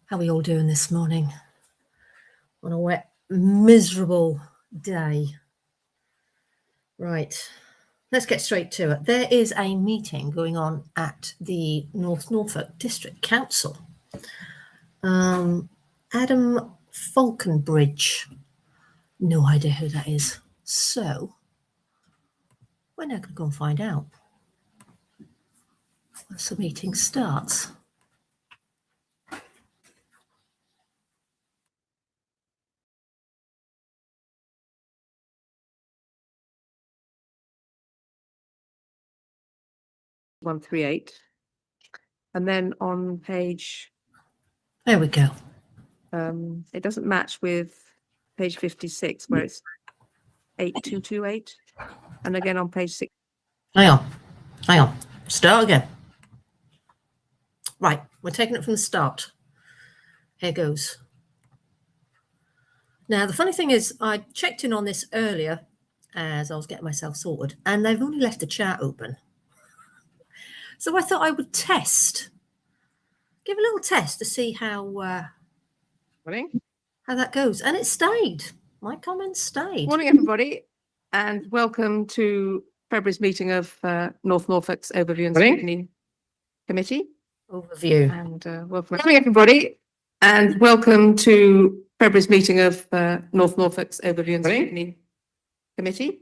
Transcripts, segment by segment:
How are we all doing this morning on a wet, miserable day? Right, let's get straight to it. There is a meeting going on at the North Norfolk District Council. Adam Faulconbridge, no idea who that is. So we're now going to go and find out once the meeting starts. .138, and then on page There we go. it doesn't match with page 56 where it's 8228, and again on page 6. Hang on, start again. Right, we're taking it from the start. Here goes. Now, the funny thing is, I checked in on this earlier as I was getting myself sorted, and they've only left the chat open. So I thought I would give a little test to see how that goes. And it stayed. My comments stayed. Morning, everybody, and welcome to February's meeting of North Norfolk's Overview and Scrutiny Committee. Overview. And welcome, everybody, and welcome to February's meeting of North Norfolk's Overview and Scrutiny Committee.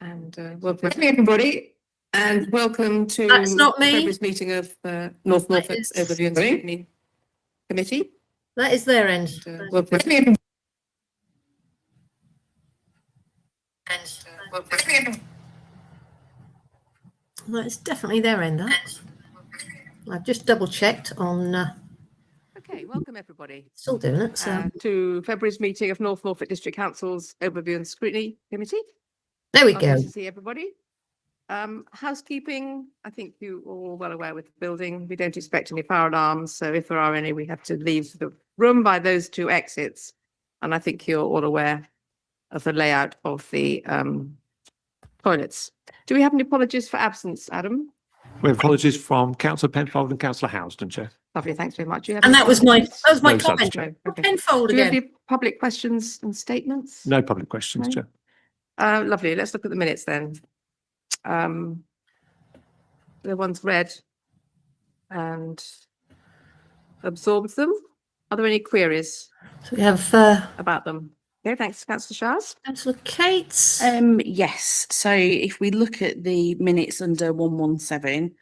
And welcome, everybody, and welcome to That's not me. February's meeting of North Norfolk's Overview and Scrutiny Committee. That is their end. Welcome. That is definitely their end. That. I've just double checked on. Okay, welcome everybody. Still doing it. So to February's meeting of North Norfolk District Council's Overview and Scrutiny Committee. There we Lovely go. to see everybody. Housekeeping, I think you are all well aware with the building. We don't expect any fire alarms, so if there are any, we have to leave the room by those two exits. And I think you're all aware of the layout of the toilets. Do we have any apologies for absence, Adam? We have apologies from Councillor Penfold and Councillor Housden, Chair. Lovely, thanks very much. And that was my No comment. subject. Okay. Penfold Do you have again. any public questions and statements? No public questions, No. Chair. Lovely. Let's look at the minutes then. The ones read and absorbed them. Are there any queries So we have about them? Okay, thanks, Councillor Shars. Councillor Cates. Yes. So if we look at the minutes under 117,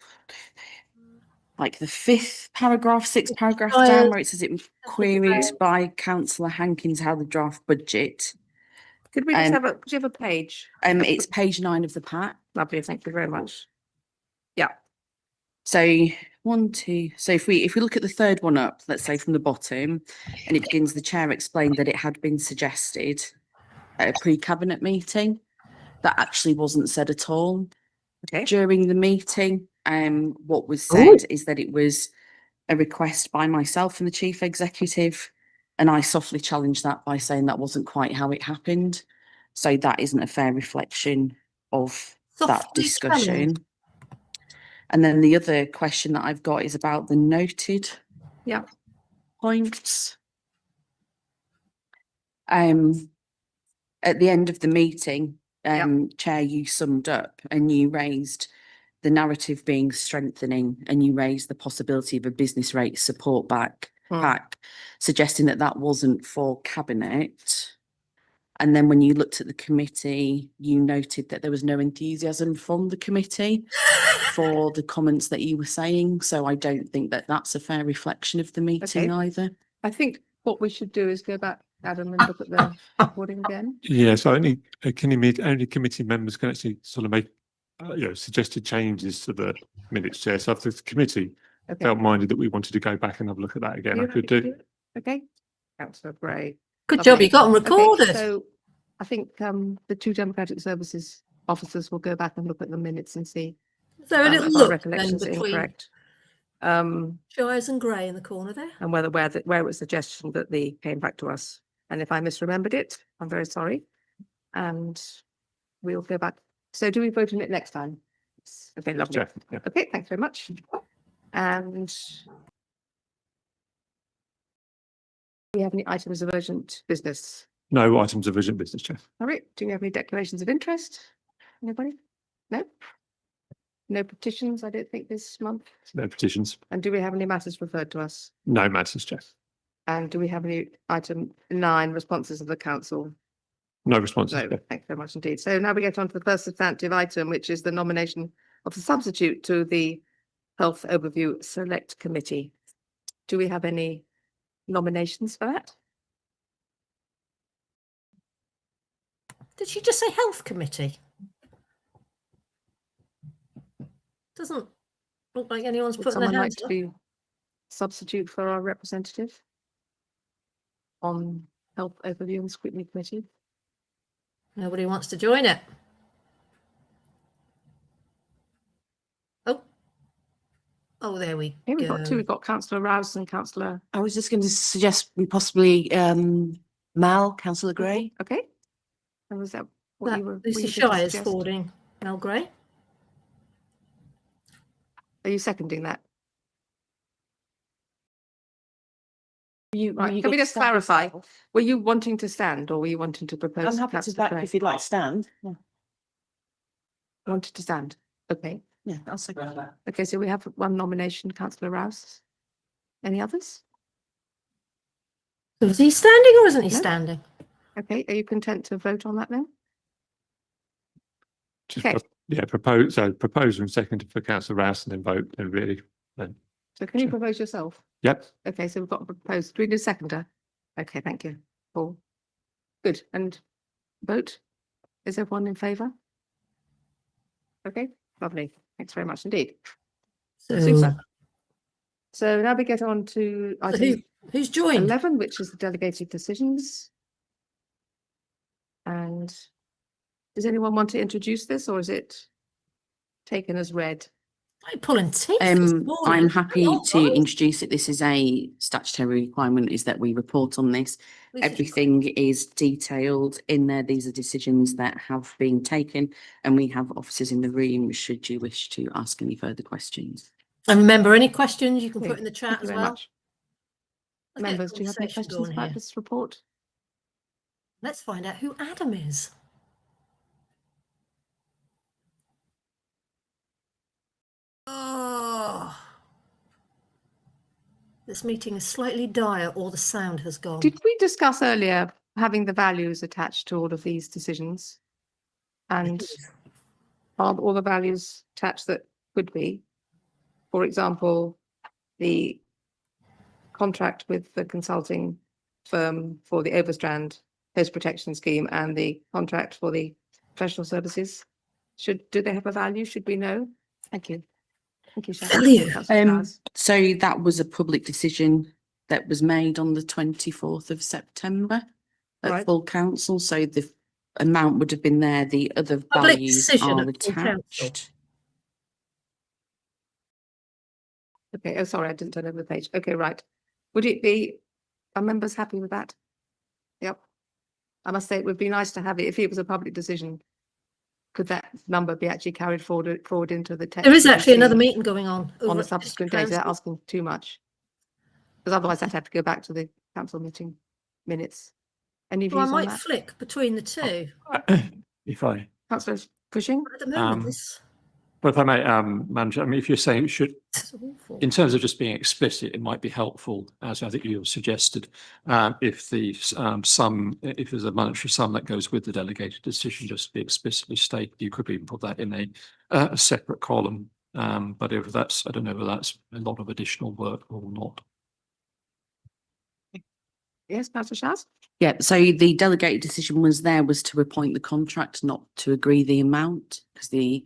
like the fifth paragraph, sixth paragraph down, where it says it was queried by Councillor Hankins how the draft budget. Could we just have a, could you have a page? It's page 9 of the pack. Lovely, thank you very much. Yeah. So 1, 2. So if we look at the third one up, let's say from the bottom, and it begins, the chair explained that it had been suggested at a pre-cabinet meeting. That actually wasn't said at all. Okay. During the meeting, what was said is that it was a request by myself and the chief executive, and I softly challenged that by saying that wasn't quite how it happened. So that isn't a fair reflection of that discussion. And then the other question that I've got is about the noted points. At the end of the meeting, Chair, you summed up and you raised the narrative being strengthening, and you raised the possibility of a business rate support back, suggesting that that wasn't for cabinet. And then when you looked at the committee, you noted that there was no enthusiasm from the committee for the comments that you were saying. So I don't think that that's a fair reflection of the meeting either. I think what we should do is go back, Adam, and look at the recording again. Yeah, so only committee members can actually sort of make suggested changes to the minutes, Chair. So if the committee felt minded that we wanted to go back and have a look at that again, I could do. Okay. Councillor Gray. Good job, you got them recorded. Okay, so I think the two Democratic Services officers will go back and look at the minutes and see. Is there a little if look our recollections are between incorrect. Shires and Gray in the corner there? And where it was suggestion that they came back to us. And if I misremembered it, I'm very sorry. And we'll go back. So do we vote on it next time? Okay, lovely. Chair, yeah. Okay, thanks very much. And we have any items of urgent business? No items of urgent business, Chair. All right, do we have any declarations of interest? Anybody? No? No petitions, I don't think, this month. No petitions. And do we have any matters referred to us? No matters, Chair. And do we have any item 9 responses of the council? No responses. No, Chair. thank you very much indeed. So now we get on to the first substantive item, which is the nomination of the substitute to the Health Overview Select Committee. Do we have any nominations for that? Did she just say health committee? Doesn't look like anyone's Would putting their someone like hands to up. be substitute for our representative on Health Overview and Scrutiny Committee? Nobody wants to join it. Oh, there we Here we've go. got two. We've got Councillor Rouse and Councillor. I was just going to suggest we possibly Mal, Councillor Gray. Okay. And was that what you were? Lucy were you going to Shires suggest? forwarding Mel Gray. Are you seconding that? You, Right, you can we get to just stand clarify? yourself. Were you wanting to stand or were you wanting to propose? I'm happy to Councillor back Gray? if you'd like to stand. Yeah, Wanted to stand. Okay. yeah, I'll second that. Okay, so we have one nomination, Councillor Rouse. Any others? So is he standing or isn't he No. standing? Okay, are you content to vote on that then? Just, Okay. Yeah, propose, so propose and second for Councillor Rouse and then vote, then really. Then. So can you Sure. propose yourself? Yep. Okay, so we've got a proposed. Do we need a seconder? Okay, thank you. Paul. Good. And vote? Is everyone in favour? Okay, lovely. Thanks very much indeed. So, Super. So now we get on to so item who's joined? 11, which is the delegated decisions. And does anyone want to introduce this or is it taken as read? I'm pulling teeth this morning. I'm happy Oh, to right. introduce it. This is a statutory requirement, is that we report on this. Lucy Everything is detailed in there. These are decisions that have been taken, and we have officers in the room should you wish to ask any further questions. And remember, any questions you can Okay, put in the chat Thank you as very well. much. Let's get a Members, do you have any conversation questions going about here. this report? Let's find out who Adam is. Oh, this meeting is slightly dire or the sound has gone. Did we discuss earlier having the values attached to all of these decisions? And are all the values attached that could be? For example, the contract with the consulting firm for the Overstrand Coast Protection Scheme and the contract for the professional services. Do they have a value? Should we know? Thank you. Thank you, Sharon. Value. Councillor Flowers. So that was a public decision that was made on the 24th of September at Right. full council. So the amount would have been there. The other Public values decision are at full council. attached. Okay, oh, sorry, I didn't turn over the page. Okay, right. Would it be, are members happy with that? Yep. I must say it would be nice to have it, if it was a public decision. Could that number be actually carried forward into the text? There is actually another meeting going on. On over a at subsequent District day, they're Council. asking too much. Because otherwise I'd have to go back to the council meeting minutes. Any Well, I views on might that? flick between the two. If I, Councillor Cushing? At the moment, Um, this but if I may, Manager, I mean, if you're saying it should, is awful. In terms of just being explicit, it might be helpful, as I think you suggested, if the sum, if there's a monetary sum that goes with the delegated decision, just be explicitly stated. You could even put that in a separate column. But if that's, I don't know whether that's a lot of additional work or not. Yes, Councillor Shaz? Yeah, so the delegated decision was to appoint the contract, not to agree the amount, because the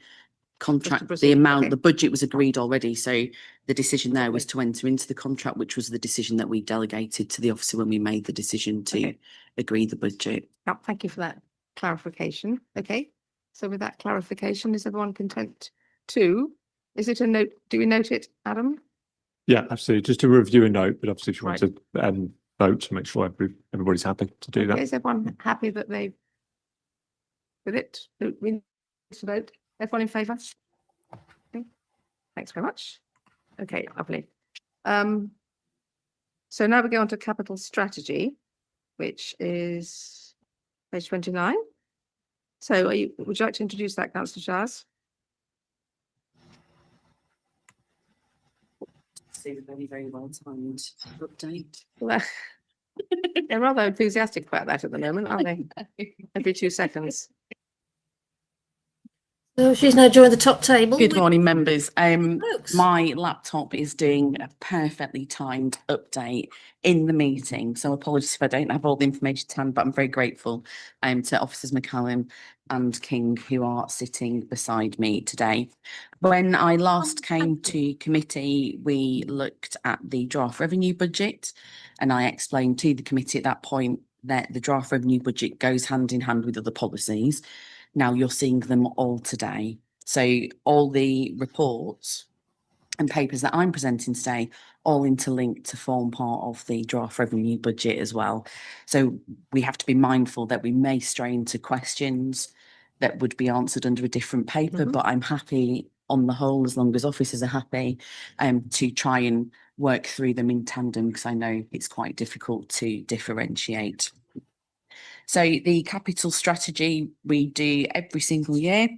contract, proceed, the amount, okay. the budget was agreed already. So the decision there was Okay. to enter into the contract, which was the decision that we delegated to the officer when we made the decision to Okay. agree the budget. Yeah, thank you for that clarification. Okay, so with that clarification, is everyone content too? Is it a note? Do we note it, Adam? yeah, absolutely. Just to review a note, but obviously if you want Right. to vote to make sure everybody's happy to do Okay, that. is everyone happy that they with it? Do we need to vote? Everyone in favour? Okay. Thanks very much. Okay, lovely. So now we go on to capital strategy, which is page 29. So would you like to introduce that, Councillor Shires? Very, very well timed update. Well, they're rather enthusiastic about that at the moment, aren't they? Every 2 seconds. So she's now joined the top table. Good with morning, members. Folks. My laptop is doing a perfectly timed update in the meeting, so apologies if I don't have all the information to hand, but I'm very grateful to Officers McCallum and King who are sitting beside me today. When I last came to committee, we looked at the draft revenue budget, and I explained to the committee at that point that the draft revenue budget goes hand in hand with other policies. Now you're seeing them all today. So all the reports and papers that I'm presenting today all interlinked to form part of the draft revenue budget as well. So we have to be mindful that we may stray into questions that would be answered under a different paper, but I'm happy on the whole, as long as officers are happy, to try and work through them in tandem, because I know it's quite difficult to differentiate. So the capital strategy we do every single year,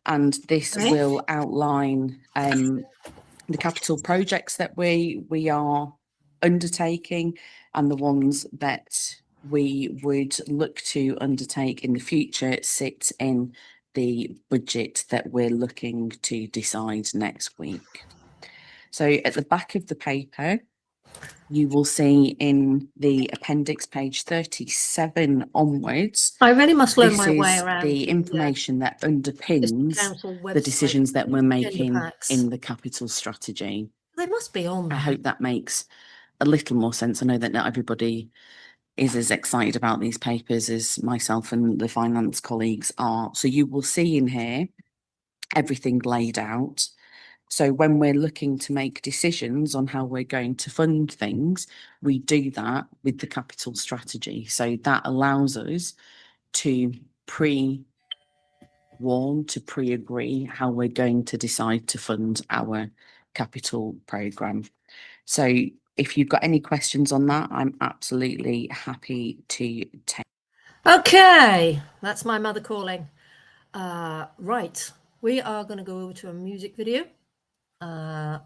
and this Okay. will outline the capital projects that we are undertaking and the ones that we would look to undertake in the future sit in the budget that we're looking to decide next week. So at the back of the paper, you will see in the appendix, page 37 onwards, I really must learn this my way is around the information that underpins council the website decisions that we're agenda making packs. in the capital strategy. They must be on I there. hope that makes a little more sense. I know that not everybody is as excited about these papers as myself and the finance colleagues are. So you will see in here everything laid out. So when we're looking to make decisions on how we're going to fund things, we do that with the capital strategy. So that allows us to pre-warn, to pre-agree how we're going to decide to fund our capital programme. So if you've got any questions on that, I'm absolutely happy to take. Okay, that's my mother calling. Right, we are going to go over to a music video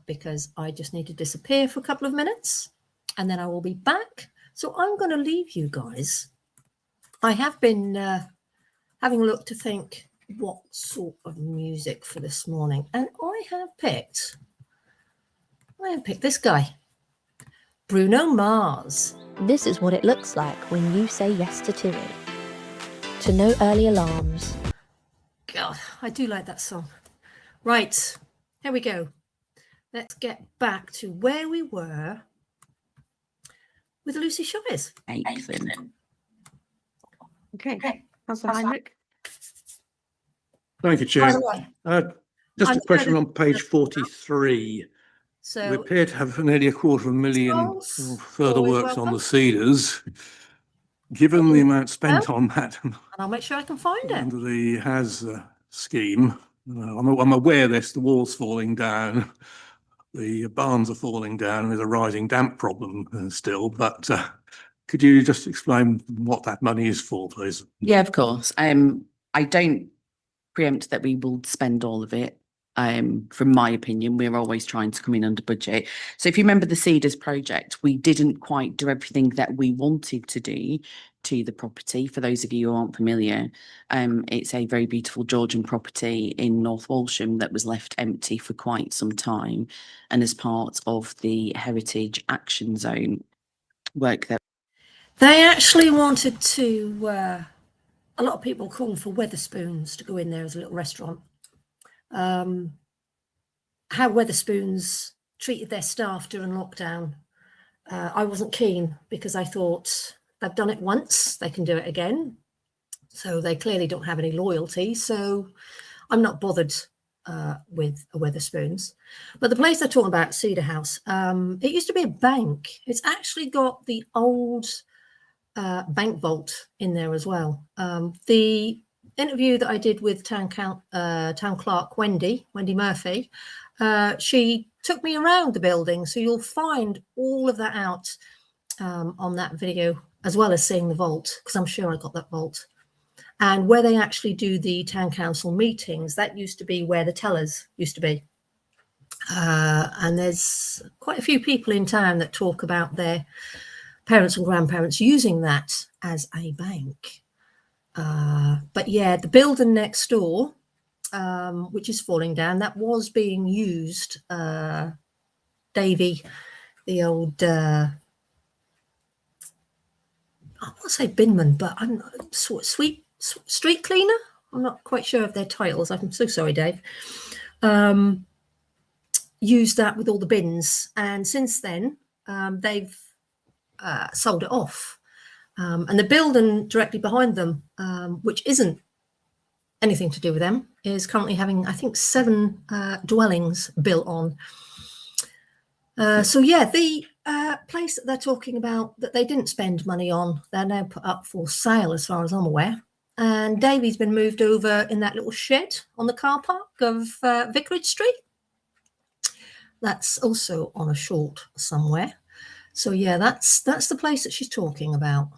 because I just need to disappear for a couple of minutes and then I will be back. So I'm going to leave you guys. I have been having a look to think what sort of music for this morning, and I have picked this guy, Bruno Mars. This is what it looks like when you say yes to TUI. To no early alarms. God, I do like that song. Right, here we go. Let's get back to where we were with Lucy Shires. Okay. Councillor Heinrich. Thank you, By Chair. the way, Just I'm a question gonna- on page 43. We so appear to have nearly £250,000 Songs, further always works on welcome. the Cedars. Given the amount spent on that and I'll make sure I can find it. under the HAS scheme, I'm aware the wall's falling down, the barns are falling down, and there's a rising damp problem still, but could you just explain what that money is for, please? Yeah, of course. I don't preempt that we will spend all of it. From my opinion, we're always trying to come in under budget. So if you remember the Cedars project, we didn't quite do everything that we wanted to do to the property. For those of you who aren't familiar, it's a very beautiful Georgian property in North Walsham that was left empty for quite some time. And as part of the Heritage Action Zone work that They actually wanted to, a lot of people called for Wetherspoons to go in there as a little restaurant. How Wetherspoons treated their staff during lockdown, I wasn't keen because I thought they've done it once, they can do it again. So they clearly don't have any loyalty. So I'm not bothered with a Wetherspoons. But the place they're talking about, Cedar House, it used to be a bank. It's actually got the old bank vault in there as well. The interview that I did with town clerk Wendy Murphy, she took me around the building, so you'll find all of that out on that video, as well as seeing the vault, because I'm sure I got that vault. And where they actually do the town council meetings, that used to be where the tellers used to be. And there's quite a few people in town that talk about their parents and grandparents using that as a bank. But yeah, the building next door, which is falling down, that was being used. Davy, the old, I want to say binman, but I'm not, street cleaner. I'm not quite sure of their titles. I'm so sorry, Dave. Used that with all the bins, and since then they've sold it off. And the building directly behind them, which isn't anything to do with them, is currently having, I think, 7 dwellings built on. So yeah, the place that they're talking about that they didn't spend money on, they're now put up for sale, as far as I'm aware. And Davy's been moved over in that little shed on the car park of Vicarage Street. That's also on a short somewhere. So yeah, that's the place that she's talking about.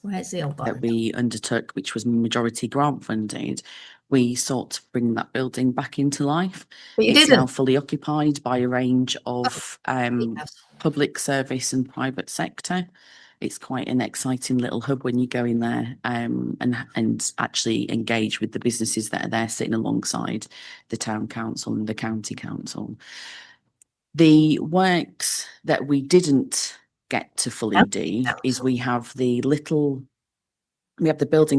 Where's the old That we undertook, which was majority grant funded, we sought to bring that building back into life. But you It's didn't. now fully occupied by a range of Yes. public service and private sector. It's quite an exciting little hub when you go in there and actually engage with the businesses that are there sitting alongside the town council and the county council. The works that we didn't get to fully do is we have the building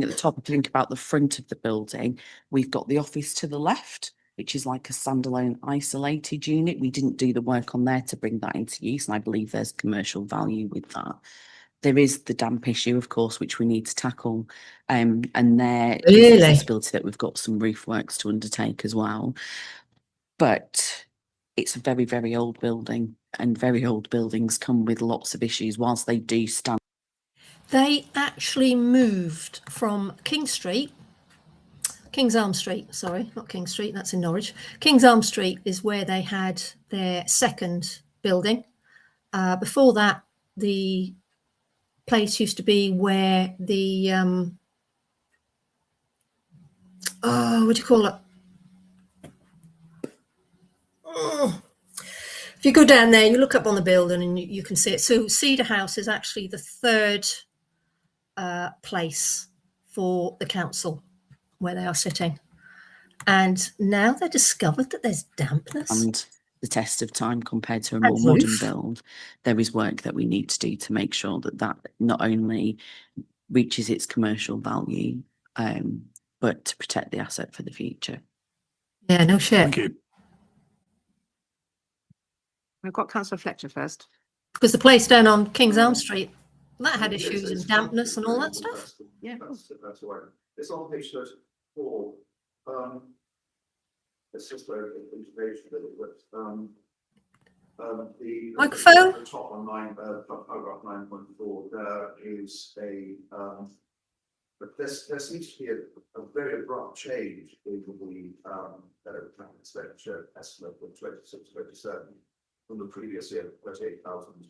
at the top. If you think about the front of the building, we've got the office to the left, which is like a standalone isolated unit. We didn't do the work on there to bring that into use, and I believe there's commercial value with that. There is the damp issue, of course, which we need to tackle, and there is the possibility that we've got some roof works to undertake as well. But it's a very, very old building, and very old buildings come with lots of issues whilst they do stand. They actually moved from King's Arms Street, sorry, not King Street, that's in Norwich. King's Arms Street is where they had their second building. Before that, the place used to be where the, what do you call it? Oh. If you go down there, you look up on the building and you can see it. So Cedar House is actually the third place for the council where they are sitting. And now they discovered that there's dampness. And the test of time compared to a more modern build, there is work that we need to do to make sure that that not only reaches its commercial value, but to protect the asset for the future. Yeah, no shit. Thank you. We've got Councillor Fletcher first. Because the place down on King's Arms Street, that had issues and dampness and all that stuff. Yeah. That's all right. It's on page 34. It's just a information that the Microphone. at the top on paragraph 9.4, there is a but there seems to be a very abrupt change in the capital expenditure estimate for 26-27 from the previous year, 38,000.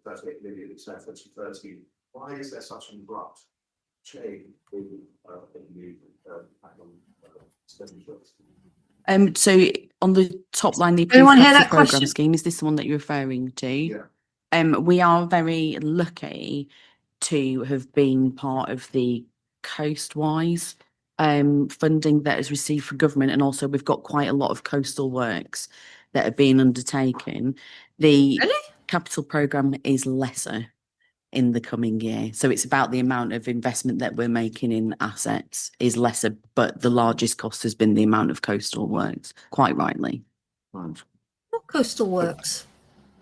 38 million in 2030. Why is there such an abrupt change in the expenditures? So on the top line, the Anyone hear approved that program question? scheme, is this the one that you're referring to? Yeah. We are very lucky to have been part of the Coastwise funding that is received from government, and also we've got quite a lot of coastal works that are being undertaken. The capital programme is lesser in the coming year, so it's about the amount of investment that we're making in assets is lesser, but the largest cost has been the amount of coastal works, quite rightly. Not coastal works.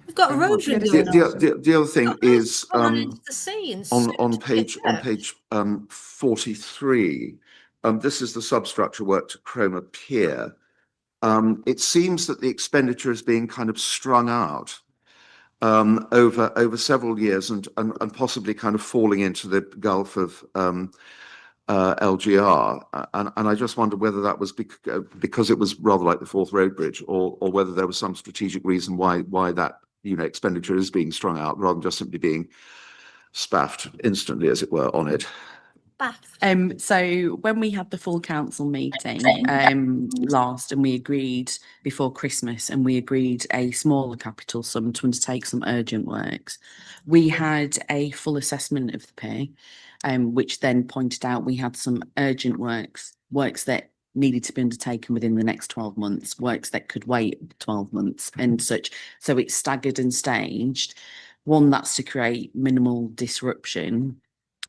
We've got erosion going on. The other thing is Into the sea and on sewage. page 43. This is the substructure work to Cromer Pier. It seems that the expenditure is being kind of strung out over several years and possibly kind of falling into the gulf of LGR, and I just wondered whether that was because it was rather like the Forth Road Bridge, or whether there was some strategic reason why that expenditure is being strung out rather than just simply being spaffed instantly, as it were, on it. So when we had the full council meeting last, and we agreed before Christmas, and we agreed a smaller capital sum to undertake some urgent works, we had a full assessment of the pay, which then pointed out we had some urgent works that needed to be undertaken within the next 12 months, works that could wait 12 months and such. So it's staggered and staged. One, that's to create minimal disruption,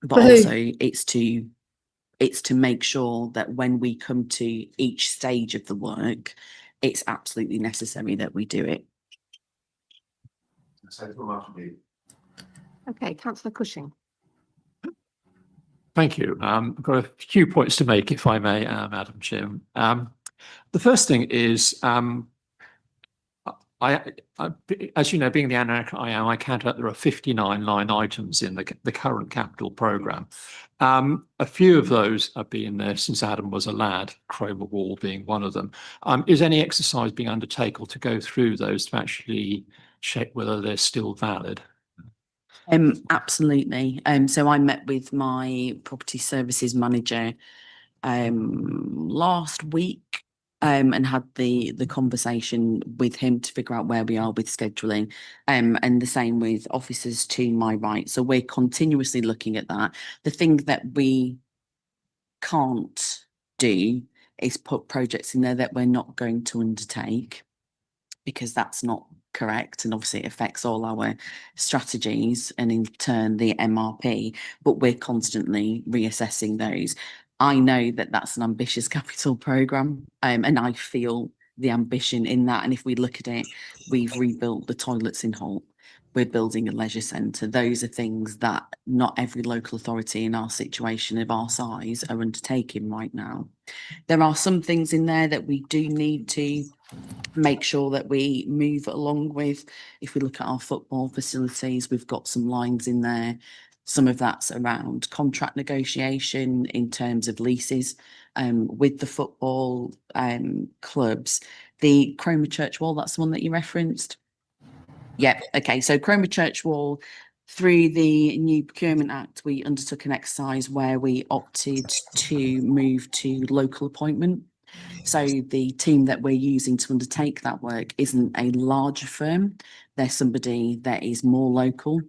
but also it's to make sure that when we come to each stage of the work, it's absolutely necessary that we do it. Okay, Councillor Cushing. Thank you. I've got a few points to make, if I may, Madam Chair. The first thing is, as you know, being the analyst I am, I count out there are 59 line items in the current capital programme. A few of those have been there since Adam was a lad, Cromer Wall being one of them. Is any exercise being undertaken to go through those to actually check whether they're still valid? Absolutely. So I met with my property services manager last week and had the conversation with him to figure out where we are with scheduling, and the same with officers to my right. So we're continuously looking at that. The thing that we can't do is put projects in there that we're not going to undertake, because that's not correct, and obviously it affects all our strategies and in turn the MRP, but we're constantly reassessing those. I know that that's an ambitious capital programme, and I feel the ambition in that. And if we look at it, we've rebuilt the toilets in Holt, we're building a leisure centre. Those are things that not every local authority in our situation of our size are undertaking right now. There are some things in there that we do need to make sure that we move along with. If we look at our football facilities, we've got some lines in there. Some of that's around contract negotiation in terms of leases with the football clubs. The Cromer Church Wall, that's the one that you referenced? Yep. Okay. So Cromer Church Wall, through the new Procurement Act, we undertook an exercise where we opted to move to local appointment. So the team that we're using to undertake that work isn't a larger firm. They're somebody that is more local,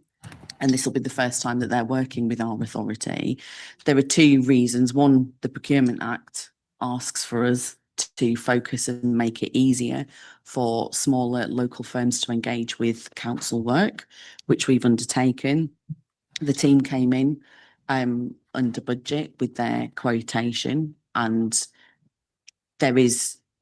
and this will be the first time that they're working with our authority. There are two reasons. One, the Procurement Act asks for us to focus and make it easier for smaller local firms to engage with council work, which we've undertaken. The team came in under budget with their quotation, and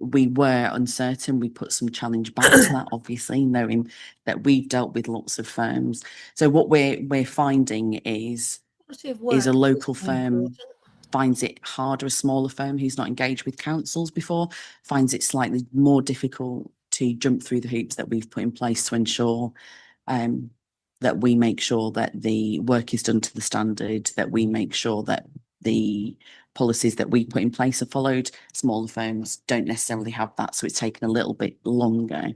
we were uncertain. We put some challenge back to that, obviously, knowing that we've dealt with lots of firms. So what we're finding is a local firm finds it harder, a smaller firm who's not engaged with councils before finds it slightly more difficult to jump through the hoops that we've put in place to ensure that we make sure that the work is done to the standard, that we make sure that the policies that we put in place are followed. Smaller firms don't necessarily have that, so it's taken a little bit longer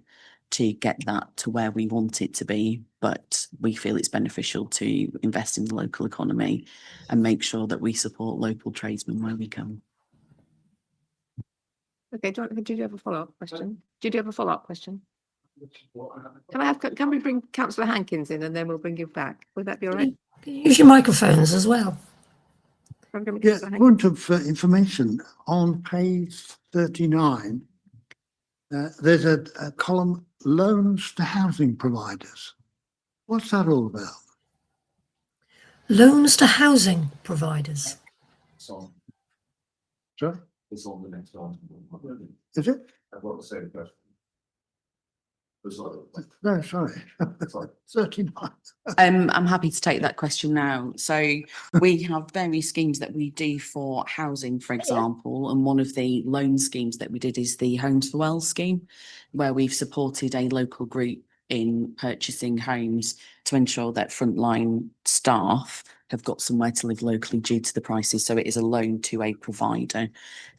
to get that to where we want it to be, but we feel it's beneficial to invest in the local economy and make sure that we support local tradesmen where we can. Okay, did you have a follow-up question? Did you have a follow-up question? Can we bring Councillor Hankins in, and then we'll bring you back? Would that be all right? Can you use your microphones as well? Yeah, point of information on page 39. There's a column, loans to housing providers. What's that all about? Loans to housing providers. Sorry? It's on the next one. Is it? I've got the same question. No, sorry. 39. I'm happy to take that question now. So we have various schemes that we do for housing, for example, and one of the loan schemes that we did is the Homes for Wells scheme, where we've supported a local group in purchasing homes to ensure that frontline staff have got somewhere to live locally due to the prices. So it is a loan to a provider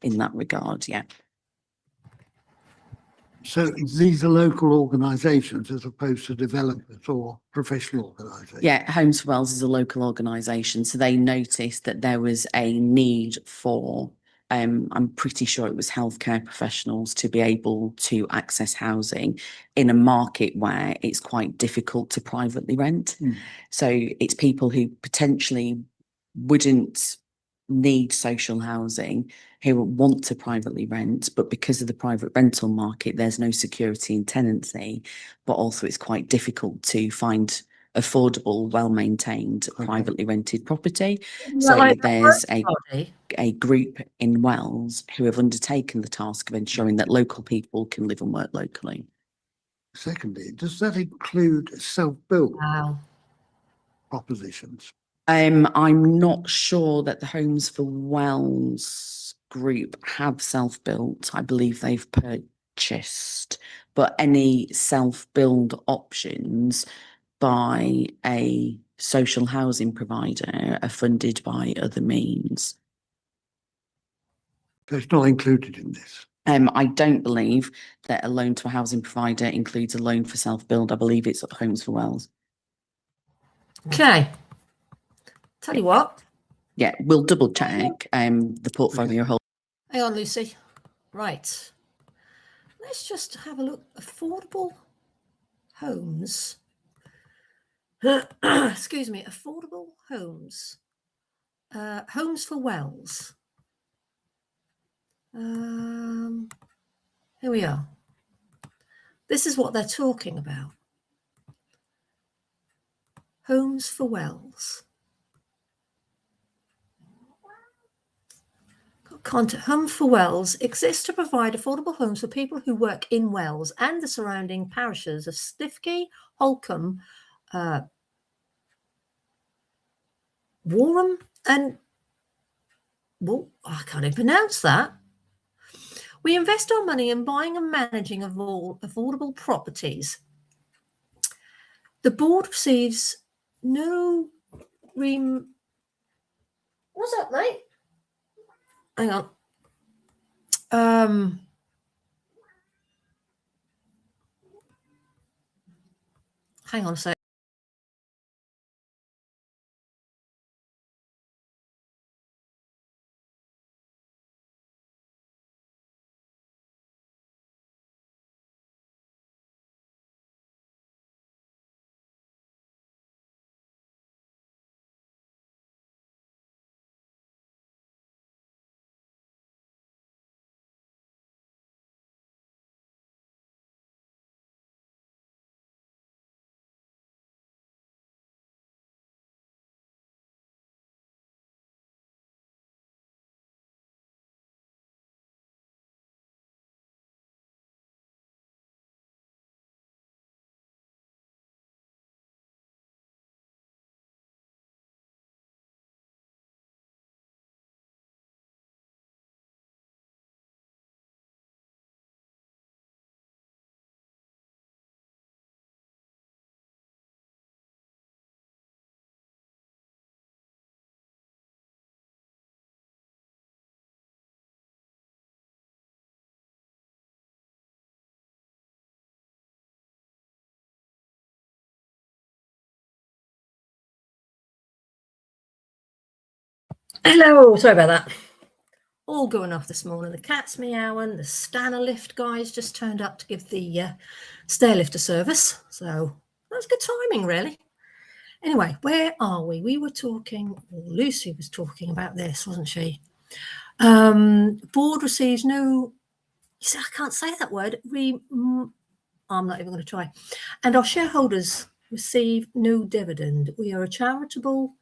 in that regard, yeah. So these are local organisations as opposed to developers or professional organisations? Yeah, Homes for Wells is a local organisation, so they noticed that there was a need for, I'm pretty sure it was healthcare professionals to be able to access housing in a market where it's quite difficult to privately rent. So it's people who potentially wouldn't need social housing, who want to privately rent, but because of the private rental market, there's no security in tenancy, but also it's quite difficult to find affordable, well-maintained, privately rented property. So there's a group in Wells who have undertaken the task of ensuring that local people can live and work locally. Secondly, does that include self-built propositions? I'm not sure that the Homes for Wells group have self-built. I believe they've purchased, but any self-build options by a social housing provider are funded by other means. So it's not included in this? I don't believe that a loan to a housing provider includes a loan for self-build. I believe it's at Homes for Wells. Okay. Tell you what. Yeah, we'll double check the portfolio hold. Hang on, Lucy. Right. Let's just have a look. Affordable homes. Excuse me. Affordable homes. Homes for Wells. Here we are. This is what they're talking about. Homes for Wells. Content. Home for Wells exists to provide affordable homes for people who work in Wells and the surrounding parishes of Stiffkey, Holcombe, Warham, and well, I can't even pronounce that. We invest our money in buying and managing of all affordable properties. The board receives no What's up, mate? Hang on. Hang on a sec. Hello, sorry about that. All going off this morning. The cat's meowing. The Stanner lift guys just turned up to give the stair lift a service. So that's good timing, really. Anyway, where are we? We were talking, or Lucy was talking about this, wasn't she? Board receives no, you see, I can't say that word. I'm not even going to try. And our shareholders receive no dividend. We are a charitable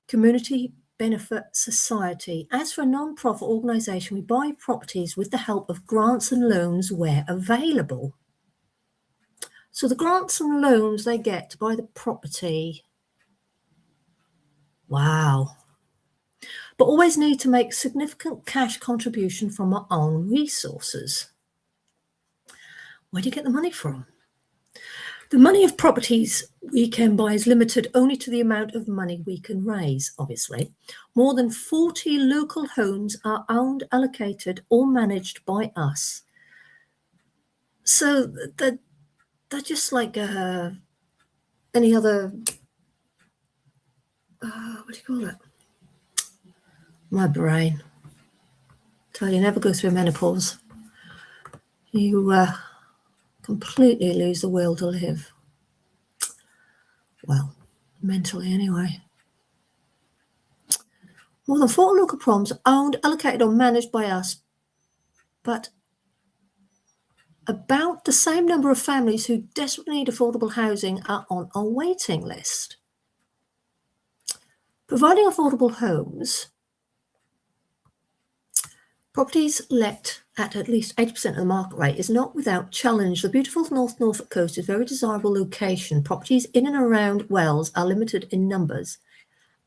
community benefit society. As for a non-profit organisation, we buy properties with the help of grants and loans where available. So the grants and loans they get to buy the property, wow. But always need to make significant cash contribution from our own resources. Where do you get the money from? The money of properties we can buy is limited only to the amount of money we can raise, obviously. More than 40 local homes are owned, allocated or managed by us. So they're just like any other, what do you call it? My brain. Tell you, never go through menopause. You completely lose the will to live. Well, mentally anyway. More than 4 local proms owned, allocated or managed by us, but about the same number of families who desperately need affordable housing are on our waiting list. Providing affordable homes, properties let at least 80% of the market rate is not without challenge. The beautiful North Norfolk coast is a very desirable location. Properties in and around Wells are limited in numbers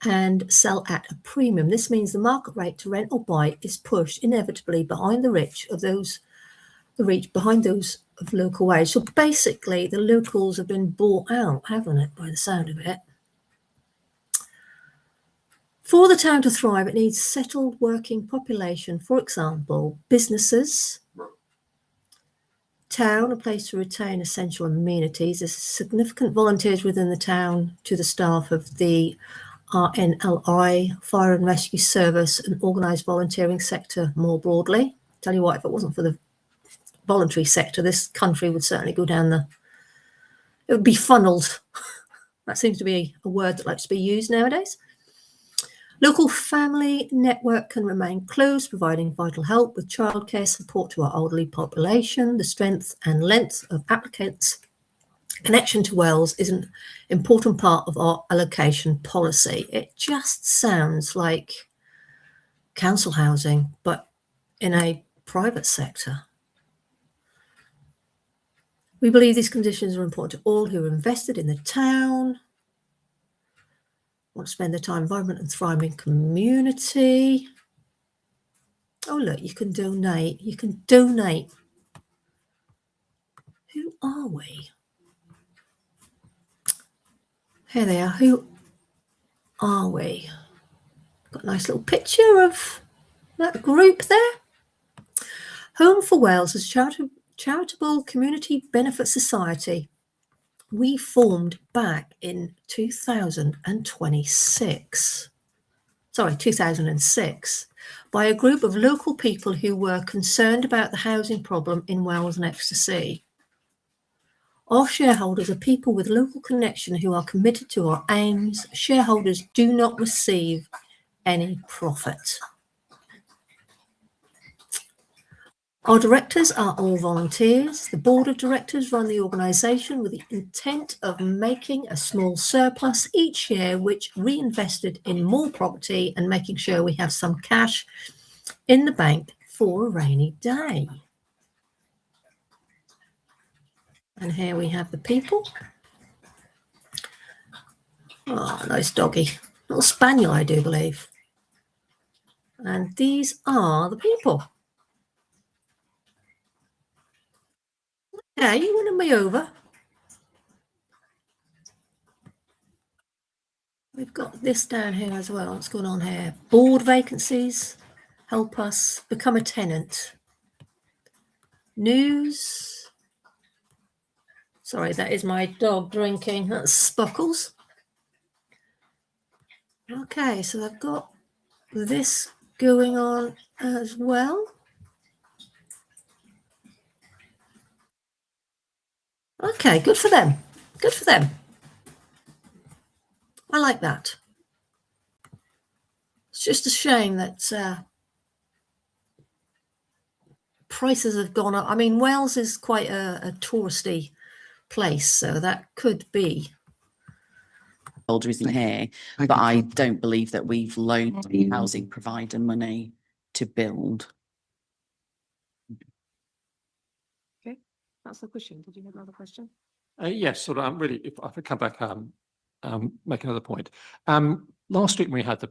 and sell at a premium. This means the market rate to rent or buy is pushed inevitably behind the reach of those of local wage. So basically the locals have been bought out, haven't it, by the sound of it. For the town to thrive, it needs settled working population. For example, businesses, town, a place to retain essential amenities. There's significant volunteers within the town to the staff of the RNLI, Fire and Rescue Service, and organised volunteering sector more broadly. Tell you what, if it wasn't for the voluntary sector, this country would certainly go down it would be funneled. That seems to be a word that likes to be used nowadays. Local family network can remain close, providing vital help with childcare support to our elderly population. The strength and length of applicants' connection to Wells is an important part of our allocation policy. It just sounds like council housing, but in a private sector. We believe these conditions are important to all who are invested in the town, want to spend their time in environment and thriving community. Oh, look, you can donate. You can donate. Who are we? Here they are. Who are we? Got a nice little picture of that group there. Home for Wales is a charitable community benefit society. We formed back in 2006, by a group of local people who were concerned about the housing problem in Wales and Exeter. Our shareholders are people with local connection who are committed to our aims. Shareholders do not receive any profit. Our directors are all volunteers. The board of directors run the organisation with the intent of making a small surplus each year, which reinvested in more property and making sure we have some cash in the bank for a rainy day. And here we have the people. Oh, nice doggy. Little spaniel, I do believe. And these are the people. Yeah, you wanted me over. We've got this down here as well. What's going on here? Board vacancies. Help us become a tenant. News. Sorry, that is my dog drinking. That's Spuckles. Okay, so I've got this going on as well. Okay, good for them. Good for them. I like that. It's just a shame that prices have gone up. I mean, Wales is quite a touristy place, so that could be. Holder isn't here, but I don't believe that we've loaned the housing provider money to build. Okay, that's the question. Did you have another question? Yes, sort of. Really, if I could come back, make another point. Last week we had the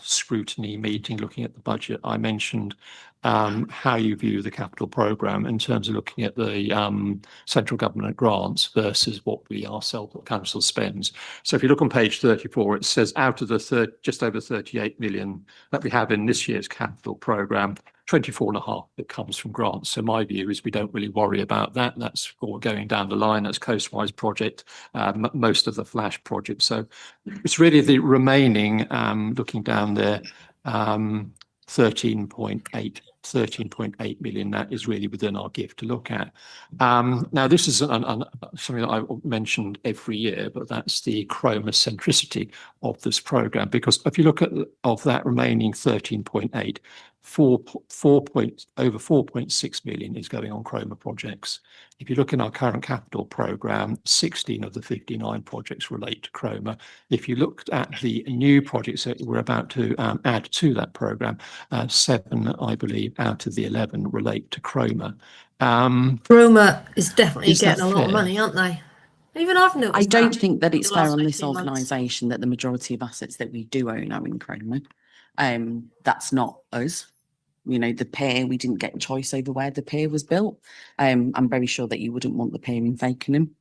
scrutiny meeting looking at the budget. I mentioned how you view the capital programme in terms of looking at the central government grants versus what we ourselves at council spends. So if you look on page 34, it says out of the just over 38 million that we have in this year's capital programme, 24.5 that comes from grants. So my view is we don't really worry about that. That's all going down the line. That's Coastwise project, most of the Flash project. So it's really the remaining, looking down there, 13.8 million, that is really within our gift to look at. Now, this is something that I mentioned every year, but that's the chroma centricity of this programme, because if you look at of that remaining 13.8, over 4.6 million is going on chroma projects. If you look in our current capital programme, 16 of the 59 projects relate to chroma. If you looked at the new projects that we're about to add to that programme, 7, I believe, out of the 11 relate to chroma. Chroma is definitely Is that getting a lot of fair? money, aren't they? Even I've noticed I don't that think that it's the fair last on this 18 months. organisation that the majority of assets that we do own are in chroma. That's not us. You know, the pier, we didn't get choice over where the pier was built. I'm very sure that you wouldn't want the pier in Fakenham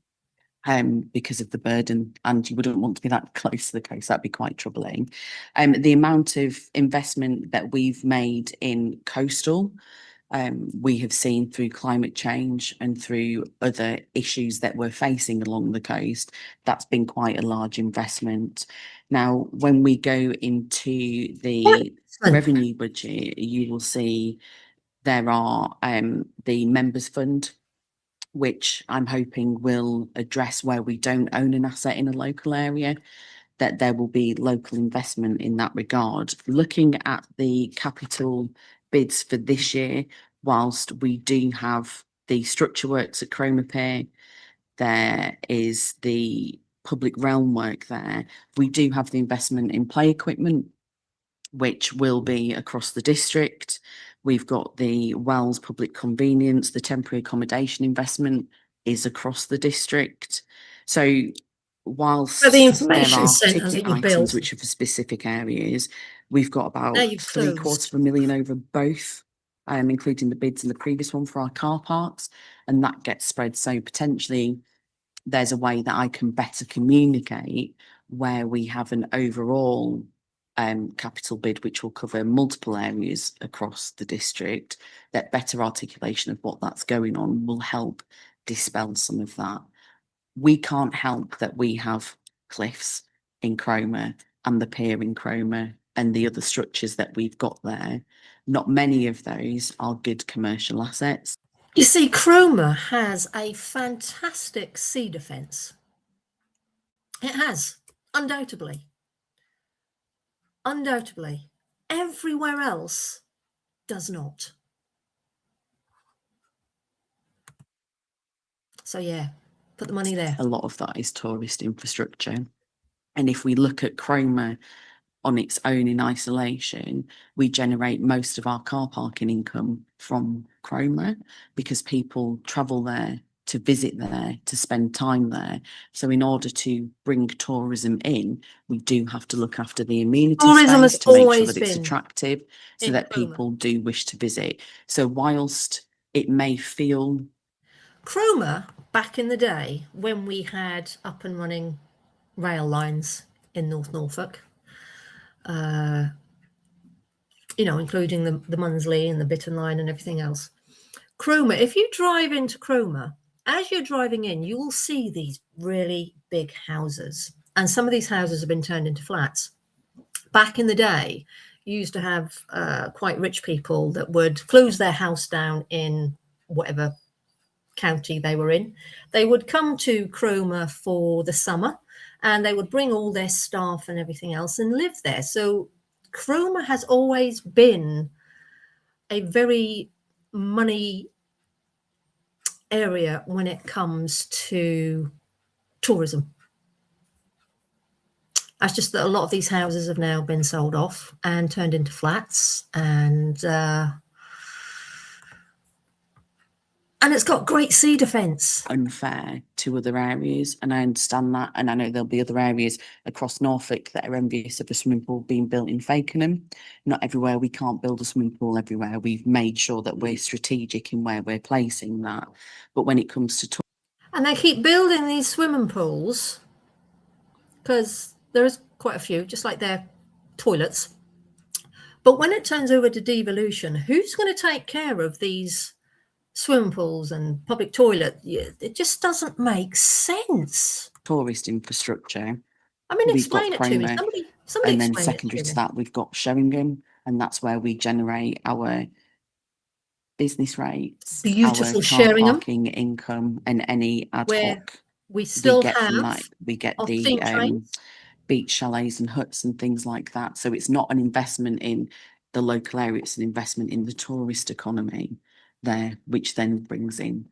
because of the burden, and you wouldn't want to be that close to the coast. That'd be quite troubling. The amount of investment that we've made in coastal, we have seen through climate change and through other issues that we're facing along the coast, that's been quite a large investment. Now, when we go into the revenue budget, you will see there are the members fund, which I'm hoping will address where we don't own an asset in a local area, that there will be local investment in that regard. Looking at the capital bids for this year, whilst we do have the structure works at Chroma Pier, there is the public realm work there. We do have the investment in play equipment, which will be across the district. We've got the Wells public convenience, the temporary accommodation investment is across the district. So whilst But the information there are centres that ticket you items built, which are for specific areas, we've got about now you've $750,000 over both, including the bids and the previous one for our car parks, and that gets spread. So potentially there's a way that I can better communicate where we have an overall capital bid which will cover multiple areas across the district. That better articulation of what that's going on will help dispel some of that. We can't help that we have cliffs in Chroma and the pier in Chroma and the other structures that we've got there. Not many of those are good commercial assets. you see, Chroma has a fantastic sea defence. It has, undoubtedly. Undoubtedly. Everywhere else does not. So yeah, put the money there. A lot of that is tourist infrastructure. And if we look at Chroma on its own in isolation, we generate most of our car parking income from Chroma because people travel there to visit there, to spend time there. So in order to bring tourism in, we do have to look after the amenity Tourism space has to make sure always that it's been attractive so in that Chroma. people do wish to visit. So whilst it may feel... Chroma, back in the day, when we had up and running rail lines in North Norfolk, you know, including the Munsley and the Bitton line and everything else. Chroma, if you drive into Chroma, as you're driving in, you will see these really big houses. And some of these houses have been turned into flats. Back in the day, you used to have quite rich people that would close their house down in whatever county they were in. They would come to Chroma for the summer and they would bring all their staff and everything else and live there. So Chroma has always been a very money area when it comes to tourism. That's just that a lot of these houses have now been sold off and turned into flats, and And it's got great sea defence. unfair to other areas, and I understand that, and I know there'll be other areas across Norfolk that are envious of a swimming pool being built in Fakenham. Not everywhere, we can't build a swimming pool everywhere. We've made sure that we're strategic in where we're placing that. But when it comes to And they keep building these swimming pools because there is quite a few, just like their toilets. But when it turns over to devolution, who's going to take care of these swimming pools and public toilet? It just doesn't make sense. tourist infrastructure, I mean, we've got explain it to me. Cromer, Somebody and then explain it secondary to to me. that, we've got Sheringham, and that's where we generate our business rates, Beautiful our car Sheringham, parking income, and any ad where hoc we we still get from that. have We get our the steam trains. beach chalets and huts and things like that. So it's not an investment in the local area, it's an investment in the tourist economy there, which then brings in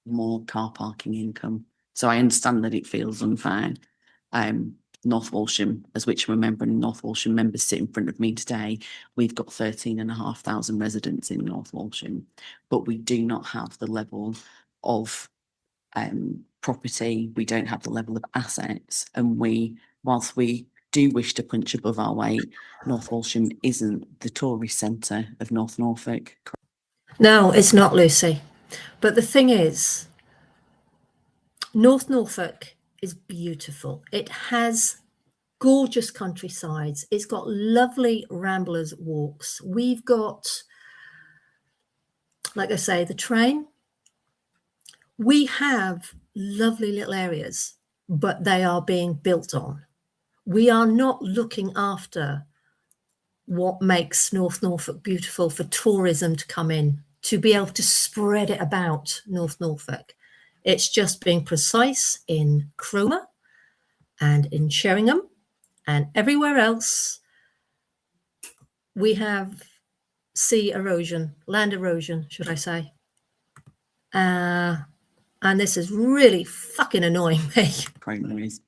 more car parking income. So I understand that it feels unfair. North Walsham, as which I'm a member, and North Walsham members sit in front of me today, we've got 13,500 residents in North Walsham, but we do not have the level of property, we don't have the level of assets, and whilst we do wish to punch above our weight, North Walsham isn't the tourist centre of North Norfolk. No, it's not, Lucy. But the thing is, North Norfolk is beautiful. It has gorgeous countrysides. It's got lovely ramblers walks. We've got, like I say, the train. We have lovely little areas, but they are being built on. We are not looking after what makes North Norfolk beautiful for tourism to come in, to be able to spread it about North Norfolk. It's just being precise in Cromer and in Sheringham and everywhere else. We have sea erosion, land erosion, should I say. And this is really fucking annoying me. Cromer is.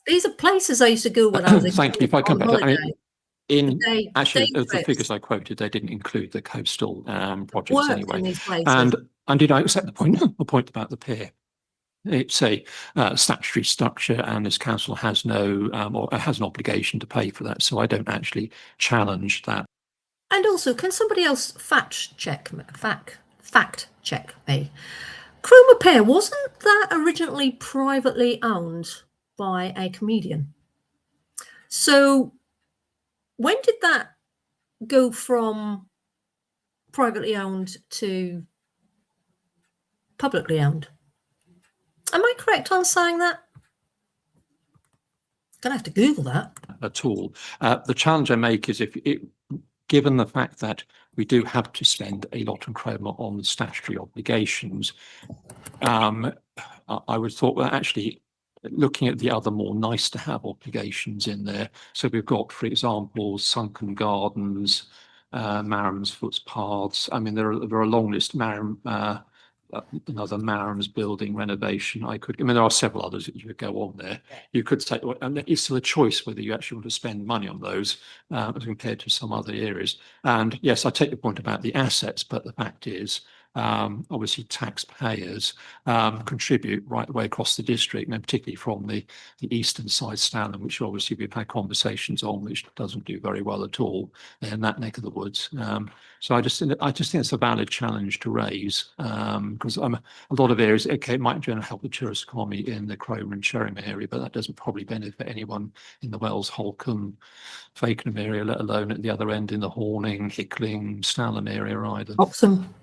These are places I used to go when I was Thank you. If I come on back, I mean, holiday. in Day actually of the trips. figures I quoted, they didn't include the coastal projects Worked anyway. in these places. And did I accept the point about the pier? It's a statutory structure, and this council has no or has an obligation to pay for that. So I don't actually challenge that. And also, can somebody else fact check me? Cromer Pier, wasn't that originally privately owned by a comedian? So when did that go from privately owned to publicly owned? Am I correct on saying that? Gonna have to Google that. At all. The challenge I make is given the fact that we do have to spend a lot on Cromer on the statutory obligations, I would thought that actually looking at the other more nice to have obligations in there. So we've got, for example, sunken gardens, Marham's footpaths. I mean, there are a long list. Another Marham's building renovation. I mean, there are several others that you could go on there. You could say, and it's still a choice whether you actually want to spend money on those as compared to some other areas. And yes, I take the point about the assets, but the fact is, obviously taxpayers contribute right the way across the district, and particularly from the eastern side, Stalham, which obviously we've had conversations on, which doesn't do very well at all in that neck of the woods. So I just think it's a valid challenge to raise, because a lot of areas, okay, it might generally help the tourist economy in the Cromer and Sheringham area, but that doesn't probably benefit anyone in the Wells, Holcombe, Fakenham area, let alone at the other end in the Horning, Hickling, Stalham area either. Awesome.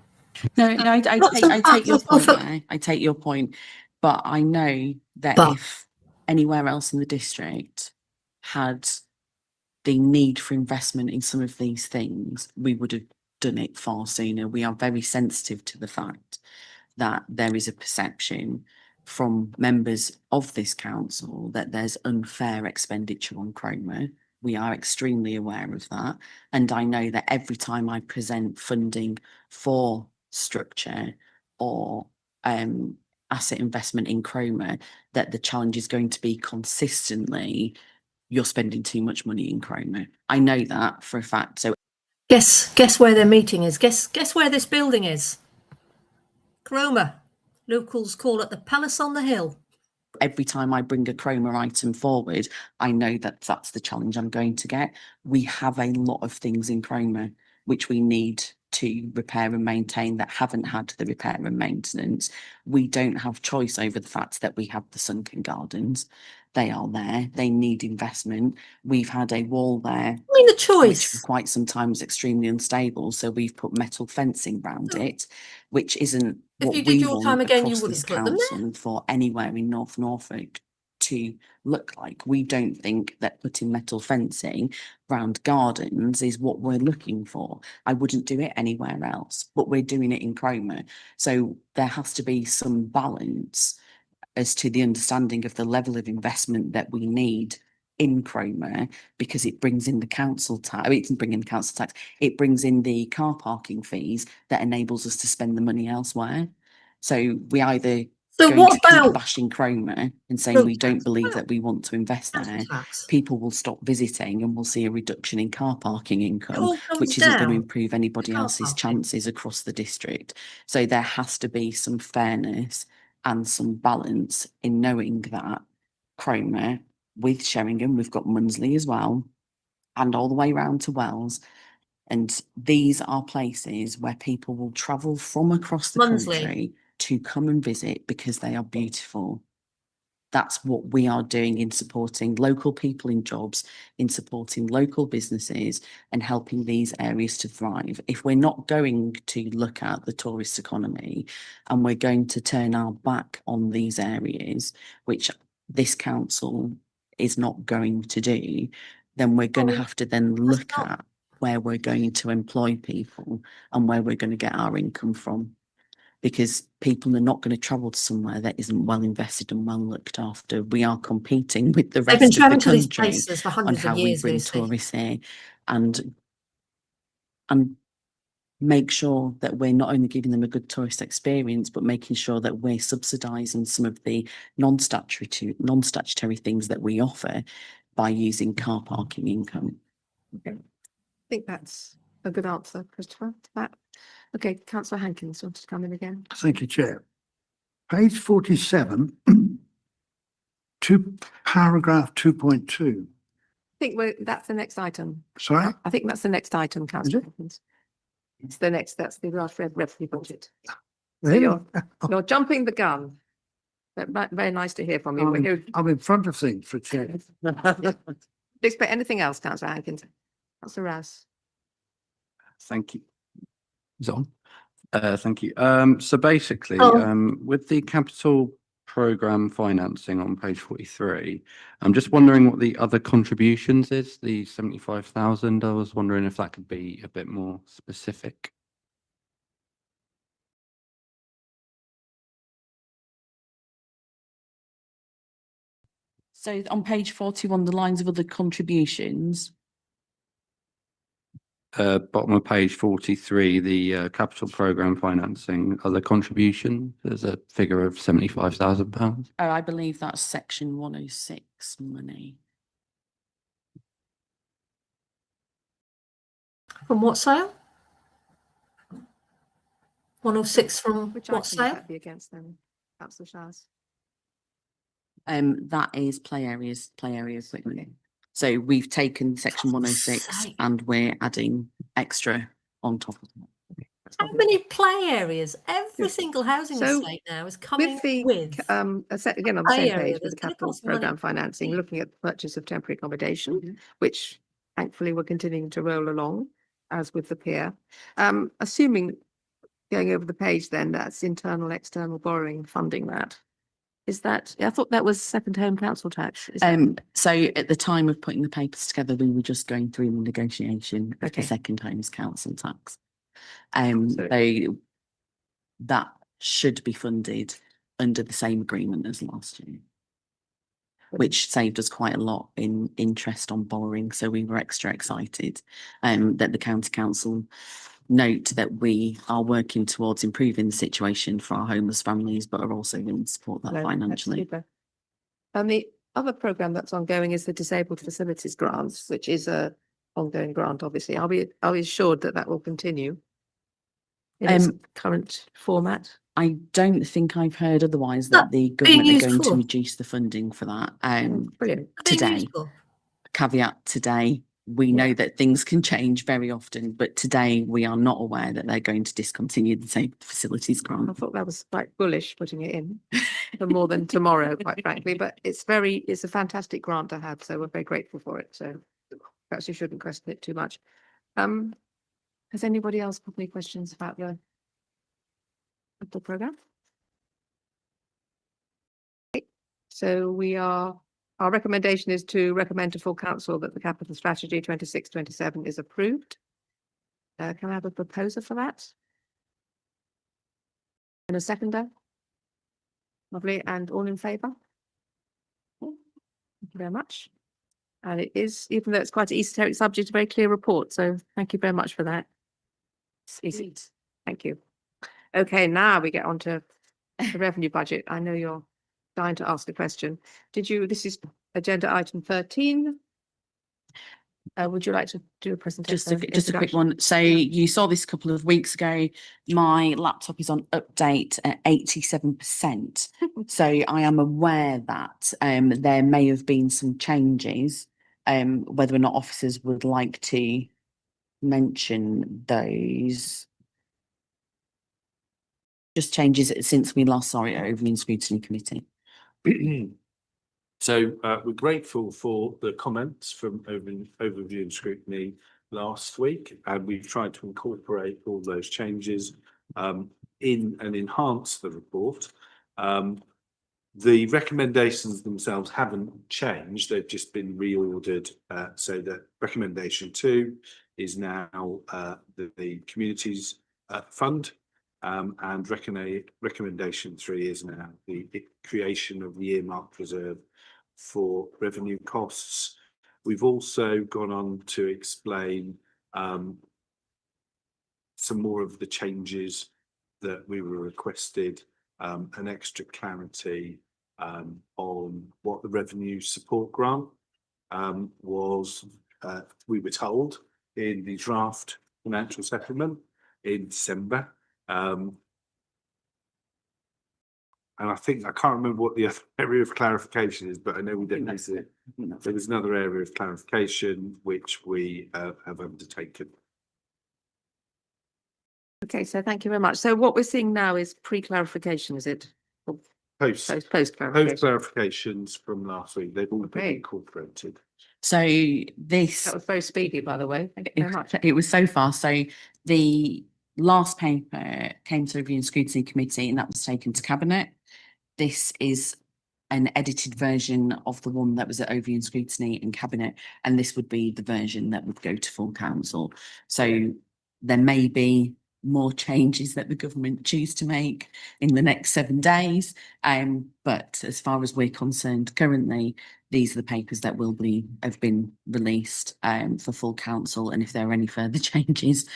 No, I take your point there. I take your point, but I know that if anywhere else in the district had the need for investment in some of these things, we would have done it far sooner. We are very sensitive to the fact that there is a perception from members of this council that there's unfair expenditure on Cromer. We are extremely aware of that. And I know that every time I present funding for structure or asset investment in Cromer, that the challenge is going to be consistently, you're spending too much money in Cromer. I know that for a fact. So Guess where their meeting is. Guess where this building is. Cromer. Locals call it the Palace on the Hill. Every time I bring a Chroma item forward, I know that that's the challenge I'm going to get. We have a lot of things in Chroma which we need to repair and maintain that haven't had the repair and maintenance. We don't have choice over the fact that we have the sunken gardens. They are there. They need investment. We've had a wall there, I mean, the which choice. for quite some time was extremely unstable. So we've put metal fencing around it, which isn't If what you did we your time want again, you across wouldn't this put them there. council for anywhere in North Norfolk to look like. We don't think that putting metal fencing round gardens is what we're looking for. I wouldn't do it anywhere else, but we're doing it in Chroma. So there has to be some balance as to the understanding of the level of investment that we need in Chroma, because it brings in the council tax. It doesn't bring in the council tax. It brings in the car parking fees that enables us to spend the money elsewhere. So we either So going what to keep about bashing Chroma and saying road we don't tax? believe Well, that we want to invest council there, tax? people will stop visiting and we'll see a reduction in car parking It income, all comes which isn't going to down improve anybody car else's parking. chances across the district. So there has to be some fairness and some balance in knowing that Chroma, with Sheringham, we've got Munsley as well, and all the way round to Wells. And these are places where people will travel from across the Munsley. country to come and visit because they are beautiful. That's what we are doing in supporting local people in jobs, in supporting local businesses and helping these areas to thrive. If we're not going to look at the tourist economy and we're going to turn our back on these areas, which this council is not going to do, then we're going to have to then look not. at where we're going to employ people and where we're going to get our income from. Because people are not going to travel to somewhere that isn't well invested and well looked after. We are competing with the They've been rest of the travelling to these country places for on hundreds how of we years, bring Lucy. tourists here and make sure that we're not only giving them a good tourist experience, but making sure that we're subsidising some of the non-statutory things that we offer by using car parking income. Okay. I think that's a good answer, Christopher, to that. Okay, councillor Hankins wanted to come in again. Thank you, Chair. Page 47, paragraph 2.2. I think that's the next item. Sorry? I think that's the next item, councillor it? Hankins. It's the next, that's the last revenue budget. So Really? you're jumping the gun. But very nice to hear from you. We're here. I'm in front of things for Chair. Expect anything else, councillor Hankins? Councillor Rouse. Thank you. Is it on? Thank you. So basically, Oh. with the capital program financing on page 43, I'm just wondering what the other contributions is, the 75,000. I was wondering if that could be a bit more specific. So on page 41, the lines of other contributions. Bottom of page 43, the capital program financing, other contribution, there's a figure of £75,000. Oh, I believe that's section 106 money. From what sale? 106 from Which what item would sale? that be against then, councillor Shires? That is play areas equipment. So we've taken section 106 sake. and we're adding extra on top of that. How many play areas? Every Yes. single housing So, estate now is coming With the, with. again, on the play same area page with that's the gonna capital cost money. program financing, looking at the purchase of temporary accommodation, Mhm. which thankfully we're continuing to roll along, as with the pier. Assuming, going over the page then, that's internal, external borrowing, funding that. Is that, I thought that was second home council tax. Is that- So at the time of putting the papers together, we were just going through the negotiation of Okay. the second homes council tax. So- That should be funded under the same agreement as last year, which saved us quite a lot in interest on borrowing. So we were extra excited that the county council note that we are working towards improving the situation for our homeless families, but are also willing to support that No, that's financially. super. And the other programme that's ongoing is the Disabled Facilities Grants, which is a ongoing grant, obviously. Are we assured that that will continue in its current format? I don't think I've heard otherwise That that the being government are used going to for? reduce the funding for that. Brilliant. Being Today, useful. caveat today, we know that things can change very often, but today we are not aware that they're going to discontinue the same facilities I grant. thought that was quite bullish putting it in for more than tomorrow, quite frankly, but it's a fantastic grant to have, so we're very grateful for it. So perhaps you shouldn't question it too much. Has anybody else got any questions about the programme? So our recommendation is to recommend to full council that the capital strategy 26-27 is approved. Can I have a proposer for that? And a seconder? Lovely, and all in favour? Thank you very much. And it is, even though it's quite an esoteric subject, a very clear report, so thank you very much for that. It's easy. Thank you. Okay, now we get on to the revenue budget. I know you're dying to ask a question. This is agenda item 13. Would you like to do a presentation? Just a quick one. So you saw this a couple of weeks ago. My laptop is on update at 87%. So I am aware that there may have been some changes. Whether or not officers would like to mention those. Just changes since we last saw it over in scrutiny committee. So we're grateful for the comments from overview and scrutiny last week, and we've tried to incorporate all those changes in and enhance the report. The recommendations themselves haven't changed, they've just been reordered, so that recommendation 2 is now the communities fund, and recommendation 3 is now the creation of the earmarked reserve for revenue costs. We've also gone on to explain some more of the changes that we were requested, an extra clarity on what the revenue support grant was. We were told in the draft financial settlement in December. And I can't remember what the other area of clarification is, but I know we didn't miss it. There was another area of clarification which we have undertaken. Okay, so thank you very much. So what we're seeing now is pre-clarification, is it? Post clarifications from last week, they've all been incorporated. So this That was very speedy, by the way. Thank you very much. It was so fast. So the last paper came to review and scrutiny committee, and that was taken to cabinet. This is an edited version of the one that was at overview and scrutiny and cabinet, and this would be the version that would go to full council. So there may be more changes that the government choose to make in the next 7 days. But as far as we're concerned, currently, these are the papers that have been released for full council. And if there are any further changes,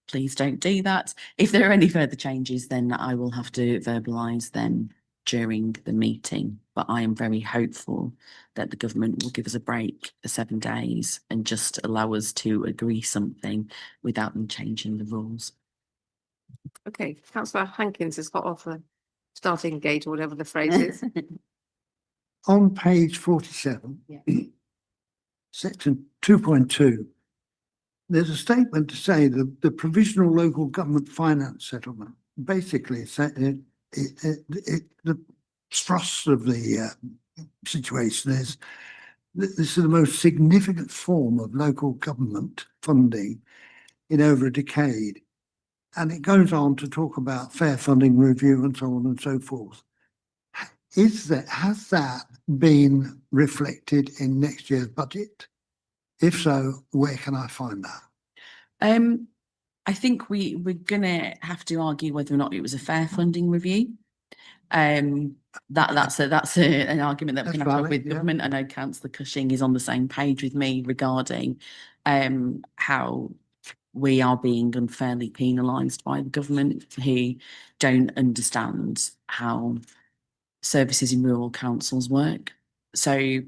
please don't do that. If there are any further changes, then I will have to verbalise them during the meeting. But I am very hopeful that the government will give us a break for 7 days and just allow us to agree something without them changing the rules. Okay, Councillor Hankins has got off the starting gate or whatever the phrase is. On page 47, section 2.2, there's a statement to say that the provisional local government finance settlement, basically the thrust of the situation is that this is the most significant form of local government funding in over a decade. And it goes on to talk about fair funding review and so on and so forth. Has that been reflected in next year's budget? If so, where can I find that? I think we're gonna have to argue whether or not it was a fair funding review. That's an argument that we're gonna have with government. I know Councillor Cushing is on the same page with me regarding how we are being unfairly penalised by the government, who don't understand how services in rural councils work. So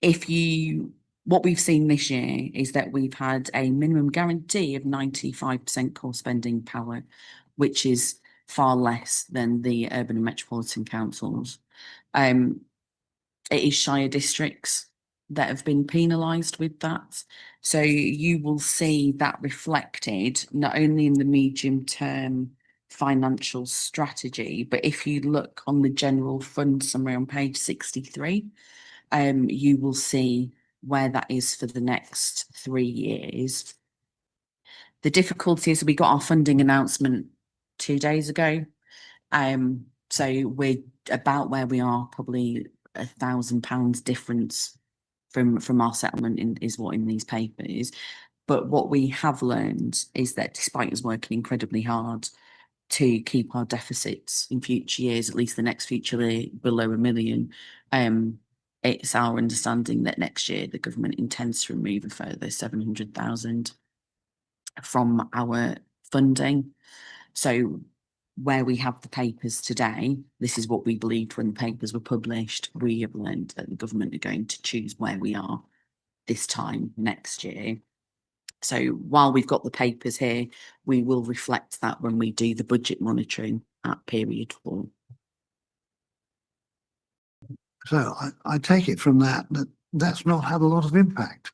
if you what we've seen this year is that we've had a minimum guarantee of 95% core spending power, which is far less than the urban and metropolitan councils. It is shire districts that have been penalised with that. So you will see that reflected not only in the medium term financial strategy, but if you look on the general fund summary on page 63, you will see where that is for the next 3 years. The difficulty is we got our funding announcement 2 days ago. So we're about where we are, probably £1,000 difference from our settlement is what in these papers. But what we have learned is that despite us working incredibly hard to keep our deficits in future years, at least the next future year, below £1 million, it's our understanding that next year the government intends to remove a further 700,000 from our funding. So where we have the papers today, this is what we believed when the papers were published. We have learned that the government are going to choose where we are this time next year. So while we've got the papers here, we will reflect that when we do the budget monitoring at period 4. So I take it from that that's not had a lot of impact.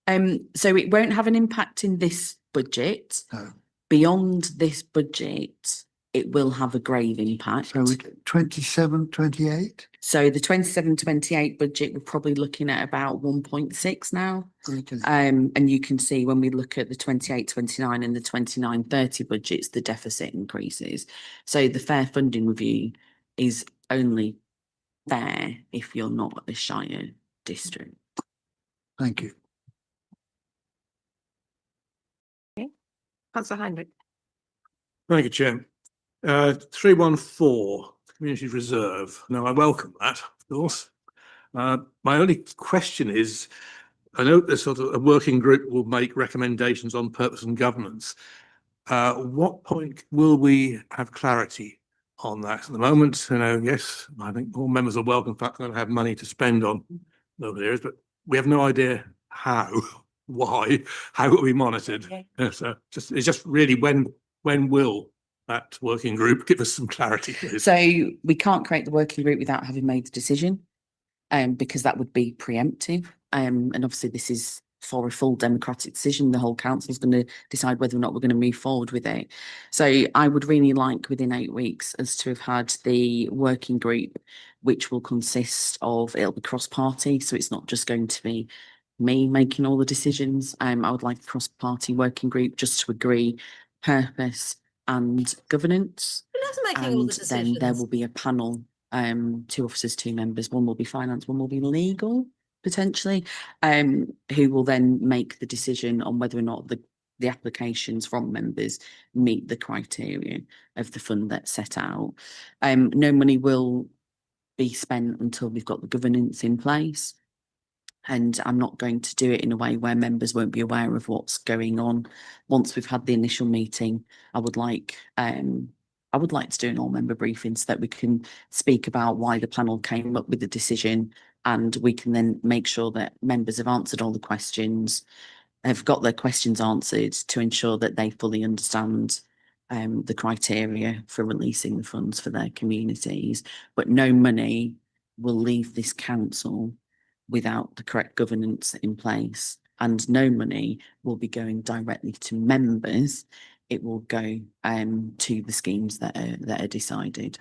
So it won't have an impact in this budget. No. Beyond this budget, it will have a grave impact. So 27, 28? So the 27-28 budget, we're probably looking at about 1.6 now. Okay. And you can see when we look at the 28-29 and the 29-30 budgets, the deficit increases. So the fair funding review is only fair if you're not a shire district. Thank you. Councillor Heinrich. Thank you, Chair. 314, Community Reserve. Now, I welcome that, of course. My only question is, I know there's sort of a working group will make recommendations on purpose and governance. What point will we have clarity on that? At the moment, yes, I think all members are welcome. In fact, they're going to have money to spend on those areas, but we have no idea how, why, how it will be monitored. So it's just really when will that working group give us some clarity, please? So we can't create the working group without having made the decision, because that would be preemptive. And obviously this is for a full democratic decision. The whole council is going to decide whether or not we're going to move forward with it. So I would really like within 8 weeks as to have had the working group, which will consist of, it'll be cross-party. So it's not just going to be me making all the decisions. I would like a cross-party working group just to agree purpose and governance. And then there will be a panel, 2 officers, 2 members. One will be finance, one will be legal, potentially, who will then make the decision on whether or not the applications from members meet the criteria of the fund that's set out. No money will be spent until we've got the governance in place. And I'm not going to do it in a way where members won't be aware of what's going on. Once we've had the initial meeting, I would like to do an all-member briefing so that we can speak about why the panel came up with the decision, and we can then make sure that members have answered all the questions, have got their questions answered to ensure that they fully understand the criteria for releasing the funds for their communities. But no money will leave this council without the correct governance in place, and no money will be going directly to members. It will go to the schemes that are decided.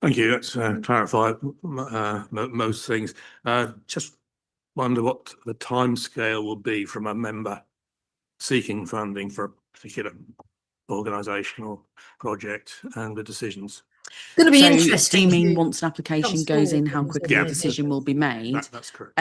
Thank you. That's clarified most things. Just wonder what the timescale will be from a member seeking funding for a particular organisation or project and the decisions. Going to be So interesting. do you mean once an application comes goes in, forward, how comes quickly in, a decision will be made? That's correct.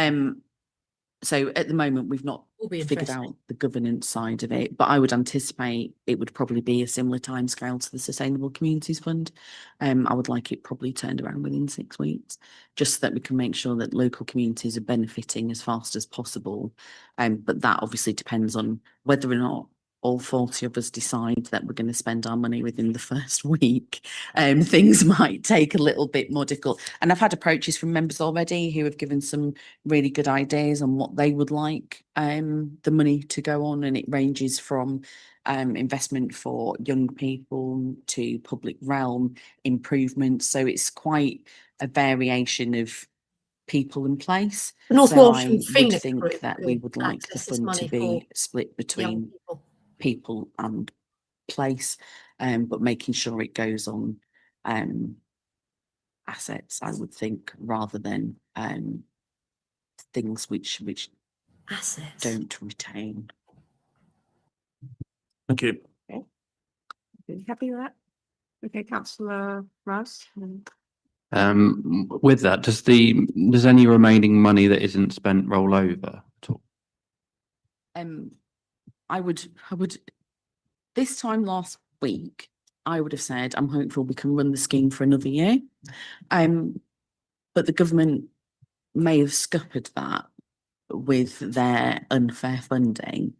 So at the moment, we've not Will be figured interesting. out the governance side of it, but I would anticipate it would probably be a similar timescale to the Sustainable Communities Fund. I would like it probably turned around within 6 weeks, just so that we can make sure that local communities are benefiting as fast as possible. But that obviously depends on whether or not all 40 of us decide that we're going to spend our money within the first week, things might take a little bit more difficult. And I've had approaches from members already who have given some really good ideas on what they would like the money to go on, and it ranges from investment for young people to public realm improvements. So it's quite a variation of people and place. North So Walsh I and would Phoenix think Group that we could would like the access this fund to money for be split young between people. people and place, but making sure it goes on assets, I would think, rather than things which Assets. don't retain. Thank you. Are you happy with that? Okay, councillor Rouse. With that, does any remaining money that isn't spent roll over at all? I would this time last week, I would have said I'm hopeful we can run the scheme for another year. But the government may have scuppered that with their unfair funding.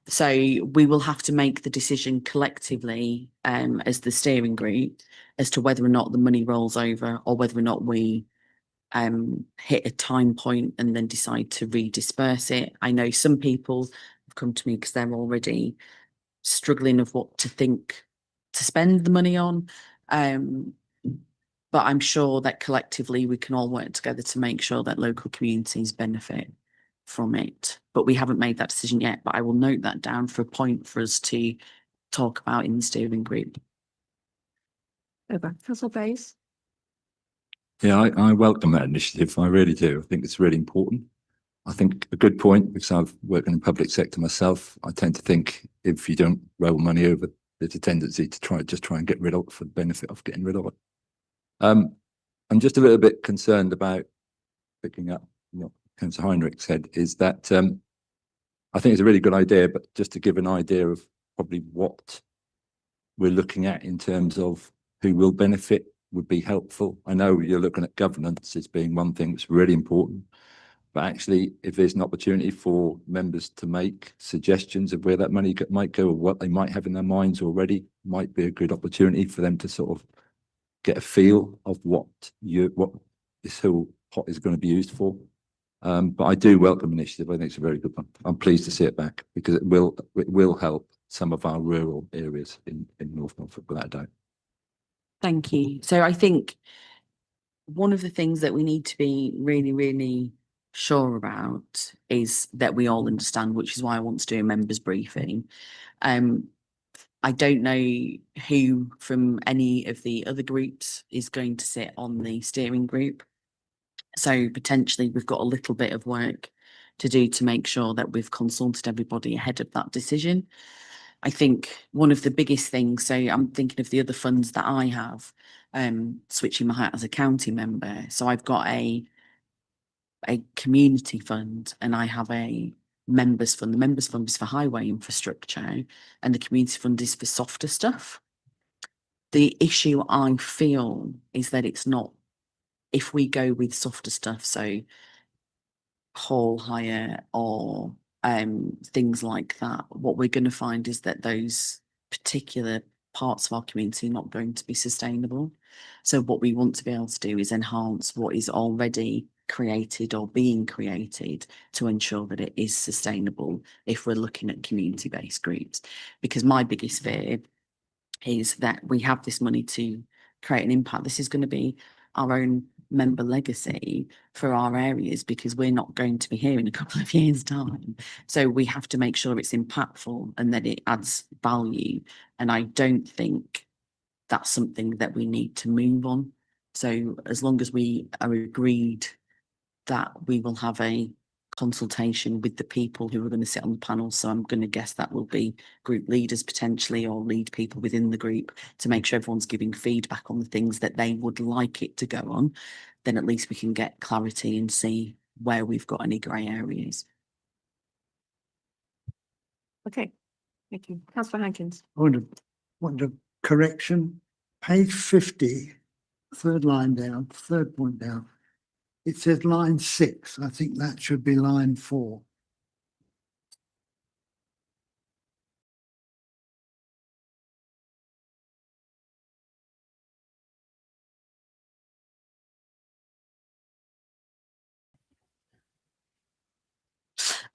So we will have to make the decision collectively as the steering group as to whether or not the money rolls over, or whether or not we hit a time point and then decide to redisperse it. I know some people have come to me because they're already struggling of what to think to spend the money on. But I'm sure that collectively we can all work together to make sure that local communities benefit from it. But we haven't made that decision yet, but I will note that down for a point for us to talk about in the steering group. Over. Councillor Bayes. Yeah, I welcome that initiative. I really do. I think it's really important. I think a good point, because I've worked in the public sector myself. I tend to think if you don't roll money over, there's a tendency to try and get rid of it for the benefit of getting rid of it. I'm just a little bit concerned about picking up what Councillor Heinrich said, is that I think it's a really good idea, but just to give an idea of probably what we're looking at in terms of who will benefit would be helpful. I know you're looking at governance as being one thing that's really important, but actually if there's an opportunity for members to make suggestions of where that money might go, or what they might have in their minds already, might be a good opportunity for them to sort of get a feel of what this whole pot is going to be used for. But I do welcome initiative. I think it's a very good one. I'm pleased to see it back, because it will help some of our rural areas in North Norfolk, without a doubt. Thank you. So I think one of the things that we need to be really, really sure about is that we all understand, which is why I want to do a members briefing. I don't know who from any of the other groups is going to sit on the steering group. So potentially we've got a little bit of work to do to make sure that we've consulted everybody ahead of that decision. I think one of the biggest things, so I'm thinking of the other funds that I have, switching my hat as a county member. So I've got a community fund, and I have a members fund. The members fund is for highway infrastructure, and the community fund is for softer stuff. The issue I feel is that it's not, if we go with softer stuff, so hall hire or things like that, what we're going to find is that those particular parts of our community are not going to be sustainable. So what we want to be able to do is enhance what is already created or being created to ensure that it is sustainable if we're looking at community-based groups. Because my biggest fear is that we have this money to create an impact. This is going to be our own member legacy for our areas, because we're not going to be here in a couple of years' time. So we have to make sure it's impactful and that it adds value. And I don't think that's something that we need to move on. So as long as we are agreed that we will have a consultation with the people who are going to sit on the panel. So I'm going to guess that will be group leaders potentially, or lead people within the group, to make sure everyone's giving feedback on the things that they would like it to go on. Then at least we can get clarity and see where we've got any grey areas. Okay, thank you. Councillor Hankins. I want a correction. Page 50, third line down, third point down. It says line 6. I think that should be line 4.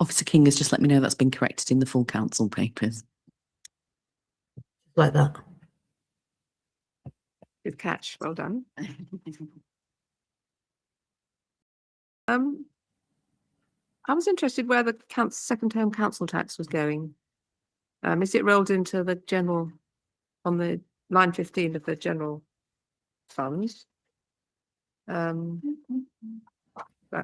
Officer King has just let me know that's been corrected in the full council papers. Like that. Good catch. Well done. I was interested where the second home council tax was going. Is it rolled into the general, on the line 15 of the general fund? That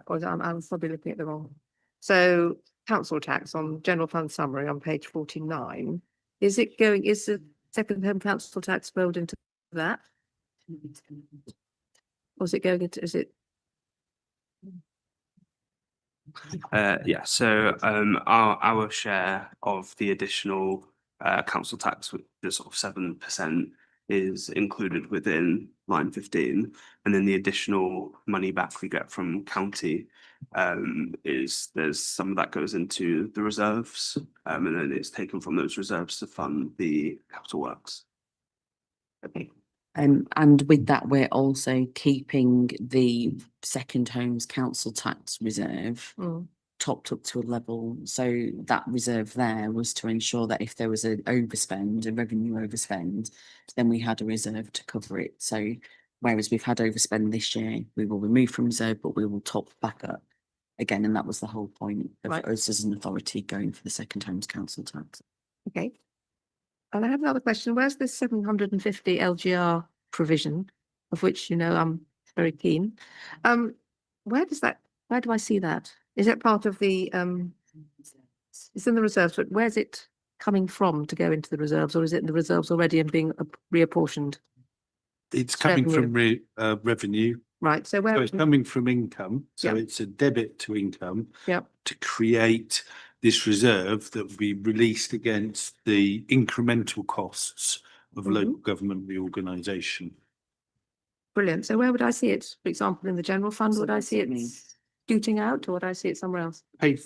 was, I'm probably looking at the wrong. So council tax on general fund summary on page 49. Is it going, is the second home council tax rolled into that? Or is it going into, is it? Yeah, so our share of the additional council tax, with the sort of 7%, is included within line 15, and then the additional money back we get from county is there's some of that goes into the reserves, and then it's taken from those reserves to fund the capital works. Okay. And with that, we're also keeping the second homes council tax reserve topped up to a level. So that reserve there was to ensure that if there was an overspend, a revenue overspend, then we had a reserve to cover it. So whereas we've had overspend this year, we will remove from reserve, but we will top back up again. And that was the whole point of us as an authority going for the second homes council tax. Okay. And I have another question. Where's this 750 LGR provision, of which, you know, I'm very keen? Where does that, where do I see that? Is it part of the, it's in the reserves, but where's it coming from to go into the reserves, or is it in the reserves already and being reapportioned? It's coming from revenue. Right, so where? So it's coming from income, so Yep. it's a debit to income. Yep. To create this reserve that will be released against the incremental costs of local government reorganisation. Brilliant. So where would I see it? For example, in the general fund, would I see it scooting out, or would I see it somewhere else? Page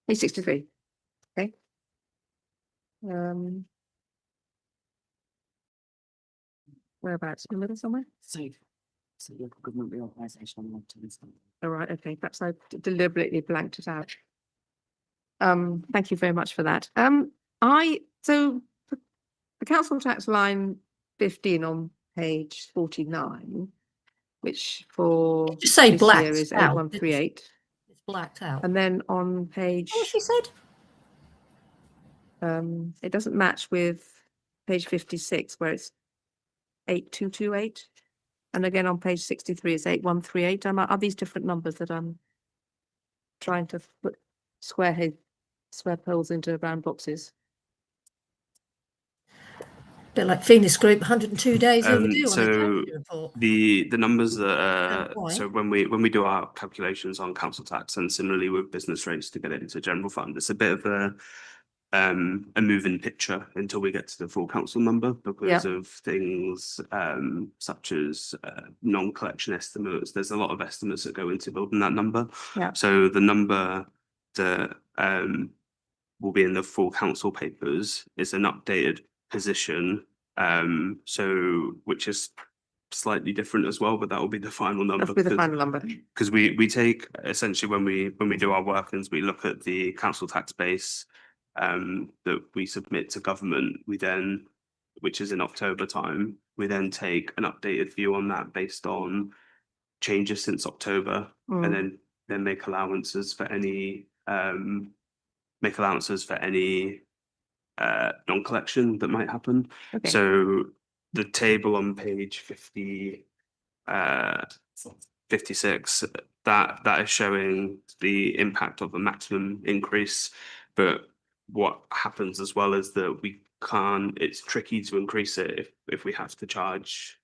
Page 63. Okay. Whereabouts? In the middle somewhere? So local government reorganisation on long-term. All right, okay, perhaps I deliberately blanked it out. Thank you very much for that. So the council tax line 15 on page 49, which for Just say this blacked year is out. 8138. It's blacked out. And then on page, What she said? it doesn't match with page 56 where it's 8228. And again on page 63 it's 8138. Are these different numbers that I'm trying to put square pearls into round boxes? Bit like Phoenix Group, 102 days overdue on So the accounting report. the numbers that Good so point. when we do our calculations on council tax, and similarly with business rates to get it into general fund, it's a bit of a moving picture until we get to the full council number because of things such as non-collection estimates. There's a lot of estimates that go into building that number. Yeah. So the number that will be in the full council papers is an updated position, so which is slightly different as well, but that will be the final number. That'll be the final number. Because we take essentially when we do our workings, we look at the council tax base that we submit to government. We then, which is in October time, we then take an updated view on that based on changes since October, and then make allowances for any non-collection that might happen. Okay. So the table on page 56, that is showing the impact of the maximum increase, but what happens as well is that it's tricky to increase it if we have to charge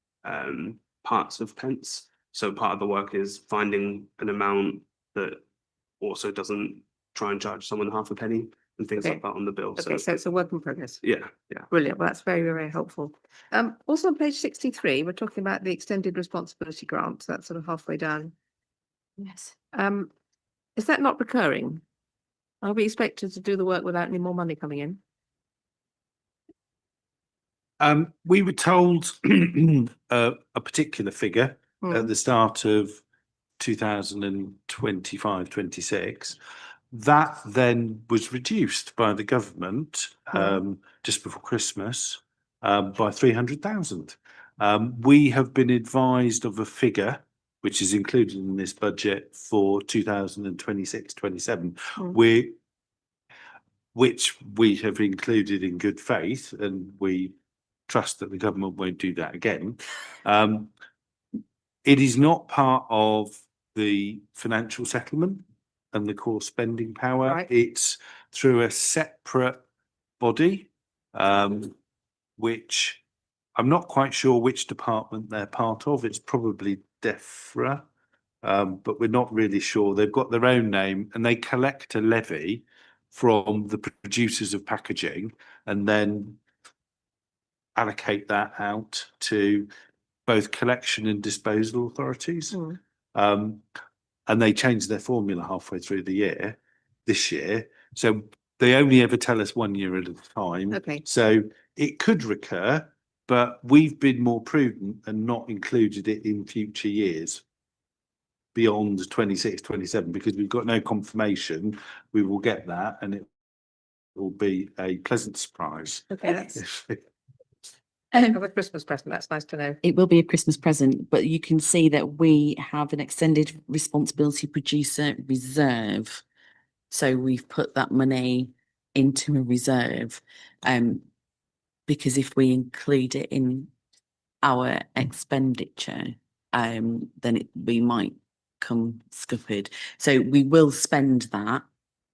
parts of pence. So part of the work is finding an amount that also doesn't try and charge someone half a penny and things like that on the bill. Okay, so it's a work in progress. Yeah. Brilliant. Well, that's very, very helpful. Also on page 63, we're talking about the extended responsibility grant. So that's sort of halfway down. Yes. Is that not recurring? Are we expected to do the work without any more money coming in? We were told a particular figure at the start of 2025-26. That then was reduced by the government just before Christmas by 300,000. We have been advised of a figure which is included in this budget for 2026-27, which we have included in good faith, and we trust that the government won't do that again. It is not part of the financial settlement and the core spending power. Right. It's through a separate body, which I'm not quite sure which department they're part of. It's probably DEFRA, but we're not really sure. They've got their own name and they collect a levy from the producers of packaging and then allocate that out to both collection and disposal authorities. And they changed their formula halfway through the year, this year. So they only ever tell us 1 year at a time. Okay. So it could recur, but we've been more prudent and not included it in future years beyond 26-27, because we've got no confirmation. We will get that and it will be a pleasant surprise. Okay, that's a Christmas present. That's nice to know. It will be a Christmas present, but you can see that we have an extended responsibility producer reserve. So we've put that money into a reserve, because if we include it in our expenditure, then we might come scuppered. So we will spend that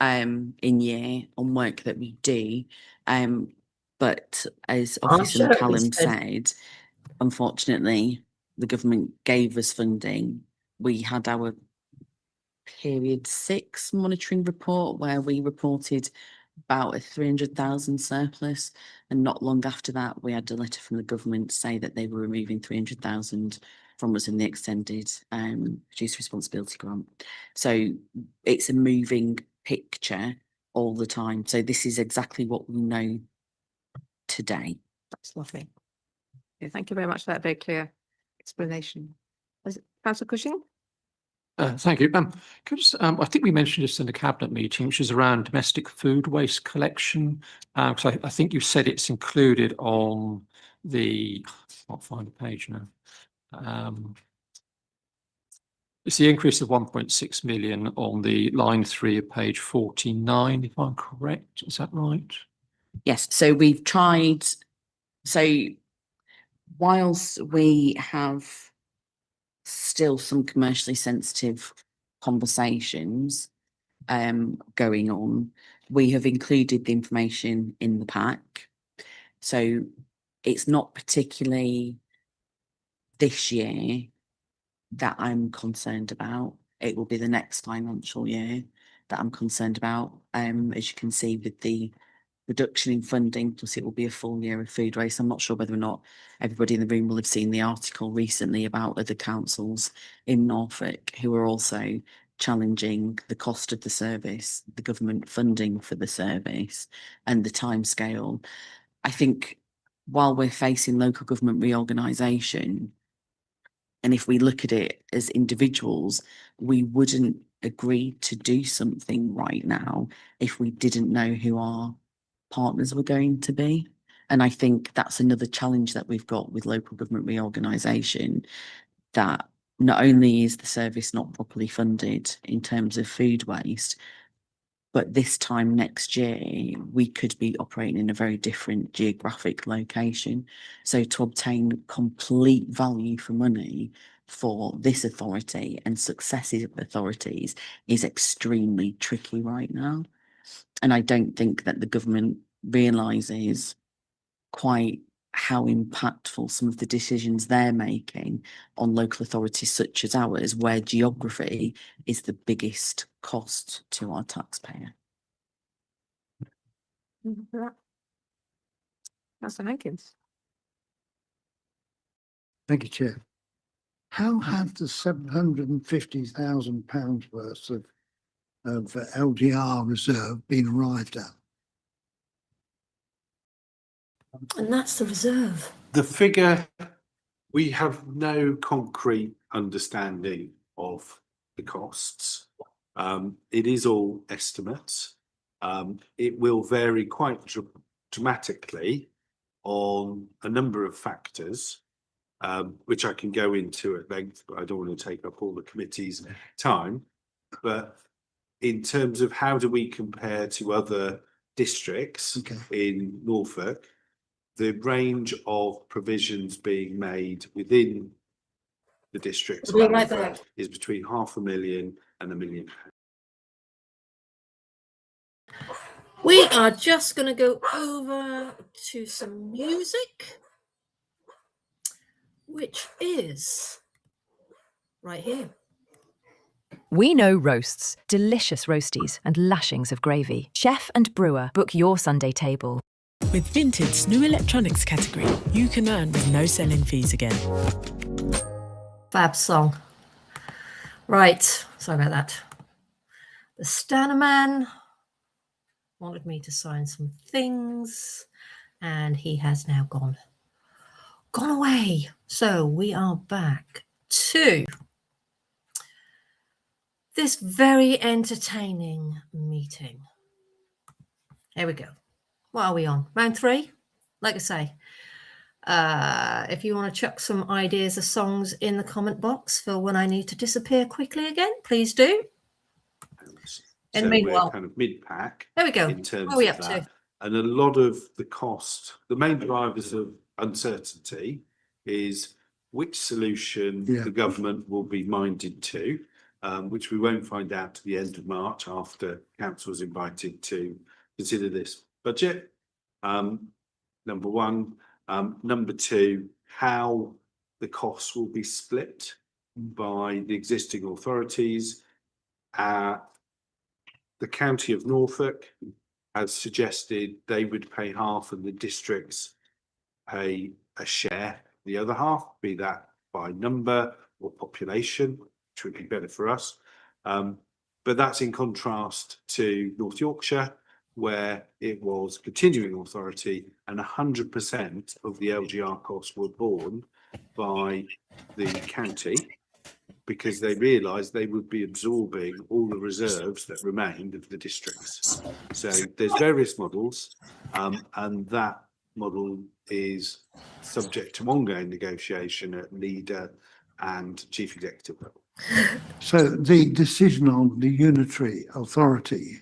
in year on work that we do. But as Officer sure it'll be McCallum spent. said, unfortunately, the government gave us funding. We had our period 6 monitoring report where we reported about a 300,000 surplus, and not long after that we had a letter from the government to say that they were removing 300,000 from us in the extended producer responsibility grant. So it's a moving picture all the time. So this is exactly what we know today. That's lovely. Yeah, thank you very much for that very clear explanation. Councillor Cushing? Thank you. Could I just, I think we mentioned this in the cabinet meeting, which is around domestic food waste collection. Because I think you said it's included on the, I can't find the page now. It's the increase of 1.6 million on the line 3 of page 49, if I'm correct. Is that right? Yes, so we've tried, so whilst we have still some commercially sensitive conversations going on, we have included the information in the pack. So it's not particularly this year that I'm concerned about. It will be the next financial year that I'm concerned about. As you can see with the reduction in funding, plus it will be a full year of food waste. I'm not sure whether or not everybody in the room will have seen the article recently about other councils in Norfolk who are also challenging the cost of the service, the government funding for the service and the timescale. I think while we're facing local government reorganisation, and if we look at it as individuals, we wouldn't agree to do something right now if we didn't know who our partners were going to be. And I think that's another challenge that we've got with local government reorganisation, that not only is the service not properly funded in terms of food waste, but this time next year, we could be operating in a very different geographic location. So to obtain complete value for money for this authority and successive authorities is extremely tricky right now. And I don't think that the government realises quite how impactful some of the decisions they're making on local authorities such as ours, where geography is the biggest cost to our taxpayer. Councillor Hankins. Thank you, Chair. How have the £750,000 worth of LGR reserve been arrived at? And that's the reserve. The figure, we have no concrete understanding of the costs. It is all estimates. It will vary quite dramatically on a number of factors, which I can go into at length, but I don't want to take up all the committee's time. But in terms of how do we compare to other districts in Norfolk, the range of provisions being made within the districts We'll be right back. is between £500,000 and £1 million. We are just going to go over to some music, which is right here. We know roasts, delicious roasties and lashings of gravy. Chef and brewer, book your Sunday table. With Vinted's new electronics category, you can earn with no selling fees again. Fab song. Right, sorry about that. The Stannerman wanted me to sign some things, and he has now gone away. So we are back to this very entertaining meeting. Here we go. What are we on? Round 3? Like I say, if you want to chuck some ideas of songs in the comment box for when I need to disappear quickly again, please do. And So meanwhile, we're kind of mid-pack. There we go. In terms What are we of up to? that. And a lot of the cost, the main drivers of uncertainty is which solution the government will be minded to, which we won't find out to the end of March after council is invited to consider this budget. Number one. Number two, how the costs will be split by the existing authorities. The County of Norfolk has suggested they would pay half and the districts pay a share, the other half, be that by number or population, which would be better for us. But that's in contrast to North Yorkshire, where it was continuing authority and 100% of the LGR costs were borne by the county, because they realised they would be absorbing all the reserves that remained of the districts. So there's various models, and that model is subject to ongoing negotiation at leader and chief executive level. So the decision on the unitary authority,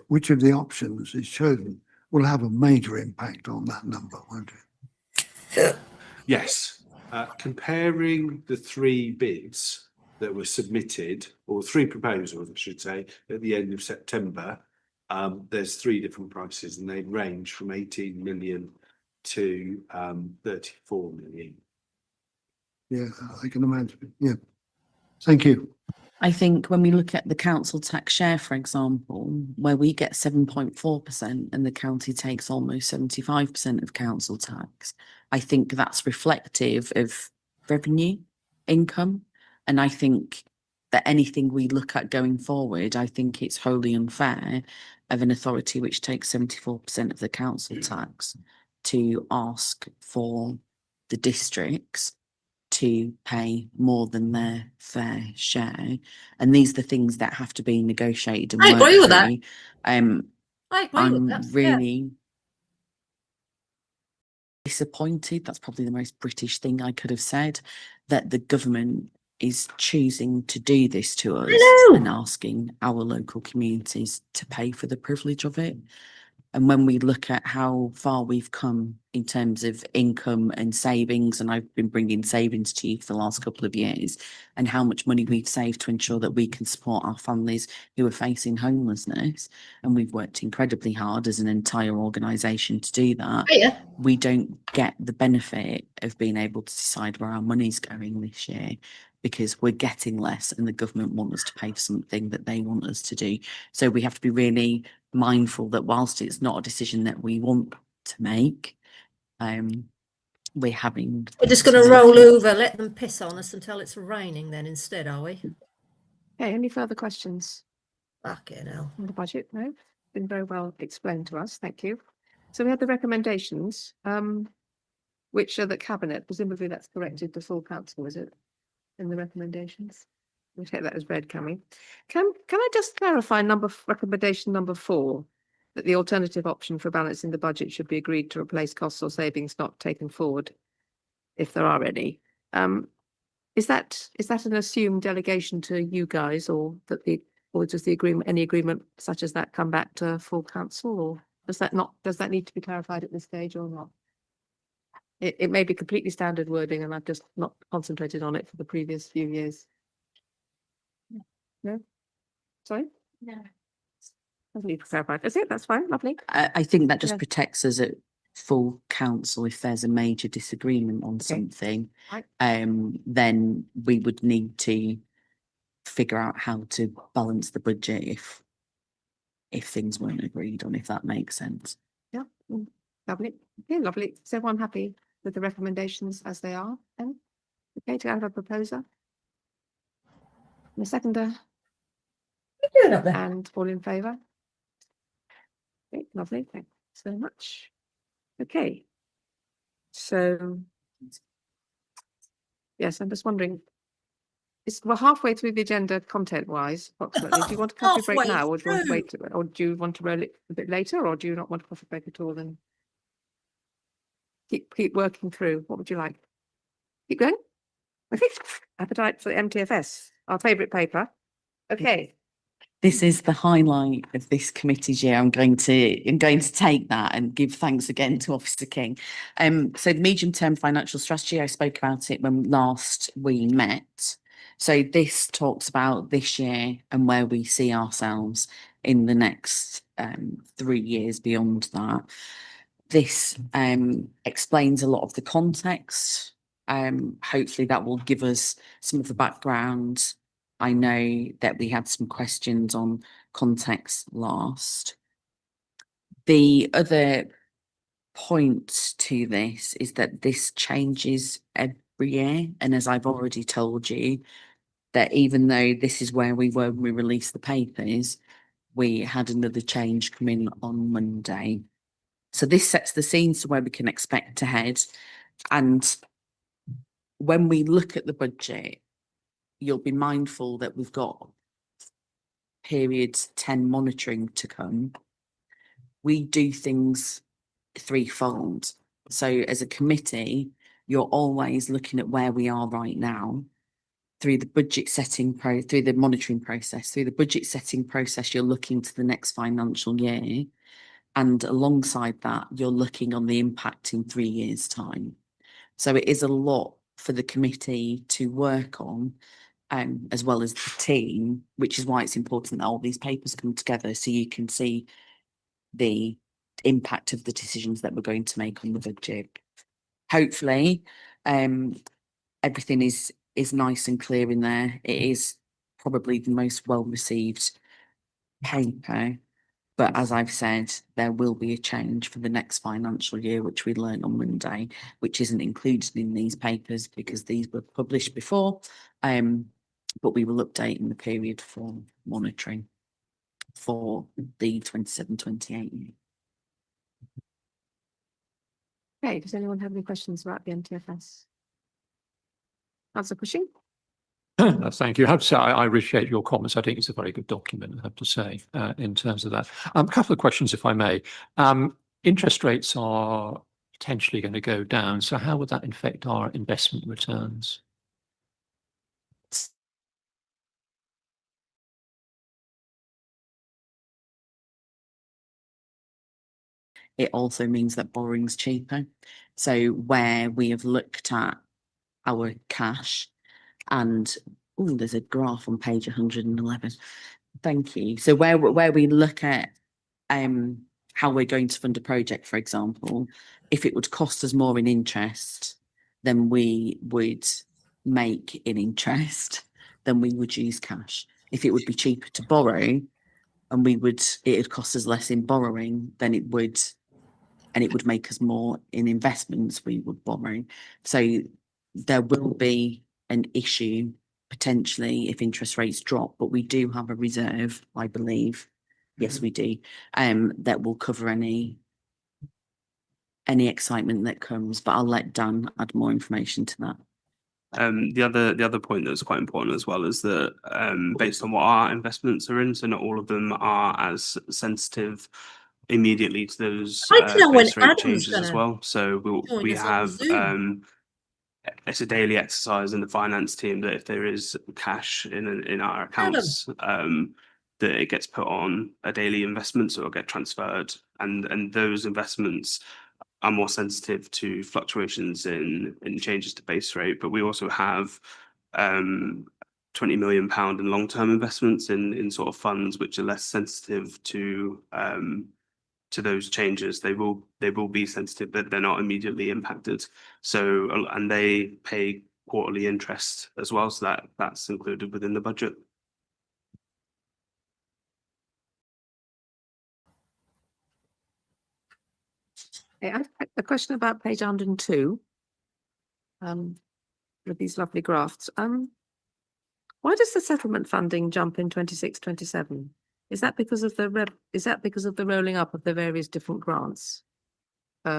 which of the options is chosen, will have a major impact on that number, won't it? Yes, comparing the 3 bids that were submitted, or 3 proposals, I should say, at the end of September, there's 3 different prices and they range from 18 million to 34 million. Yeah, I can imagine. Yeah. Thank you. I think when we look at the council tax share, for example, where we get 7.4% and the county takes almost 75% of council tax, I think that's reflective of revenue, income. And I think that anything we look at going forward, I think it's wholly unfair of an authority which takes 74% of the council tax to ask for the districts to pay more than their fair share. And these are the things that have to be negotiated and I agree with that. through. I agree with that. I'm really disappointed. That's probably the most British thing I could have said, that the government is choosing to do this to us and asking our local communities to pay for the privilege of it. And when we look at how far we've come in terms of income and savings, and I've been bringing savings to you for the last couple of years, and how much money we've saved to ensure that we can support our families who are facing homelessness, and we've worked incredibly hard as an entire organisation to do that, we don't get the benefit of being able to decide where our money's going this year, because we're getting less and the government want us to pay for something that they want us to do. So we have to be really mindful that whilst it's not a decision that we want to make, we're just going to roll over, let them piss on us until it's raining then instead, are we? Okay, any further questions? Fucking hell. On the budget? No? Been very well explained to us, thank you. So we have the recommendations, which are the cabinet, presumably that's corrected the full council, is it? In the recommendations? we take that as read, can we? Can I just clarify recommendation number 4, that the alternative option for balancing the budget should be agreed to replace costs or savings not taken forward, if there are any. Is that an assumed delegation to you guys, or does the agreement, any agreement such as that, come back to full council, or does that need to be clarified at this stage or not? It may be completely standard wording and I've just not concentrated on it for the previous few years. No? Sorry? No. Doesn't need to clarify. Is it? That's fine. Lovely. I think that just Yeah. protects us at full council if there's a major disagreement on something. Right. Then we would need to figure out how to balance the budget if things weren't agreed on, if that makes sense. Yeah. Lovely. Yeah, lovely. Is everyone happy with the recommendations as they are then? Okay, to have a proposer? And a seconder? And all in favour? Okay, lovely. Thanks so much. Okay. So, yes, I'm just wondering, we're halfway through the agenda content-wise, approximately. Do you want a coffee break Halfway now, or do you want to through. wait, or do you want to roll it a bit later, or do you not want a coffee break at all? Then keep working through. What would you like? Keep going. Okay. Appetite for the MTFS, our favourite paper. Okay. This is the highlight of this committee's year. I'm going to take that and give thanks again to Officer King. So the medium-term financial strategy, I spoke about it when last we met. So this talks about this year and where we see ourselves in the next 3 years beyond that. This explains a lot of the context. Hopefully that will give us some of the background. I know that we had some questions on context last. The other point to this is that this changes every year. And as I've already told you, that even though this is where we were when we released the papers, we had another change come in on Monday. So this sets the scene to where we can expect to head. And when we look at the budget, you'll be mindful that we've got period 10 monitoring to come. We do things threefold. So as a committee, you're always looking at where we are right now through the budget setting through the monitoring process. Through the budget setting process, you're looking to the next financial year. And alongside that, you're looking on the impact in 3 years' time. So it is a lot for the committee to work on, as well as the team, which is why it's important that all these papers come together so you can see the impact of the decisions that we're going to make on the budget. Hopefully, everything is nice and clear in there. It is probably the most well-received paper. But as I've said, there will be a change for the next financial year, which we learned on Monday, which isn't included in these papers because these were published before. But we will update in the period for monitoring for the 27-28 year. Okay, does anyone have any questions about the MTFS? Councillor Cushing? Thank you. I have to say, I appreciate your comments. I think it's a very good document, I have to say, in terms of that. A couple of questions, if I may. Interest rates are potentially going to go down. So how would that affect our investment returns? It also means that borrowing's cheaper. So where we have looked at our cash and there's a graph on page 111. Thank you. So where we look at how we're going to fund a project, for example, if it would cost us more in interest than we would make in interest, then we would use cash. If it would be cheaper to borrow and it would cost us less in borrowing, then it would make us more in investments, we would borrow. So there will be an issue potentially if interest rates drop, but we do have a reserve, I believe. Yes, we do. That will cover any excitement that comes, but I'll let Dan add more information to that. The other point that's quite important as well is that based on what our investments are in, so not all of them are as sensitive immediately to those I'd like to know when base rate Adam's changes as gonna well. So join we us on have Zoom. it's a daily exercise in the finance team that if there is cash in our accounts, that it gets put on a daily investment, so it'll get transferred, and those investments are more sensitive to fluctuations in changes to base rate. But we also have £20 million in long-term investments in sort of funds which are less sensitive to those changes. They will be sensitive, but they're not immediately impacted. So and they pay quarterly interest as well, so that's included within the budget. I have a question about page 102. With these lovely graphs. Why does the settlement funding jump in 26-27? Is that because of the rolling up of the various different grants? If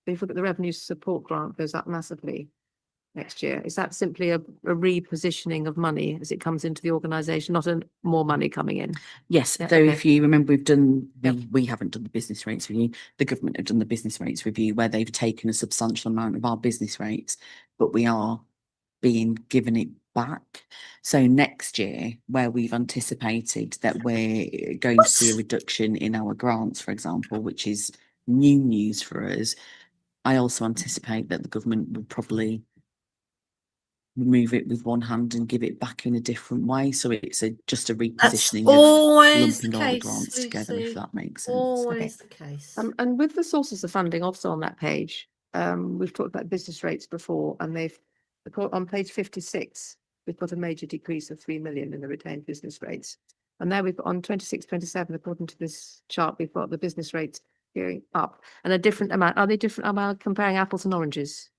you look at the revenue support grant goes up massively next year. Is that simply a repositioning of money as it comes into the organisation, not more money coming in? Yes, Yeah, though okay. if you remember, Yep. we haven't done the business rates review. The government have done the business rates review where they've taken a substantial amount of our business rates, but we are being given it back. So next year, where we've anticipated that we're going to see a reduction in our grants, for example, which is new news for us, I also anticipate that the government will probably remove it with one hand and give it back in a different way. So it's just a That's repositioning always of the lumping all the case, grants together, Lucy. if that makes sense. Always the case. And with the sources of funding also on that page, we've talked about business rates before, and on page 56, we've got a major decrease of 3 million in the retained business rates. And now we've got on 26-27, according to this chart, we've got the business rates going up and a different amount. Are they different amount comparing apples and oranges?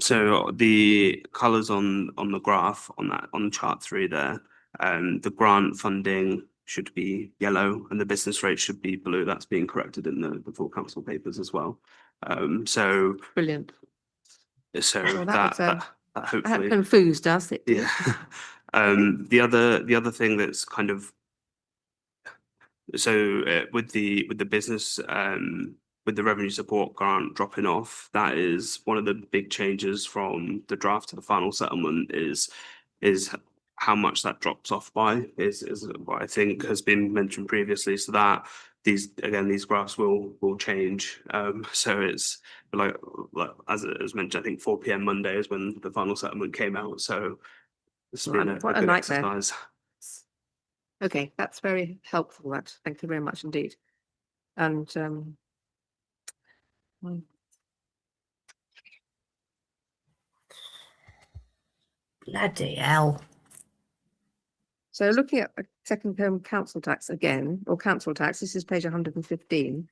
So the colours on the graph on chart 3 there, the grant funding should be yellow and the business rate should be blue. That's being corrected in the full council papers as well. So Brilliant. So Well, that that hopefully confused us. yeah. The other thing that's kind of with the business with the revenue support grant dropping off, that is one of the big changes from the draft to the final settlement is how much that drops off by is what I think has been mentioned previously. So that these graphs will change. So it's like as mentioned, I think 4 PM Monday is when the final settlement came out. So it's been a What a good nightmare. exercise. Okay, that's very helpful. Thank you very much indeed. And Bloody hell. so looking at the second home council tax again, or council tax, this is page 115.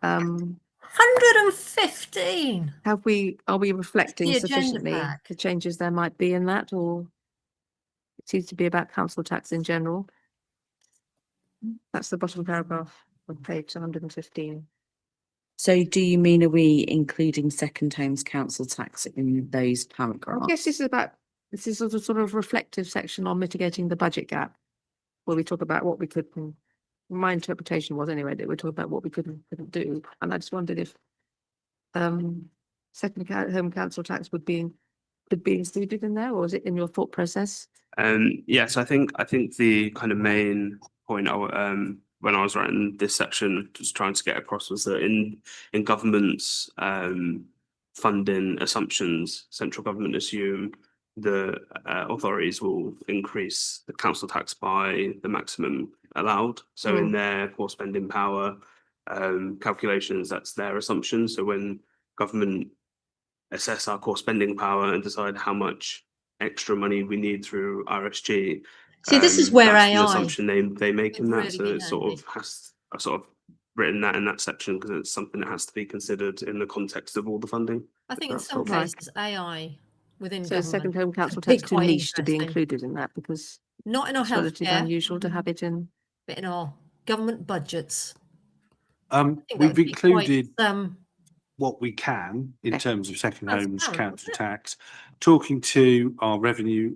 115. Are we reflecting The agenda sufficiently pack. the changes there might be in that, or it seems to be about council tax in general? That's the bottom paragraph on page 115. So do you mean, are we including second homes council tax in those I paragraphs? guess this is a sort of reflective section on mitigating the budget gap, where we talk about what we could. My interpretation was anyway that we talk about what we could and couldn't do, and I just wondered if second home council tax could be included in there, or is it in your thought process? Yes, I think the kind of main point when I was writing this section, just trying to get across, was that in government's funding assumptions, central government assume the authorities will increase the council tax by the maximum allowed. So in their core spending power calculations, that's their assumption. So when government assess our core spending power and decide how much extra money we need through RSG. See, this is where that's the AI assumption they make in would that. really So be it sort handy. of I've sort of written that in that section because it's something that has to be considered in the context of all the funding. I think in That's some helpful. cases AI within So government second home council could be tax too quite niche to be interesting. included in that, because Not in our it's relatively healthcare, unusual to have it in. but in our government budgets. We've included what we can in Okay. terms of second homes, Transparent, council wasn't it? tax, talking to our revenue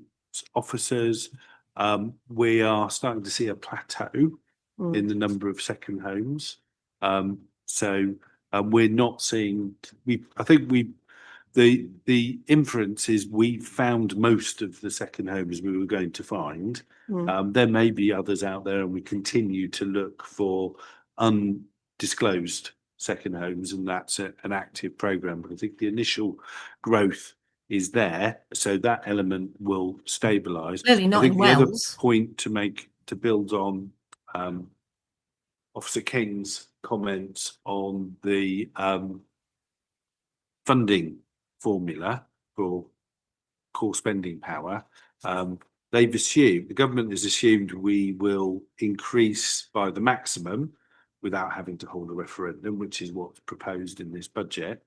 officers. We are starting to see a plateau in the number of second homes. We're not seeing, the inference is we found most of the second homes we were going to find. There may be others out there, and we continue to look for undisclosed second homes, and that's an active program. But I think the initial growth is there, so that element will stabilise. Clearly not in the other Wales. point to make, to build on Officer King's comments on the funding formula for core spending power. They've assumed, the government has assumed we will increase by the maximum without having to hold a referendum, which is what's proposed in this budget.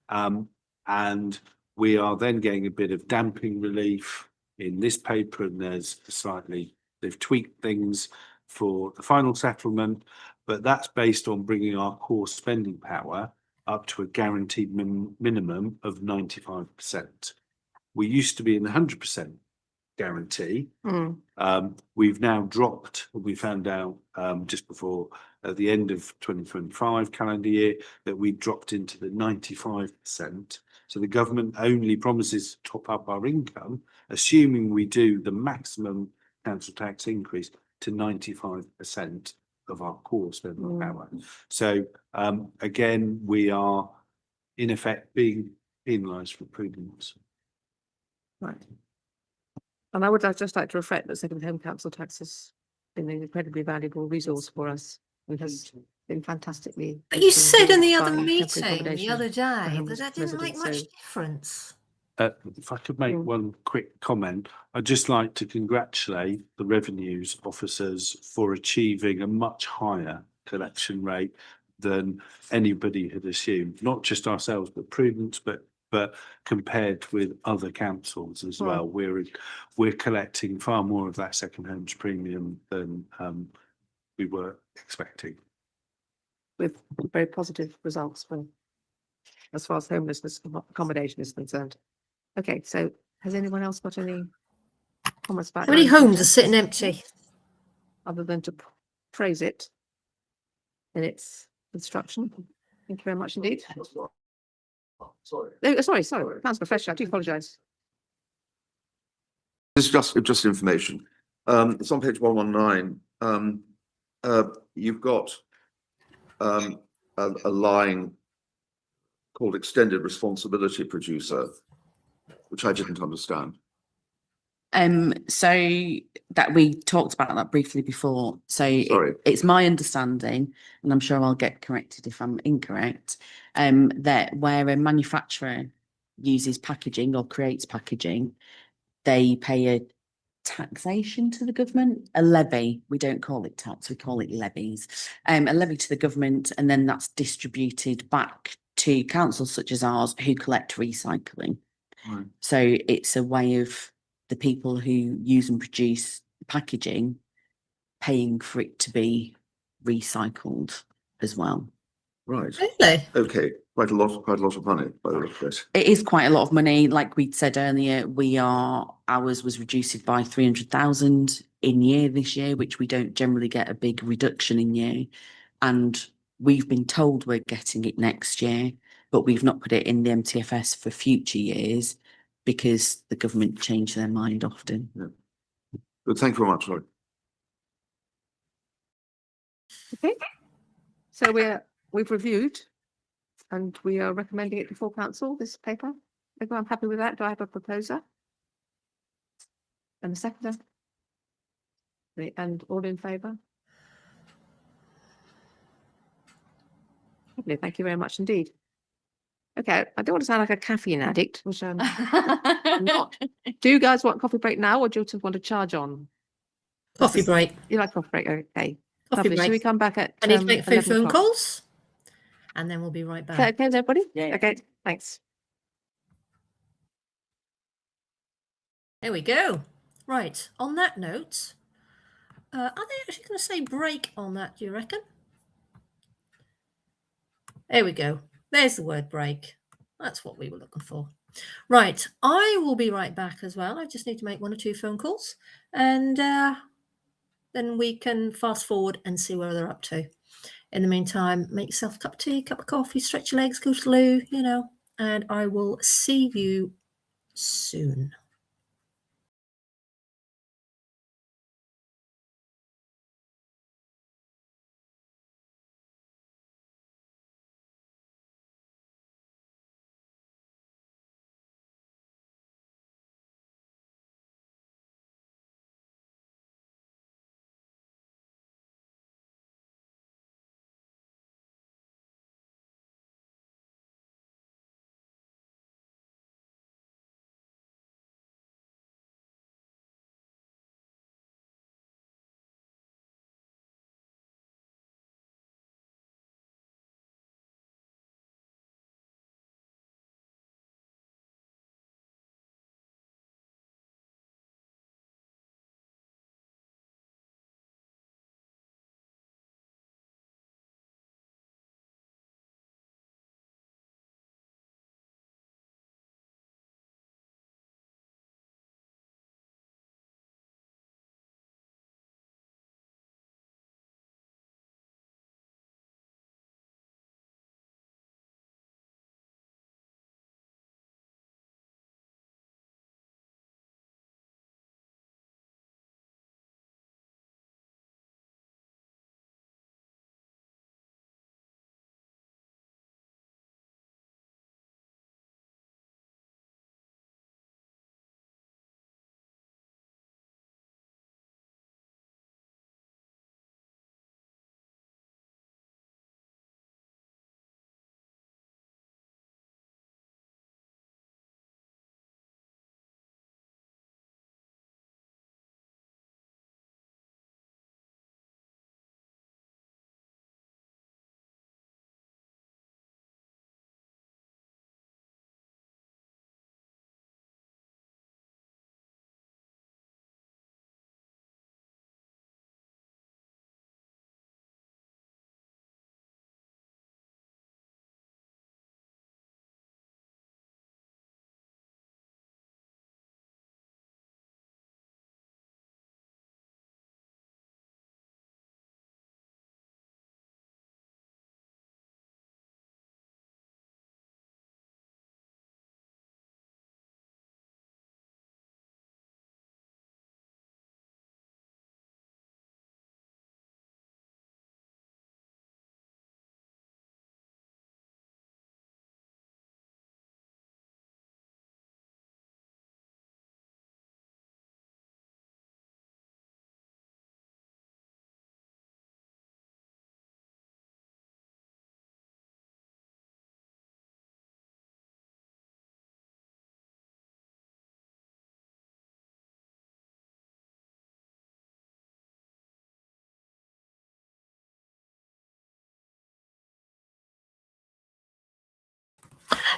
And we are then getting a bit of damping relief in this paper, and there's they've tweaked things for the final settlement, but that's based on bringing our core spending power up to a guaranteed minimum of 95%. We used to be in the 100% guarantee. We've now dropped, we found out just before at the end of 2025 calendar year, that we dropped into the 95%. So the government only promises to top up our income, assuming we do the maximum council tax increase to 95% of our core spending power. So again, we are in effect being penalised for prudence. Right. And I would just like to reflect that second home council tax has been an incredibly valuable resource for us. It has been fantastically. But you said in the other by temporary meeting the accommodation other for day homeless that didn't make residents, much so- difference. If I could make one quick comment, I'd just like to congratulate the revenues officers for achieving a much higher collection rate than anybody had assumed, not just ourselves, but Prudence, but compared with other councils as well. We're collecting far more of that second homes premium than we were expecting. With very positive results for, as far as homelessness accommodation is concerned. Okay, so has anyone else got any comments about? How many the homes are sitting empty? Other than to praise it in its construction. Thank you very much indeed. Sorry. No, sorry, Councillor Fletcher, I do apologise. This is just information. It's on page 119. You've got a line called extended responsibility producer, which I didn't understand. So that we talked about that briefly before. So it's my understanding, and I'm sure I'll get corrected if I'm incorrect, that where a manufacturer uses packaging or creates packaging, they pay a taxation to the government, a levy. We don't call it tax, we call it levies. A levy to the government, and then that's distributed back to councils such as ours who collect recycling. Right. So it's a way of the people who use and produce packaging paying for it to be recycled as well. Right. Really? Okay. Quite a lot of money by the look of it. It is quite a lot of money. Like we said earlier, ours was reduced by 300,000 in year this year, which we don't generally get a big reduction in year. And we've been told we're getting it next year, but we've not put it in the MTFS for future years because the government change their mind often. Yeah. Good. Thank you very much, Lloyd. Okay. So we've reviewed and we are recommending it to full council, this paper. I'm happy with that. Do I have a proposer? And a seconder? And all in favour? Lovely, thank you very much indeed. Okay, I don't want to sound like a caffeine addict, which I'm not. Do you guys want coffee break now, or do you want to charge on? Coffee break. You like coffee break? Okay. Coffee Lovely. break. Should we come back at I need to make a few 11 phone o'clock? calls, and then we'll be right Is that back. okay with everybody? Yeah. Okay, thanks. There we go. Right. On that note, are they actually going to say break on that? Do you reckon? There we go. There's the word break. That's what we were looking for. Right, I will be right back as well. I just need to make 1 or 2 phone calls, and then we can fast forward and see where they're up to. In the meantime, make yourself a cup of tea, cup of coffee, stretch your legs, go to the loo, you know, and I will see you soon.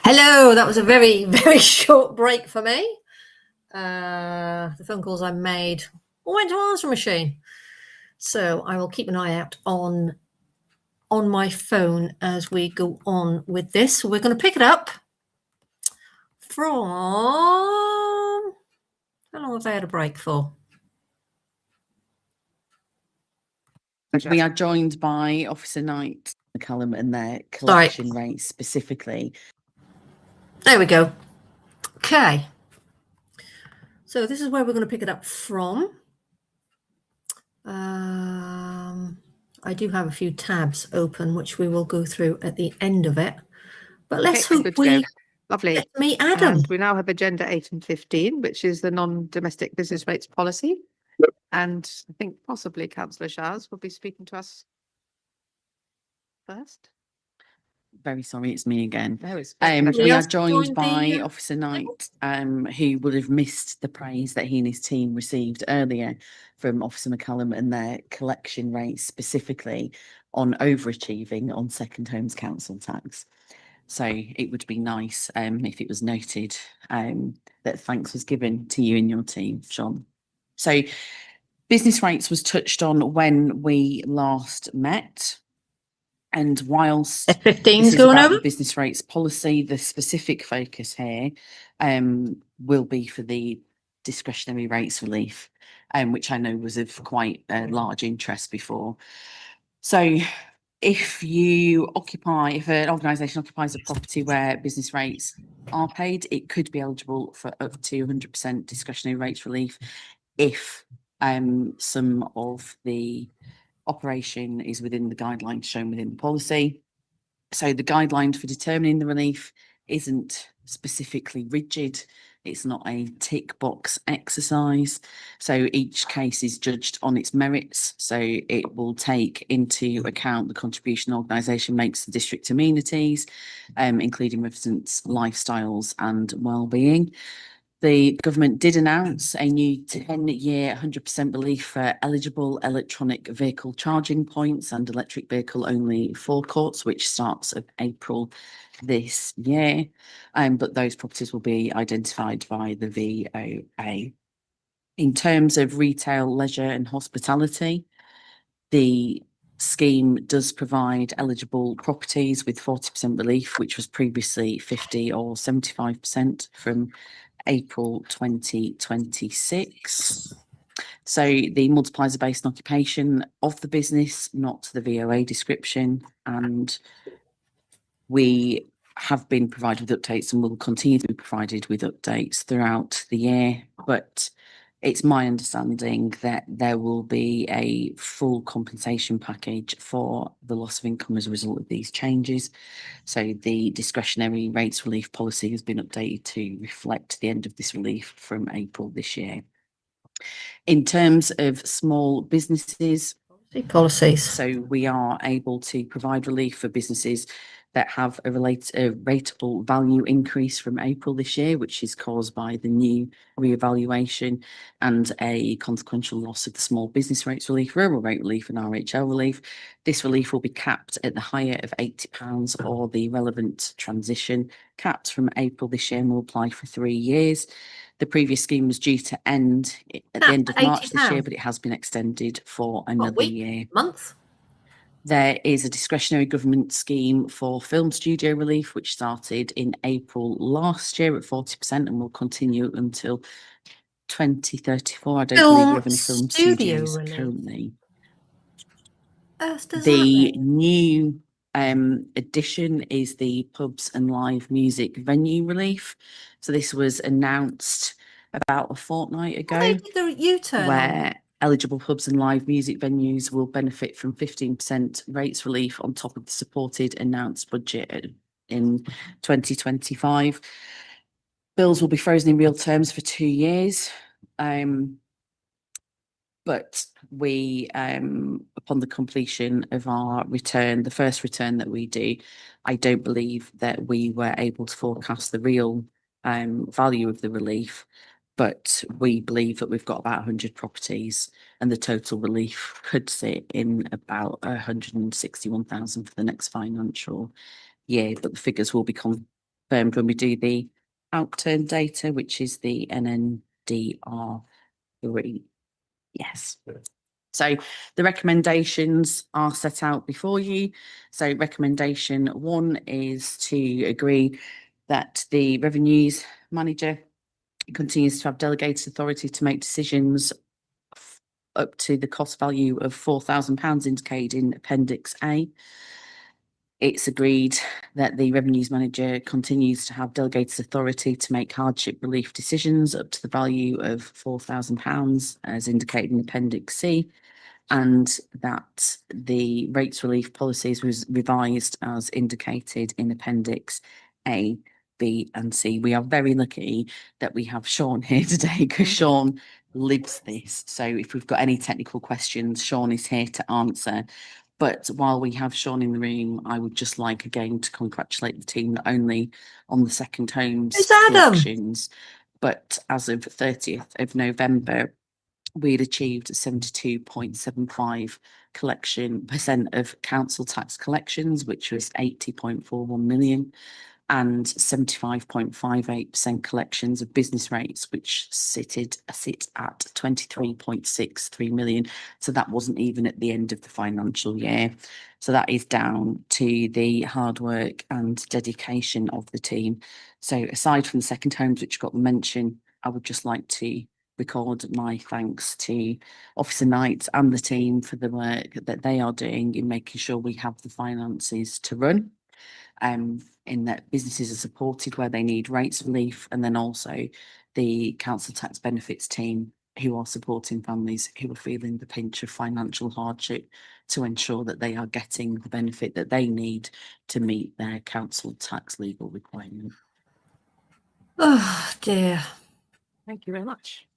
Hello, that was a very, very short break for me. The phone calls I made all went to answer machine. So I will keep an eye out on my phone as we go on with this. So we're going to pick it up from, how long have they had a break for? We are joined by Officer Knight McCallum and their collection rate specifically. There we go. Okay. So this is where we're going to pick it up from. I do have a few tabs open, which we will go through at the end of it. But let's hope we... Lovely. Let's meet Adam. And we now have agenda 8 and 15, which is the non-domestic business rates policy. And I think possibly Councillor Showers will be speaking to us first. Very sorry, it's me again. No, it's we are joined by Officer Knight, who would have missed the praise that he and his team received earlier from Officer McCallum and their collection rate specifically on overachieving on second homes council tax. So it would be nice if it was noted that thanks was given to you and your team, Sean. So business rates was touched on when we last met. And whilst F15's this is going about over? the business rates policy, the specific focus here will be for the discretionary rates relief, which I know was of quite a large interest before. So if an organisation occupies a property where business rates are paid, it could be eligible for up to 100% discretionary rates relief if some of the operation is within the guidelines shown within the policy. So the guideline for determining the relief isn't specifically rigid. It's not a tick box exercise. So each case is judged on its merits. So it will take into account the contribution the organisation makes to district amenities, including residents' lifestyles and well-being. The government did announce a new 10-year 100% relief for eligible electronic vehicle charging points and electric vehicle only forecourts, which starts of April this year. But those properties will be identified by the VOA. In terms of retail, leisure and hospitality, the scheme does provide eligible properties with 40% relief, which was previously 50 or 75% from April 2026. So the multipliers are based on occupation of the business, not the VOA description. And we have been provided with updates and will continue to be provided with updates throughout the year. But it's my understanding that there will be a full compensation package for the loss of income as a result of these changes. So the discretionary rates relief policy has been updated to reflect the end of this relief from April this year. In terms of small businesses, Policies. so we are able to provide relief for businesses that have a rateable value increase from April this year, which is caused by the new reevaluation and a consequential loss of the small business rates relief, rural rate relief and RHL relief. This relief will be capped at the higher of £80 or the relevant transition, capped from April this year and will apply for 3 years. The previous scheme was due to end at the end of March this year, but it has been extended for another year. Month? There is a discretionary government scheme for film studio relief, which started in April last year at 40% and will continue until 2034. I don't believe we have any film studios currently. The new addition is the pubs and live music venue relief. So this was announced about a fortnight ago. They did the U-turn where eligible pubs and live music venues will benefit from 15% rates relief on top of the supported announced budget in 2025. Bills will be frozen in real terms for 2 years. But we, upon the completion of our return, the first return that we do, I don't believe that we were able to forecast the real value of the relief. But we believe that we've got about 100 properties and the total relief could sit in about 161,000 for the next financial year. But the figures will be confirmed when we do the outturn data, which is the NNDC. Yes. So the recommendations are set out before you. So recommendation 1 is to agree that the revenues manager continues to have delegated authority to make decisions up to the cost value of £4,000 indicated in Appendix A. It's agreed that the revenues manager continues to have delegated authority to make hardship relief decisions up to the value of £4,000 as indicated in Appendix C, and that the rates relief policies was revised as indicated in Appendix A, B and C. We are very lucky that we have Sean here today because Sean lives this. So if we've got any technical questions, Sean is here to answer. But while we have Sean in the room, I would just like again to congratulate the team not only on the second homes collections, but as of 30th of November, we'd achieved 72.75% of council tax collections, which was 80.41 million. and 75.58% collections of business rates, which sit at 23.63 million. So that wasn't even at the end of the financial year. So that is down to the hard work and dedication of the team. So aside from the second homes, which got mentioned, I would just like to record my thanks to Officer Knight and the team for the work that they are doing in making sure we have the finances to run. In that businesses are supported where they need rates relief, and then also the council tax benefits team who are supporting families who are feeling the pinch of financial hardship to ensure that they are getting the benefit that they need to meet their council tax legal requirement. Oh dear. Thank you very much.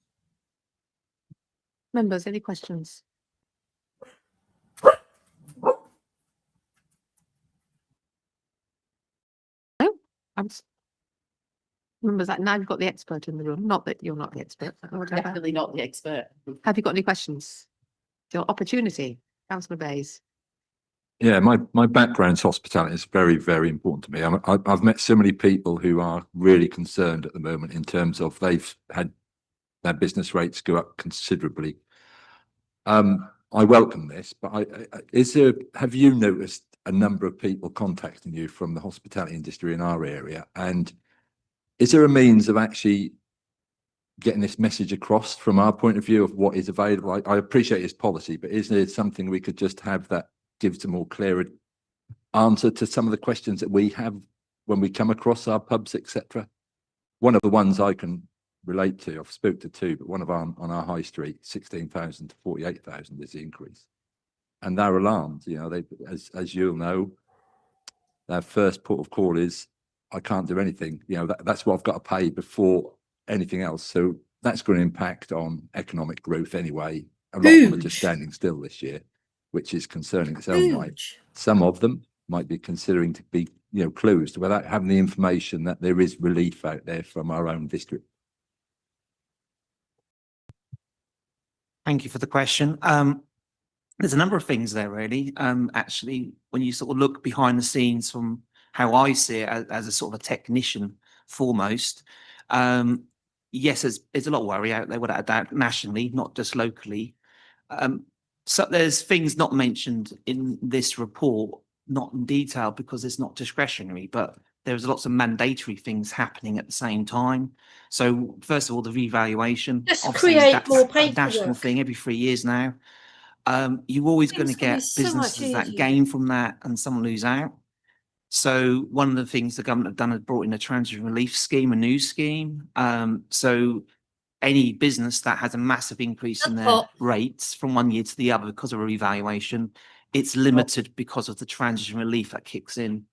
Members, any questions? No? Members, now you've got the expert in the room. Not that you're not the expert. Definitely not the expert. Have you got any questions? Your opportunity, Councillor Bayes. Yeah, my background's hospitality is very, very important to me. I've met so many people who are really concerned at the moment in terms of they've had their business rates go up considerably. I welcome this, but have you noticed a number of people contacting you from the hospitality industry in our area? And is there a means of actually getting this message across from our point of view of what is available? I appreciate it's policy, but is there something we could just have that gives a more clearer answer to some of the questions that we have when we come across our pubs, etc.? One of the ones I can relate to, I've spoke to two, but one of our on our high street, 16,000 to 48,000 is the increase, and they're alarmed. You know, they, as you'll know, their first port of call is, I can't do anything. You know, that's what I've got to pay before anything else. So that's going to impact on economic growth anyway. A lot of them are just standing still this year, which is concerning its own right. Some of them might be considering to be, you know, closed without having the information that there is relief out there from our own district. Thank you for the question. There's a number of things there, really. Actually, when you sort of look behind the scenes from how I see it as a sort of a technician foremost, yes, there's a lot of worry out there, without a doubt, nationally, not just locally. So there's things not mentioned in this report, not in detail because it's not discretionary, but there's lots of mandatory things happening at the same time. So first of all, the revaluation. Just create more a national paperwork. thing every 3 years now. You're always going to Things can be get so much businesses that easier. gain from that and some lose out. So one of the things the government have done is brought in a transition relief scheme, a new scheme. So any business that has a massive increase in their rates from one year to the other because of a revaluation, it's limited because of the transition relief that kicks in.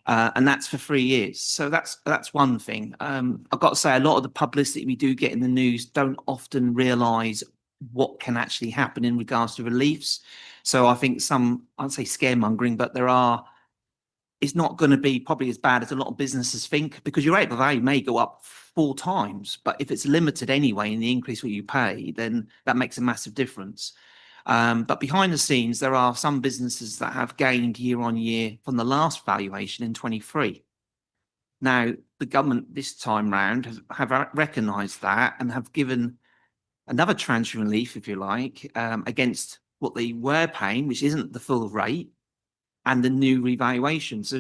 And that's for 3 years. So that's one thing. I've got to say, a lot of the publicity we do get in the news don't often realise what can actually happen in regards to reliefs. So I think I'd say scaremongering, but it's not going to be probably as bad as a lot of businesses think, because your rate of value may go up 4 times, but if it's limited anyway in the increase what you pay, then that makes a massive difference. But behind the scenes, there are some businesses that have gained year on year from the last valuation in 23. Now, the government this time round have recognised that and have given another transition relief, if you like, against what they were paying, which isn't the full rate, and the new revaluation. So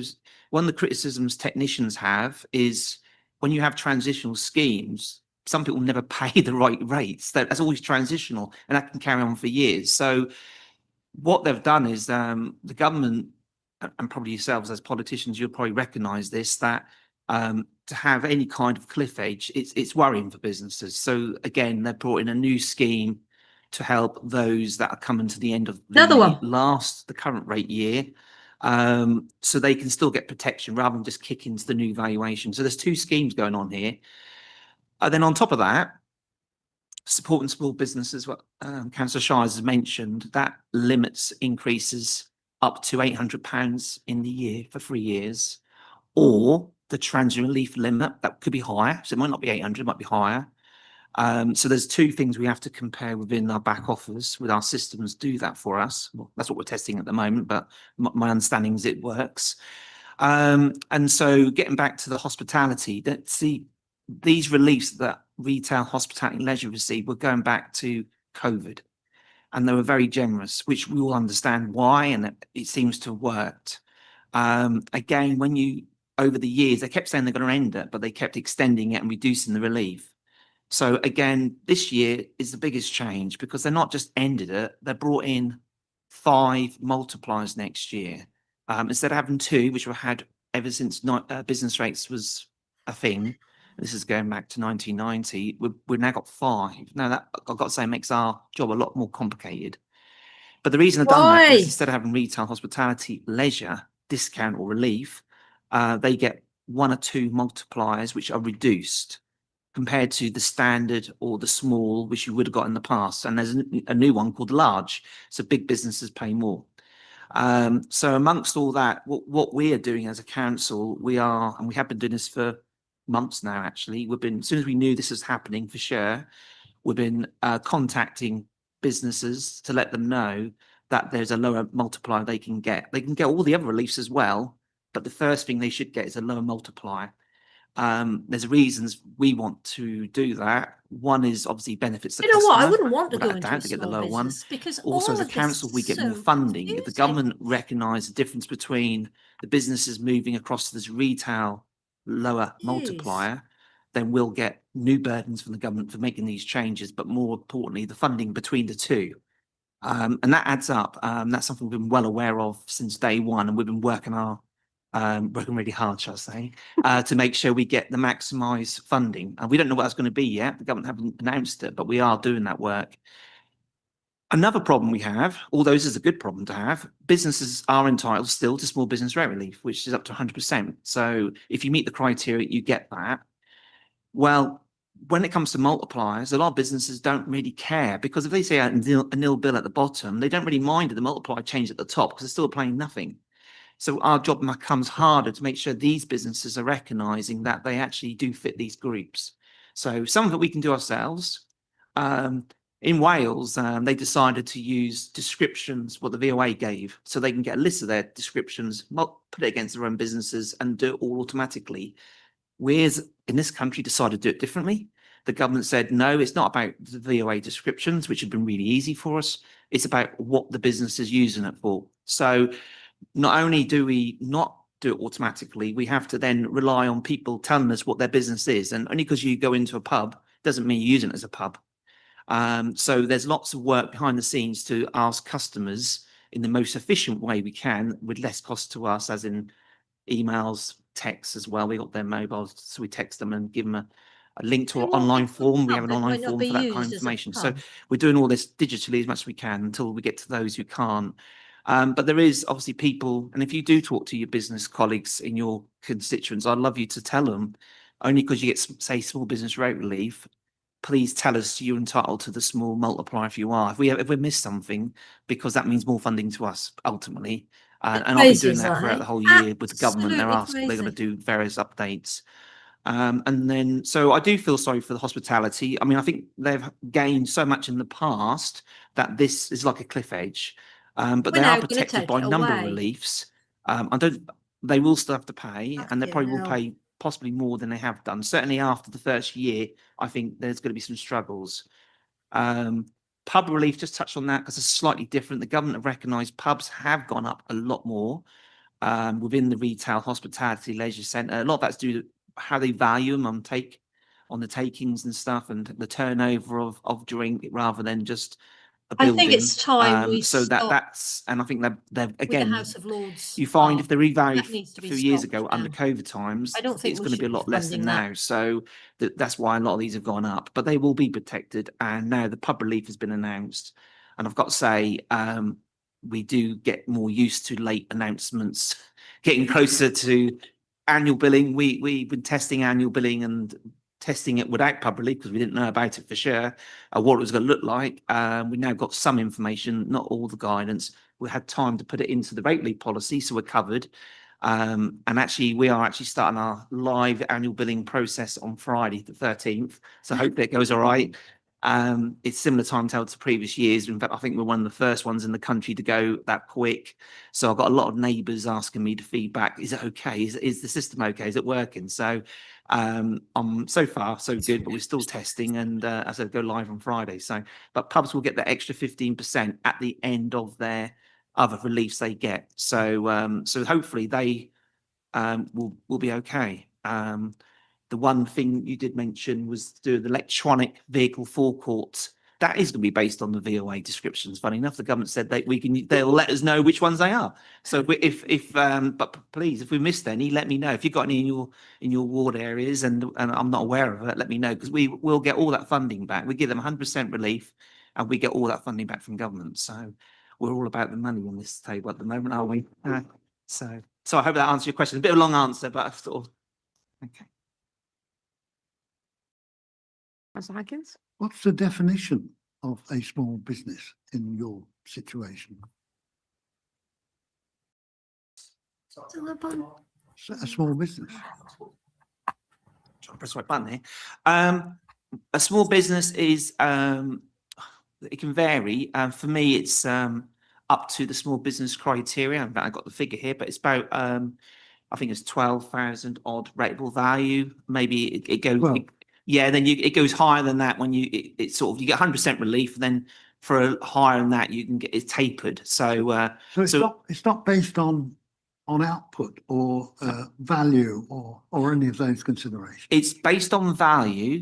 one of the criticisms technicians have is when you have transitional schemes, some people never pay the right rates. That's always transitional, and that can carry on for years. So what they've done is the government, and probably yourselves as politicians, you'll probably recognise this, that to have any kind of cliff edge, it's worrying for businesses. So again, they've brought in a new scheme to help those that are coming to the end of the current rate year, so they can still get protection rather than just kick into the new valuation. So there's 2 schemes going on here. Then on top of that, supporting small businesses, what Councillor Shires has mentioned, that limits increases up to £800 in the year for 3 years, or the transition relief limit, that could be higher. So it might not be 800, it might be higher. So there's 2 things we have to compare within our back office with our systems do that for us. Well, that's what we're testing at the moment, but my understanding is it works. And so getting back to the hospitality, these reliefs that retail, hospitality, and leisure received were going back to COVID, and they were very generous, which we all understand why, and it seems to have worked. Again, over the years, they kept saying they're going to end it, but they kept extending it and reducing the relief. So again, this year is the biggest change because they're not just ended it, they brought in 5 multipliers next year. Instead of having 2, which we've had ever since business rates was a thing, this is going back to 1990, we've now got 5. Now that, I've got to say, makes our job a lot more complicated. But the reason I've done that is instead of having retail, hospitality, leisure, discount or relief, they get 1 or 2 multipliers which are reduced compared to the standard or the small, which you would have got in the past. And there's a new one called large. So big businesses pay more. So amongst all that, what we are doing as a council, and we have been doing this for months now, actually. As soon as we knew this was happening for sure, we've been contacting businesses to let them know that there's a lower multiplier they can get. They can get all the other reliefs as well, but the first thing they should get is a lower multiplier. There's reasons we want to do that. One is obviously benefits the You know customer. what? I wouldn't want to go without a into doubt a to get the small lower one. business because Also, all as a of this council, we is get more so funding. If the confusing. government recognise the difference between the businesses moving across to this retail lower multiplier, then we'll get new burdens from the government for making these changes, but more importantly, the funding between the two. And that adds up. That's something we've been well aware of since day one, and we've been working really hard, shall I say, to make sure we get the maximised funding. And we don't know what that's going to be yet. The government haven't announced it, but we are doing that work. Another problem we have, although this is a good problem to have, businesses are entitled still to small business rate relief, which is up to 100%. So if you meet the criteria, you get that. Well, when it comes to multipliers, a lot of businesses don't really care because if they say a nil bill at the bottom, they don't really mind if the multiplier change at the top because they're still paying nothing. So our job becomes harder to make sure these businesses are recognising that they actually do fit these groups. So some of it we can do ourselves. In Wales, they decided to use descriptions, what the VOA gave, so they can get a list of their descriptions, put it against their own businesses and do it all automatically. Whereas in this country decided to do it differently. The government said, no, it's not about the VOA descriptions, which have been really easy for us. It's about what the business is using it for. So not only do we not do it automatically, we have to then rely on people telling us what their business is. And only because you go into a pub doesn't mean you're using it as a pub. So there's lots of work behind the scenes to ask customers in the most efficient way we can with less cost to us, as in emails, texts as well. We got their mobiles, so we text them and give them a link to our online form. We have an online form for that kind of information. So we're doing all this digitally as much as we can until we get to those who can't. But there is obviously people, and if you do talk to your business colleagues in your constituents, I'd love you to tell them, only because you get, say, small business rate relief, please tell us you're entitled to the small multiplier if you are. If we miss something, because that means more funding to us ultimately. And I'll be doing that throughout the whole year with the government. They're going to do various updates. And then, so I do feel sorry for the hospitality. I mean, I think they've gained so much in the past that this is like a cliff edge. But they are protected by a number of reliefs. They will still have to pay, and they probably will pay possibly more than they have done. Certainly after the first year, I think there's going to be some struggles. Pub relief, just touch on that because it's slightly different. The government have recognised pubs have gone up a lot more within the retail, hospitality, leisure centre. A lot of that's due to how they value them on the takings and stuff, and the turnover of drink rather than just a building. I think it's time we so stop that's, and I think they've again, the House of Lords. you find if they revalued needs to a be few years stopped ago under now. COVID times, I don't think it's we going to be a should be lot less than funding that. now. So that's why a lot of these have gone up, but they will be protected. And now the pub relief has been announced, and I've got to say, we do get more used to late announcements, getting closer to annual billing. We've been testing annual billing and testing it without pub relief because we didn't know about it for sure, what it was going to look like. We now got some information, not all the guidance. We had time to put it into the rate relief policy, so we're covered. And actually, we are actually starting our live annual billing process on Friday, the 13th. So I hope that goes all right. It's similar timetable to previous years. In fact, I think we're one of the first ones in the country to go that quick. So I've got a lot of neighbours asking me to feedback. Is it okay? Is the system okay? Is it working? So so far so good, but we're still testing, and as I go live on Friday. So, but pubs will get the extra 15% at the end of their other reliefs they get. So so hopefully they will be okay. The one thing you did mention was to do the electronic vehicle forecourts. That is going to be based on the VOA descriptions. Funny enough, the government said that they'll let us know which ones they are. So but please, if we missed any, let me know. If you've got any in your ward areas and I'm not aware of it, let me know, because we will get all that funding back. We give them 100% relief, and we get all that funding back from government. So we're all about the money on this table at the moment, aren't we? So I hope that answers your question. A bit of a long answer, but I've sort of okay. Mr. Hankins? What's the definition of a small business in your situation? A small business. Trying to press the right button here. A small business is it can vary. For me, it's up to the small business criteria. In fact, I got the figure here, but it's about I think it's 12,000 odd rateable value. Maybe it goes. Well, yeah, then it goes higher than that when it's sort of you get 100% relief, and then for a higher than that you can get it's tapered. So it's not based on output or value or any of those considerations. It's based on value.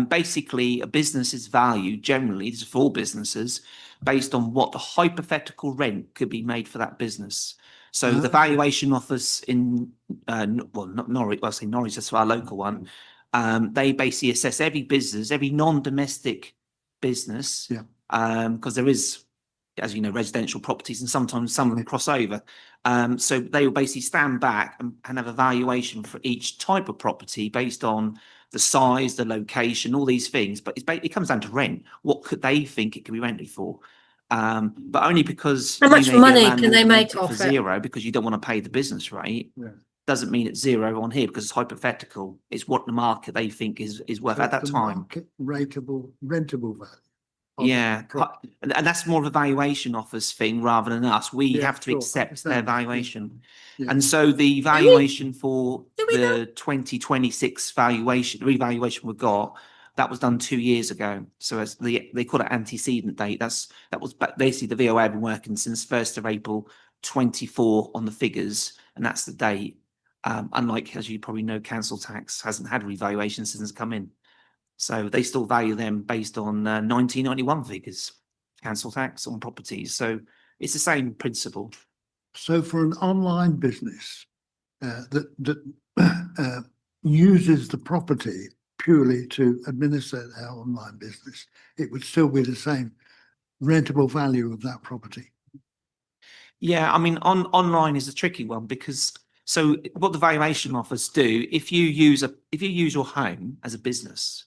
Basically, a business is valued generally. This is for all businesses based on what the hypothetical rent could be made for that business. So the valuation office in not Norwich, well, I say Norwich, that's our local one. They basically assess every business, every non-domestic business, because there is, as you know, residential properties, and sometimes some of them cross over. So they will basically stand back and have a valuation for each type of property based on the size, the location, all these things. But it comes down to rent. What could they think it could be rented for? But only because how much you may be a money can landlord they and make rent it off for it? zero because you don't want to pay the business rate. Doesn't mean it's zero on here because it's hypothetical. It's what the market they think is worth So at that it's the time. market rentable value. Yeah, and that's more of a valuation office thing rather than us. We have to accept their valuation. And so the valuation for the 2026 revaluation we got, that was done 2 years ago. So as they call it antecedent date. That was basically the VOA have been working since 1st of April 24 on the figures, and that's the date. Unlike, as you probably know, council tax hasn't had a revaluation since it's come in. So they still value them based on 1991 figures, council tax on properties. So it's the same principle. So for an online business that uses the property purely to administer their online business, it would still be the same rentable value of that property. Yeah, I mean, online is a tricky one because so what the valuation office do, if you use your home as a business,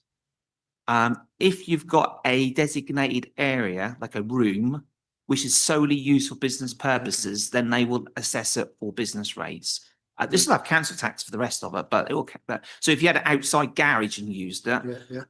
if you've got a designated area like a room which is solely used for business purposes, then they will assess it for business rates. This will have council tax for the rest of it, but it will. So if you had an outside garage and used it,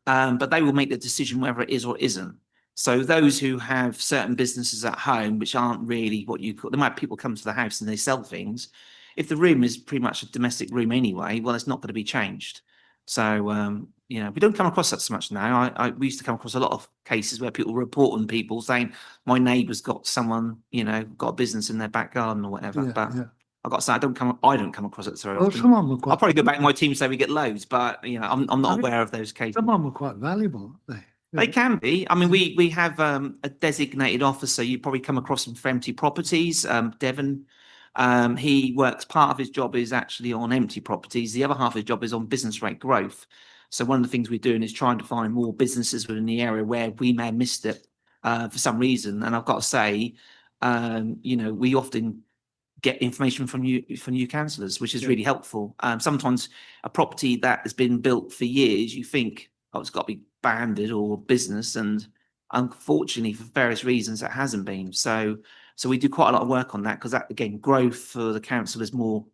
but they will make the decision whether it is or isn't. So those who have certain businesses at home which aren't really what you call, there might be people come to the house and they sell things. If the room is pretty much a domestic room anyway, well, it's not going to be changed. So you know, we don't come across that so much now. We used to come across a lot of cases where people report on people saying my neighbour's got someone, you know, got a business in their back garden or whatever. But I've got to say, I don't come across it so often. I'll probably go back to my team and say we get loads, but you know, I'm not aware of those cases. Some of them are quite valuable, aren't they? They can be. I mean, we have a designated officer. You probably come across him for empty properties. Devon, he works. Part of his job is actually on empty properties. The other half of his job is on business rate growth. So one of the things we're doing is trying to find more businesses within the area where we may have missed it for some reason. And I've got to say, you know, we often get information from new councillors, which is really helpful. Sometimes a property that has been built for years, you think, oh, it's got to be banded or business, and unfortunately for various reasons it hasn't been. So we do quite a lot of work on that because that, again, growth for the council is more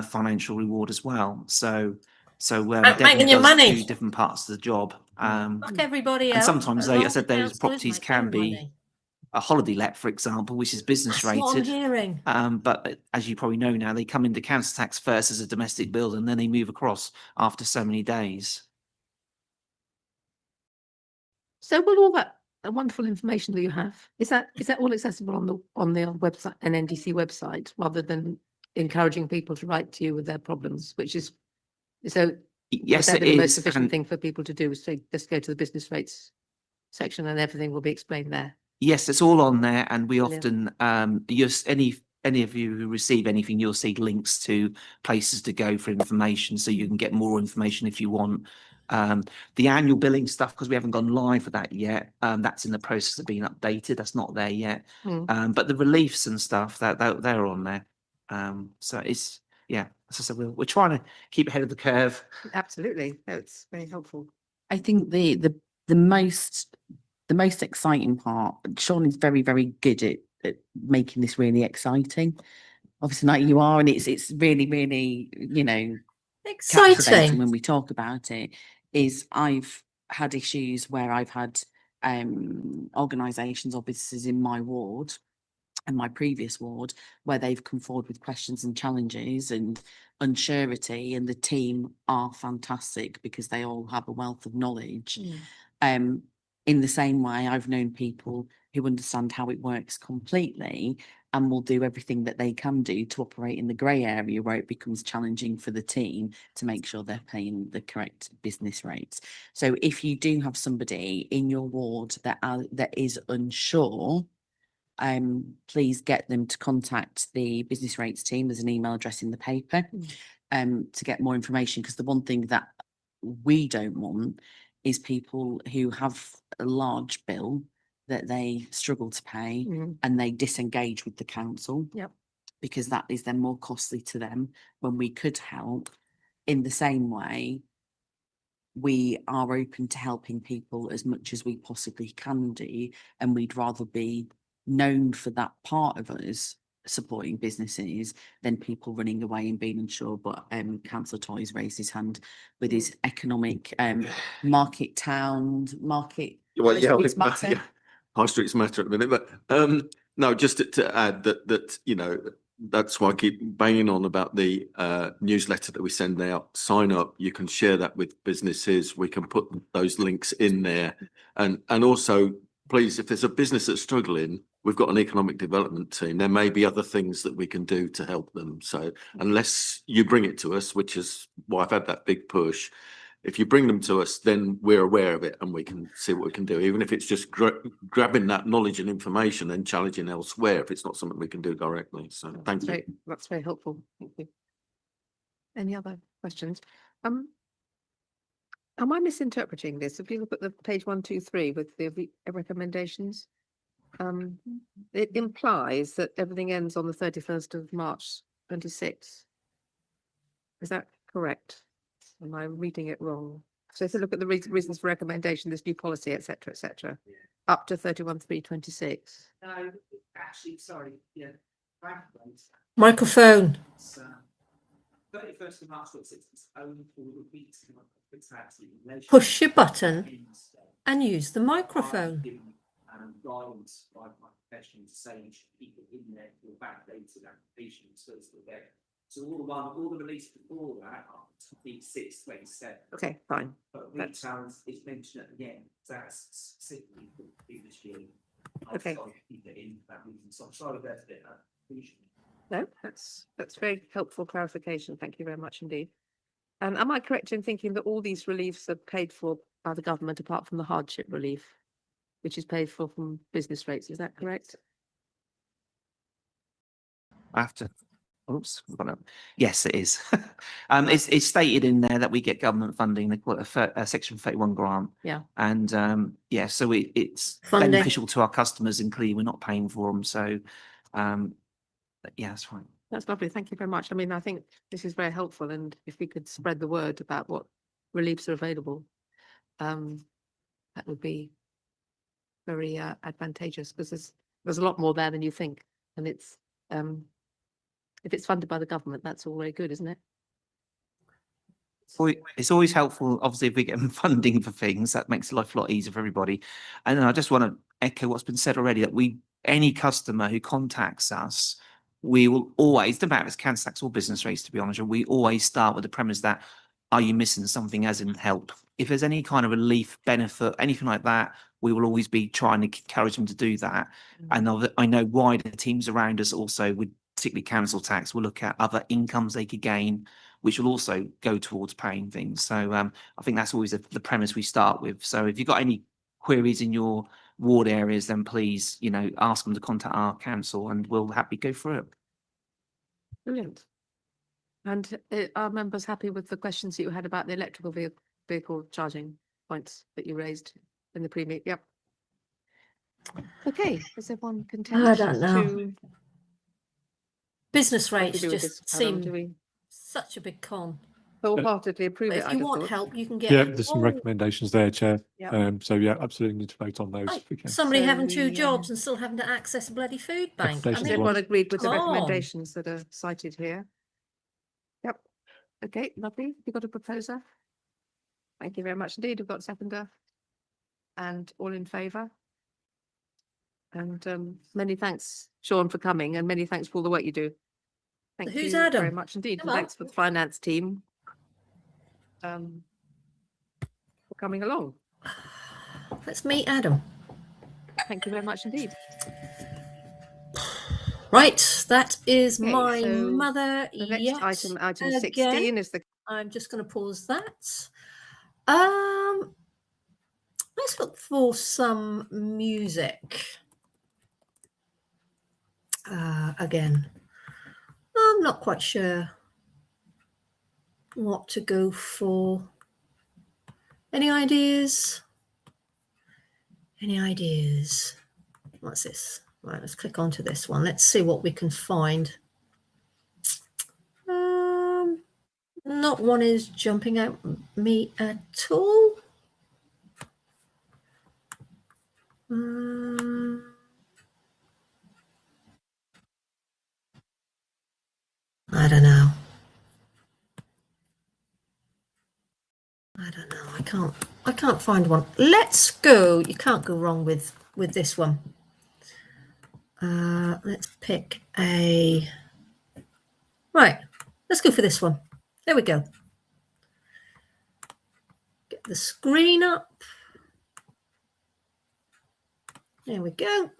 financial reward as well. So making your money. 2 different parts of the job. Like everybody and else. sometimes as long I as said the those councillors properties make can their be money. a holiday let, for example, which is business That's what I'm rated. hearing. But as you probably know now, they come into council tax first as a domestic builder, and then they move across after so many days. So will all that wonderful information that you have, is that all accessible on the website, NNDC website, rather than encouraging people to write to you with their problems, which is so Yes, would that it be the most is. efficient And thing for people to do, is to just go to the business rates section and everything will be explained there. yes, it's all on there, and we Brilliant. often any of you who receive anything, you'll see links to places to go for information, so you can get more information if you want. The annual billing stuff, because we haven't gone live with that yet, that's in the process of being updated. That's not there yet. But the reliefs and stuff that they're on there. So it's as I said, we're trying to keep ahead of the curve. Absolutely, that's very helpful. I think the most exciting part, Sean is very, very good at making this really exciting. Obviously, like you are, and it's really, really, captivating Exciting. when we talk about it. Is I've had issues where I've had organisations or businesses in my ward and my previous ward where they've come forward with questions and challenges and unsurety, and the team are fantastic because they all have a wealth of knowledge. In the same way, I've known people who understand how it works completely and will do everything that they can do to operate in the grey area where it becomes challenging for the team to make sure they're paying the correct business rates. So if you do have somebody in your ward that is unsure, please get them to contact the business rates team. There's an email address in the paper to get more information, because the one thing that we don't want is people who have a large bill that they struggle to pay and they disengage with the council. Yep. Because that is then more costly to them when we could help. In the same way, we are open to helping people as much as we possibly can do, and we'd rather be known for that part of us supporting businesses than people running away and being unsure. But Councillor Toy's raised his hand with his economic market town market. Well, yeah, Streets matter. high streets matter at the minute, but no, just to add that that's why I keep banging on about the newsletter that we send out. Sign up, you can share that with businesses. We can put those links in there, and also, please, if there's a business that's struggling, we've got an economic development team. There may be other things that we can do to help them. So unless you bring it to us, which is why I've had that big push, if you bring them to us, then we're aware of it and we can see what we can do, even if it's just grabbing that knowledge and information and challenging elsewhere if it's not something we can do directly. So thank you. That's very helpful. Thank you. Any other questions? Am I misinterpreting this? If you look at the page 1, 2, 3 with the recommendations, it implies that everything ends on the 31st of March 26. Is that correct? Am I reading it wrong? So if you look at the reasons for recommendation, this new policy, etc., up to 31/3/26. No, actually, sorry, yeah. Microphone. 31st of March 26 is only for the weeks of Push your button and use the microphone. Guidance by my profession to say you should keep it in there for backdated applications so it's there. So all the release before that are to be 6/27. Okay, fine. But retails is mentioned at the end. That's specifically for the previous year. Okay. Keep it in that reason. So I'm sorry about that. No, that's very helpful clarification. Thank you very much indeed. And am I correct in thinking that all these reliefs are paid for by the government apart from the hardship relief, which is paid for from business rates? Is that correct? After. Oops, yes, it is. It's stated in there that we get government funding. They call it a Section 31 grant. Yeah. And so it's Funding. beneficial to our customers, and clearly we're not paying for them. So, yeah, that's fine. That's lovely. Thank you very much. I mean, I think this is very helpful, and if we could spread the word about what reliefs are available, that would be very advantageous, because there's a lot more there than you think, and it's if it's funded by the government, that's all very good, isn't it? It's always helpful, obviously, if we get funding for things, that makes life a lot easier for everybody. And then I just want to echo what's been said already, that any customer who contacts us, we will always, no matter if it's council tax or business rates, to be honest, we always start with the premise that, are you missing something as in help? If there's any kind of relief, benefit, anything like that, we will always be trying to encourage them to do that. And I know wider teams around us also, with particularly council tax, will look at other incomes they could gain, which will also go towards paying things. So I think that's always the premise we start with. So if you've got any queries in your ward areas, then please, ask them to contact our council and we'll happily go through it. Brilliant. And are members happy with the questions that you had about the electrical vehicle charging points that you raised in the pre-meet? Yep. Okay, is everyone content? I don't know. to- Business what to rates do with just this, Adam? seem Do we such a big con. wholeheartedly approve But it? if I'd you have want thought. help, you can get. Yeah, a there's some whole- recommendations there, Chair. Yep. So yeah, absolutely need to vote on those Like, if we can. somebody So having two we, jobs and still having to access a bloody food bank. I Recommendations mean, Everyone agreed with the come on. recommendations that are cited here. Yep. Okay, lovely. You got a proposer? Thank you very much indeed. We've got a seconder. And all in favour? And many thanks, Sean, for coming, and many thanks for all the work you do. Thank Who's you very Adam? much indeed. Come And on. thanks for the finance team for coming along. Let's meet Adam. Thank you very much indeed. Right, that is Okay, my so mother. The next yet item again. 16 is the I'm just going to pause that. Let's look for some music. Again, I'm not quite sure what to go for. Any ideas? Any ideas? What's this? Right, let's click onto this one. Let's see what we can find. Not one is jumping out me at all. I don't know. I don't know. I can't find one. Let's go. You can't go wrong with this one. Let's pick a. Right. Let's go for this one. There we go. Get the screen up. There we go.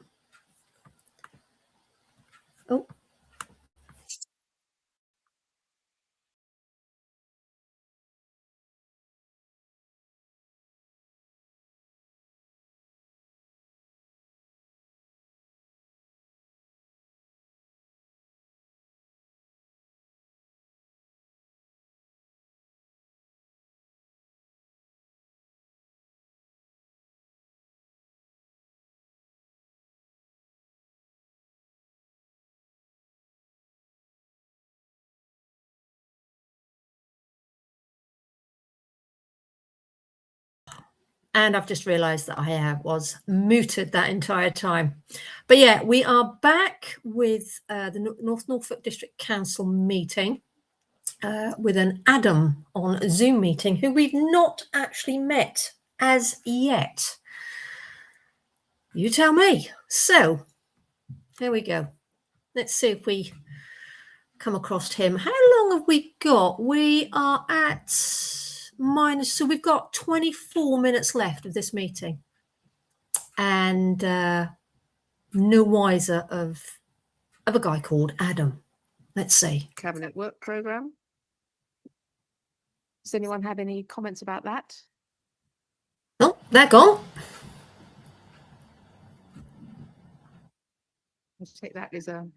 Oh. And I've just realised that I was muted that entire time. But yeah, we are back with the North Norfolk District Council meeting with an Adam on Zoom meeting who we've not actually met as yet. You tell me. So there we go. Let's see if we come across him. How long have we got? We are at so we've got 24 minutes left of this meeting, and no wiser of a guy called Adam. Let's see. Cabinet work programme. Does anyone have any comments about that? Oh, they're gone. I'll take that as a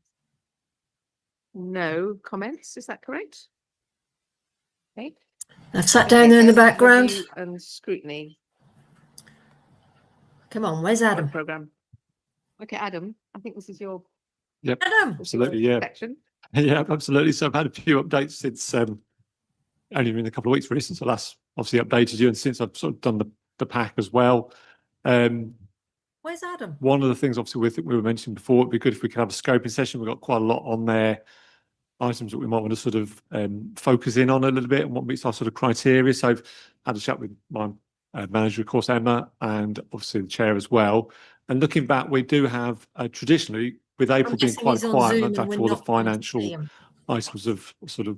no comments. Is that correct? Okay. I've sat down there in the background. Review and scrutiny. Come on, where's Adam? Program. Okay, Adam. I think this is your Yep, Adam. absolutely. Yeah, section. yeah, absolutely. So I've had a few updates since only in a couple of weeks really since I last obviously updated you, and since I've sort of done the pack as well. Where's Adam? One of the things obviously we were mentioning before, it'd be good if we could have a scoping session. We've got quite a lot on there items that we might want to sort of focus in on a little bit and what meets our sort of criteria. So I've had a chat with my manager, of course, Emma, and obviously the chair as well. And looking back, we do have traditionally, with April being guessing quite he's a on quiet Zoom month and after we're all the not going to financial see him. items have sort of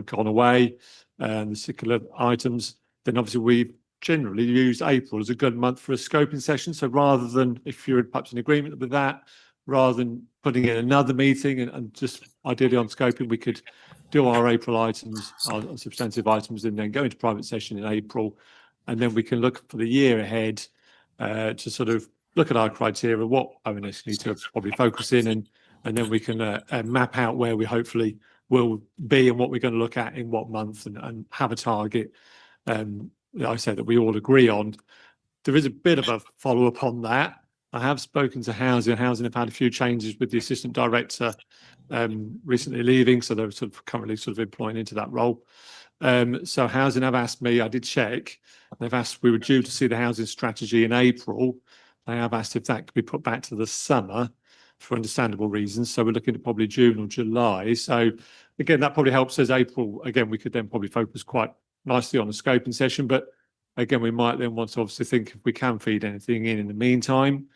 gone away and the secular items, then obviously we've generally used April as a good month for a scoping session. So rather than, if you're perhaps in agreement with that, rather than putting in another meeting and just ideally on scoping, we could do our April items, our substantive items, and then go into private session in April. And then we can look for the year ahead to sort of look at our criteria, what ONS need to probably focus in, and then we can map out where we hopefully will be and what we're going to look at in what month and have a target. I say that we all agree on. There is a bit of a follow-up on that. I have spoken to Housing. Housing have had a few changes with the assistant director recently leaving, so they're sort of currently sort of employing into that role. So Housing have asked me, I did check, they've asked, we were due to see the housing strategy in April. They have asked if that could be put back to the summer for understandable reasons. So we're looking at probably June or July. So again, that probably helps us. April, again, we could then probably focus quite nicely on the scoping session, but again, we might then want to obviously think if we can feed anything in the meantime.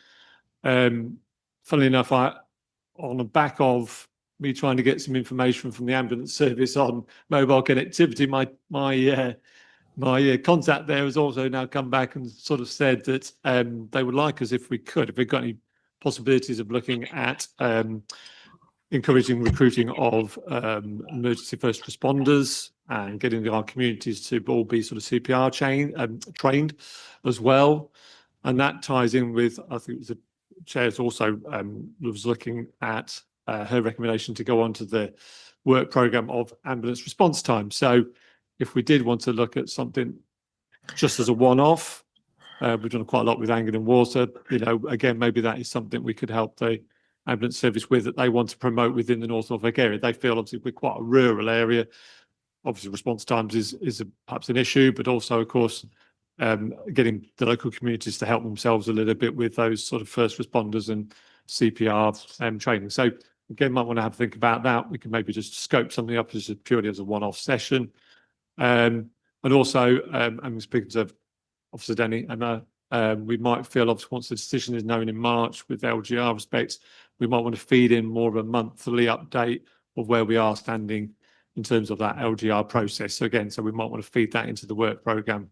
Funnily enough, on the back of me trying to get some information from the ambulance service on mobile connectivity, my contact there has also now come back and sort of said that they would like us, if we've got any possibilities of looking at encouraging recruiting of emergency first responders and getting our communities to all be sort of CPR trained as well. And that ties in with, I think it was the chair's also was looking at her recommendation to go on to the work programme of ambulance response time. So if we did want to look at something just as a one-off, we've done quite a lot with Anglian and Water, again, maybe that is something we could help the ambulance service with, that they want to promote within the North Norfolk area. They feel obviously we're quite a rural area. Obviously response times is perhaps an issue, but also, of course, getting the local communities to help themselves a little bit with those sort of first responders and CPR training. So again, might want to have a think about that. We can maybe just scope something up as purely as a one-off session. And also, I'm speaking to Officer Denny, and we might feel obviously once the decision is known in March with LGR respects, we might want to feed in more of a monthly update of where we are standing in terms of that LGR process. So again, we might want to feed that into the work programme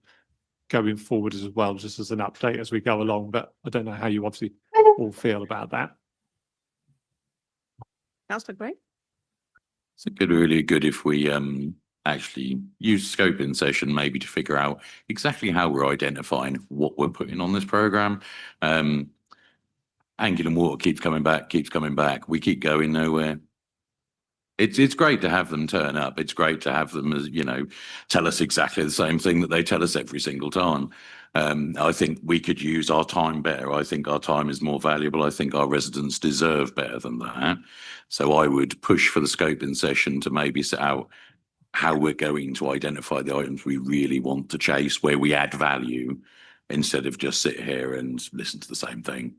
going forward as well, just as an update as we go along. But I don't know how you obviously all feel about that. Councillor Gray? It's really good if we actually use scoping session maybe to figure out exactly how we're identifying what we're putting on this programme. Anglian Water keeps coming back. We keep going nowhere. It's great to have them turn up. It's great to have them, as tell us exactly the same thing that they tell us every single time. I think we could use our time better. I think our time is more valuable. I think our residents deserve better than that. So I would push for the scoping session to maybe set out how we're going to identify the items we really want to chase, where we add value, instead of just sit here and listen to the same thing.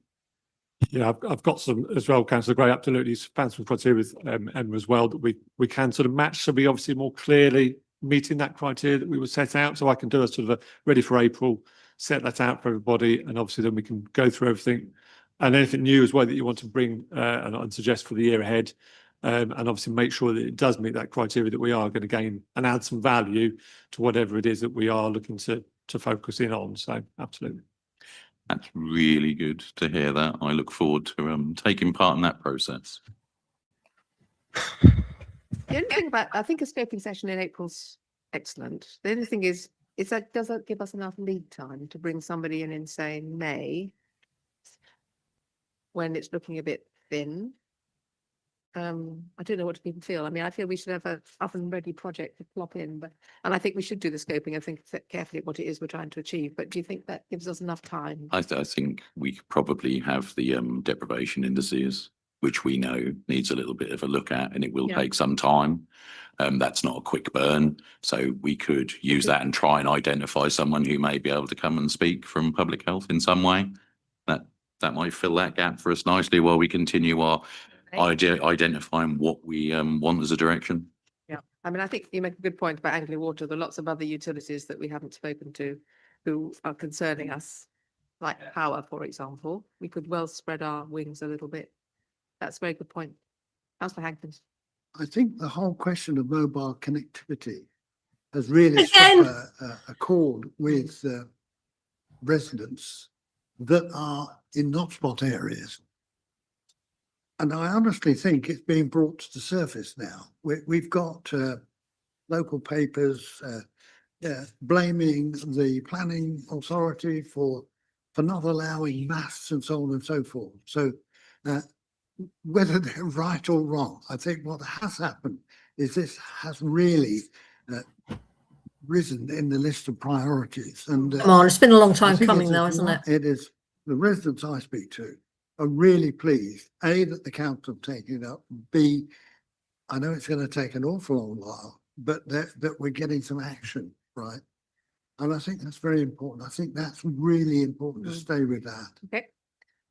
Yeah, I've got some as well, Councillor Gray, absolutely. Found some criteria with Emma as well that we can sort of match, so we obviously more clearly meeting that criteria that we were set out. So I can do a sort of a ready for April, set that out for everybody, and obviously then we can go through everything and anything new as well that you want to bring and suggest for the year ahead. And obviously make sure that it does meet that criteria that we are going to gain and add some value to whatever it is that we are looking to focus in on. So absolutely. That's really good to hear that. I look forward to taking part in that process. The only thing about, I think a scoping session in April's excellent. The only thing is that does that give us enough lead time to bring somebody in say May, when it's looking a bit thin. I don't know what people feel. I mean, I feel we should have a up and ready project to plop in, and I think we should do the scoping and think carefully what it is we're trying to achieve. But do you think that gives us enough time? I think we probably have the deprivation indices, which we know needs a little bit of a look at, and it will take some time. That's not a quick burn, so we could use that and try and identify someone who may be able to come and speak from public health in some way. That might fill that gap for us nicely while we continue our identifying what we want as a direction. Yeah, I mean, I think you make a good point about Anglian Water. There are lots of other utilities that we haven't spoken to who are concerning us, like power, for example. We could well spread our wings a little bit. That's a very good point. Councillor Hankins. I think the whole question of mobile connectivity has really struck a chord with residents that are in hotspot areas. And I honestly think it's being brought to the surface now. We've got local papers blaming the planning authority for not allowing maths and so on and so forth. So whether they're right or wrong, I think what has happened is this has really risen in the list of priorities. And come on, it's been a long time coming though, hasn't it? It is. The residents I speak to are really pleased, A, that the council have taken it up, B, I know it's going to take an awful long while, but that we're getting some action, right? And I think that's very important. I think that's really important to stay with that. Okay.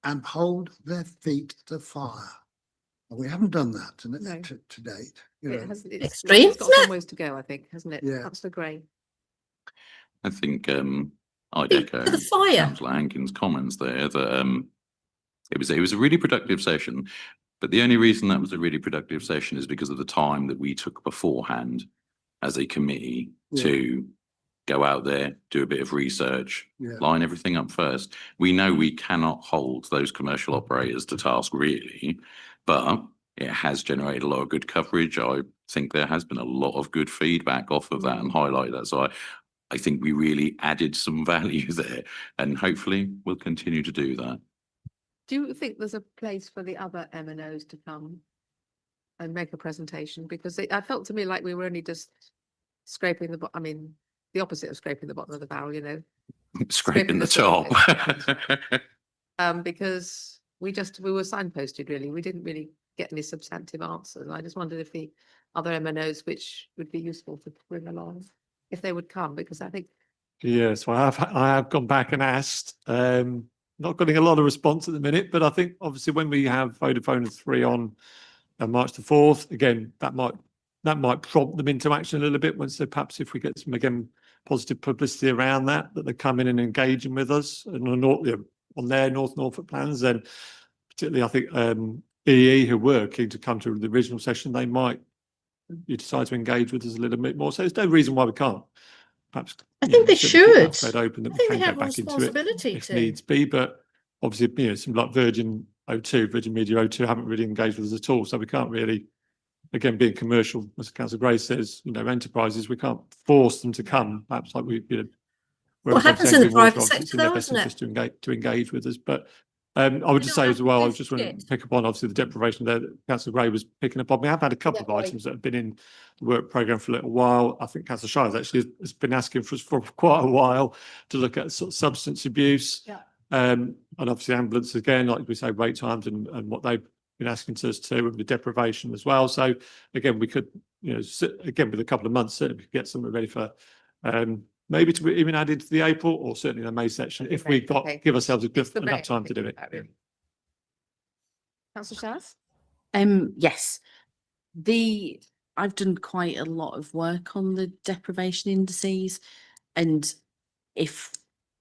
And hold their feet to the fire. And we haven't done that to date. Extreme, it's got some ways to go, I think, hasn't it? Yeah. Councillor Gray. I think I'd echo the fire. Councillor Hankins' comments there that it was a really productive session. But the only reason that was a really productive session is because of the time that we took beforehand as a committee to go out there, do a bit of research, line everything up first. We know we cannot hold those commercial operators to task really, but it has generated a lot of good coverage. I think there has been a lot of good feedback off of that and highlight that. So I think we really added some value there, and hopefully we'll continue to do that. Do you think there's a place for the other MNOs to come and make a presentation? Because I felt to me like we were only just scraping the bottom. I mean, the opposite of scraping the bottom of the barrel, you know. Scraping the top. Because we were signposted really. We didn't really get any substantive answers. I just wondered if the other MNOs, which would be useful to bring along, if they would come, because I think. Yes, well, I have gone back and asked. Not getting a lot of response at the minute, but I think obviously when we have Vodafone 3 on March the 4th, again, that might prompt them into action a little bit once they perhaps, if we get some again positive publicity around that they come in and engaging with us and on their North Norfolk plans, then particularly I think EE who were keen to come to the original session, they might decide to engage with us a little bit more. So there's no reason why we can't. Perhaps I think they should. Open that I think we they can have go a back into it responsibility if to. needs be, but obviously, some like Virgin Media O2 haven't really engaged with us at all, so we can't really, again, being commercial, as Councillor Gray says, enterprises, we can't force them to come. Perhaps like What happens in the private sector, though, isn't it? To engage with us, but I would just say as well, I was just want to pick up on obviously the deprivation there that Councillor Gray was picking up on. We have had a couple of items that have been in the work programme for a little while. I think Councillor Shires actually has been asking for us for quite a while to look at sort of substance abuse. Yeah. And obviously ambulance again, like we say, wait times and what they've been asking us to with the deprivation as well. So again, we could, again, with a couple of months, certainly we could get something ready for maybe to be even added to the April or certainly the May section if we give ourselves enough time to do it. Councillor Shires? Yes. I've done quite a lot of work on the deprivation indices, and if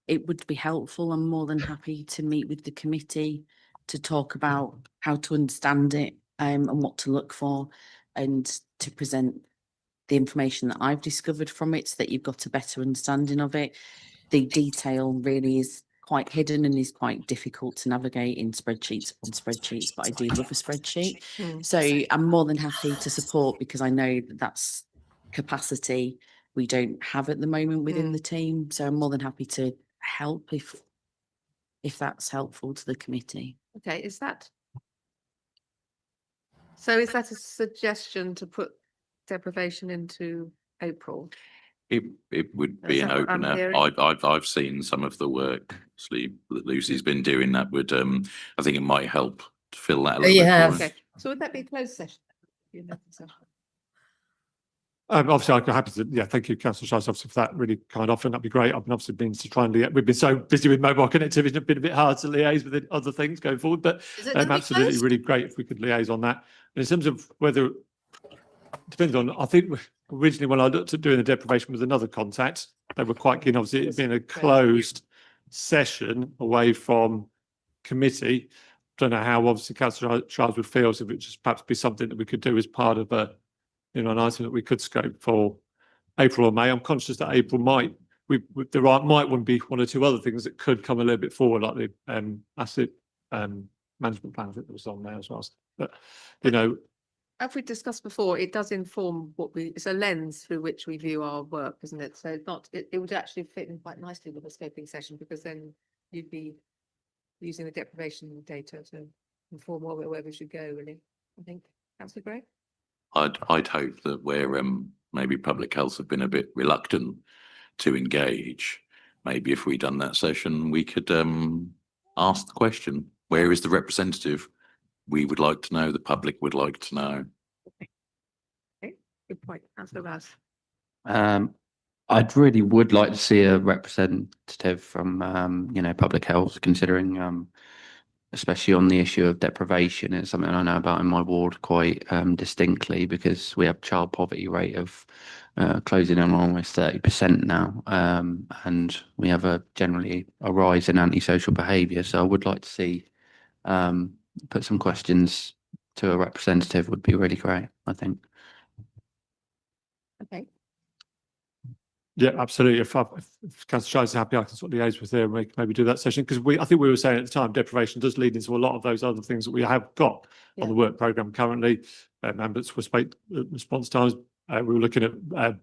it would be helpful, I'm more than happy to meet with the committee to talk about how to understand it and what to look for, and to present the information that I've discovered from it so that you've got a better understanding of it. The detail really is quite hidden and is quite difficult to navigate in spreadsheets, but I do love a spreadsheet. So I'm more than happy to support, because I know that that's capacity we don't have at the moment within the team. So I'm more than happy to help if that's helpful to the committee. Okay, is that a suggestion to put deprivation into April? It would be an opener. I've seen some of the work actually that Lucy's been doing that would I think it might help to fill that a little bit more. Okay. So would that be a closed session? Obviously, I'm happy to, yeah, thank you, Councillor Shice, obviously for that really kind offer, and that'd be great. I've been obviously been to try and we've been so busy with mobile connectivity, it's been a bit hard to liaise with other things going forward, but Is it gonna be absolutely closed? really great if we could liaise on that. And in terms of whether, depends on, I think originally when I looked at doing the deprivation with another contact, they were quite keen, obviously it being a closed session away from committee. Don't know how obviously Councillor Shice would feel, so it would just perhaps be something that we could do as part of a, an item that we could scope for April or May. I'm conscious that April might be one or two other things that could come a little bit forward, like the asset management plan that was on there as well. But you know, as we discussed before, it does inform it's a lens through which we view our work, isn't it? So it's not, it would actually fit in quite nicely with a scoping session, because then you'd be using the deprivation data to inform where we should go, really. I think. Councillor Gray? I'd hope that where maybe public health have been a bit reluctant to engage, maybe if we'd done that session, we could ask the question, where is the representative? We would like to know, the public would like to know. Okay, good point. Councillor Rouse. I'd really would like to see a representative from, you know, public health, considering, especially on the issue of deprivation. It's something I know about in my ward quite distinctly, because we have child poverty rate of closing in on almost 30% now, and we have generally a rise in antisocial behaviour. So I would like to see put some questions to a representative would be really great, I think. Okay. yeah, absolutely. If Councillor Shice is happy, I can sort of liaise with her and we can maybe do that session, because I think we were saying at the time, deprivation does lead into a lot of those other things that we have got on the work programme currently. Ambulance response times. We were looking at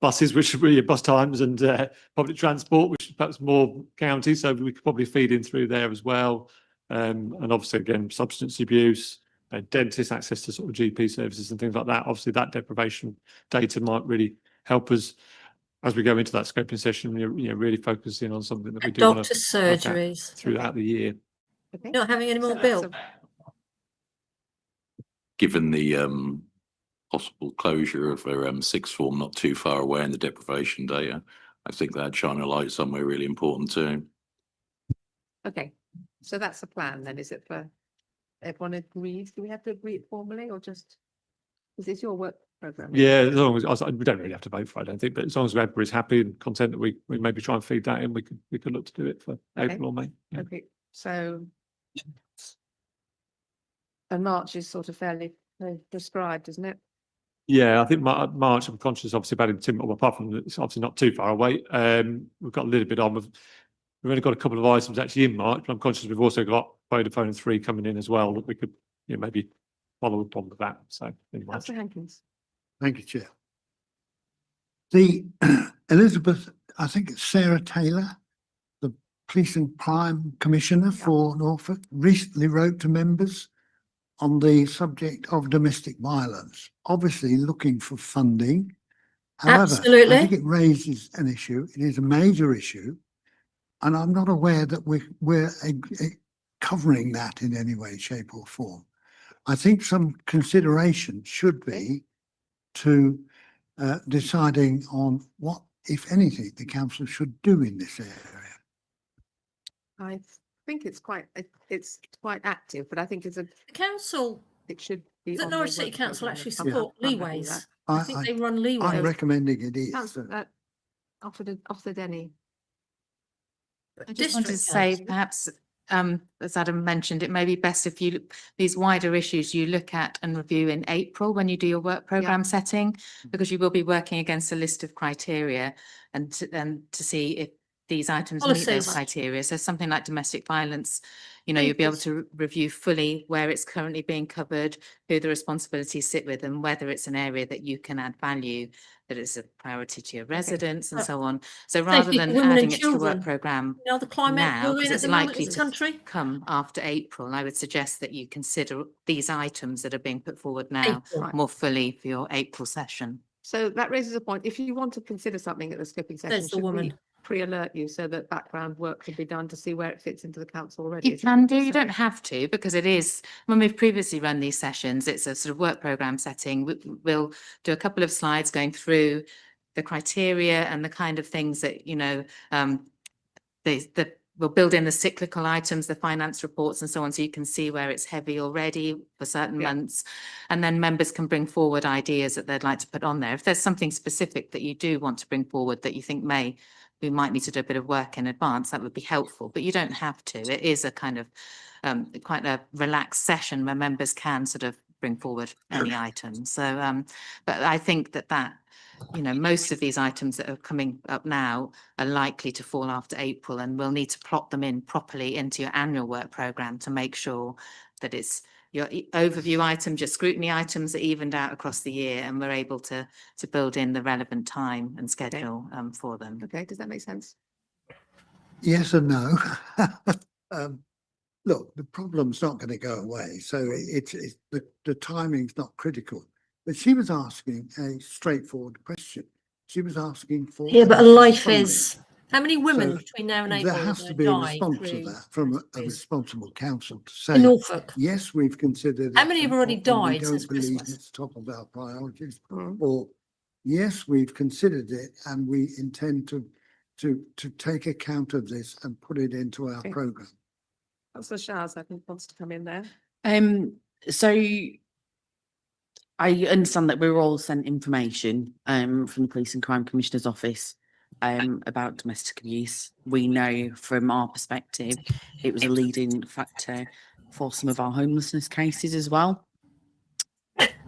buses, which were bus times, and public transport, which is perhaps more county, so we could probably feed in through there as well. And obviously, again, substance abuse, dentist access to sort of GP services and things like that. Obviously, that deprivation data might really help us as we go into that scoping session. You know, really focusing on something that we do want Doctor to surgeries throughout the year. Okay. Not having any more bill. Given the possible closure of a sixth form not too far away in the deprivation data, I think that'd shine a light somewhere really important too. Okay, so that's the plan then, is it, for everyone agrees? Do we have to agree it formally, or just, is this your work programme? Yeah, as long as we don't really have to vote for it, I don't think, but as long as everybody's happy and content that we maybe try and feed that in, we could look to do it for April or May. Yeah. Okay, so and March is sort of fairly prescribed, isn't it? Yeah, I think March, I'm conscious obviously about it, well, apart from it's obviously not too far away. We've got a little bit on. We've only got a couple of items actually in March, but I'm conscious we've also got Vodafone and 3 coming in as well that we could, you know, maybe follow up on with that. So in March. Councillor Hankins. Thank you, Chair. The Elizabeth, I think it's Sarah Taylor, the Police and Crime Commissioner for Norfolk, recently wrote to members on the subject of domestic violence, obviously looking for funding. However, Absolutely. I think it raises an issue. It is a major issue, and I'm not aware that we're covering that in any way, shape or form. I think some consideration should be to deciding on what, if anything, the council should do in this area. I think it's quite active, but I think it's The council, it should be. the on Norwich their City work Council programme. actually I'm support happy with leeways. that. I think they run leeways. I'm recommending it is. Councillor Officer Denny. I just wanted to District say, council. perhaps, as Adam mentioned, it may be best if you, these wider issues you look at and review in April when you do your work programme setting, because you will be working against a list of criteria and to see if these items meet those Policies. criteria. So something like domestic violence, you know, you'll be able to review fully where it's currently being covered, who the responsibilities sit with, and whether it's an area that you can add value, that is a priority to your residents and so on. So rather Safety for than women and adding it to the children. work programme You know, the climate now, we're in because at it's the moment in likely this to country. come after April, I would suggest that you consider these items that are being put forward now April. more fully for your April session. So that raises a point. If you want to consider something at the scoping session, There's the woman. pre-alert you so that background work can be done to see where it fits into the council already? You can do, you don't have to, because it is, when we've previously run these sessions, it's a sort of work programme setting. We'll do a couple of slides going through the criteria and the kind of things that, you know, we'll build in the cyclical items, the finance reports and so on, so you can see where it's heavy already for certain months. And then members can bring forward ideas that they'd like to put on there. If there's something specific that you do want to bring forward that you think we might need to do a bit of work in advance, that would be helpful, but you don't have to. It is a kind of quite a relaxed session where members can sort of bring forward any items. So, but I think that you know, most of these items that are coming up now are likely to fall after April, and we'll need to plot them in properly into your annual work programme to make sure that it's your overview items, your scrutiny items are evened out across the year, and we're able to build in the relevant time and schedule for them. Okay, does that make sense? Yes and no. Look, the problem's not going to go away, so the timing's not critical. But she was asking a straightforward question. She was asking for Yeah, but a additional life funding. is, how many women So between now and April there are has going to be a die response to through that from a is- responsible council to say, in Norfolk? yes, we've considered How it, many have and- already and died we since don't believe Christmas? it's top of our priorities, Mm. or yes, we've considered it and we intend to take account of this and put it into our Okay. programme. Councillor Shaz, I think, wants to come in there. So I understand that we were all sent information from the Police and Crime Commissioner's office about domestic abuse. We know from our perspective it was a leading factor for some of our homelessness cases as well.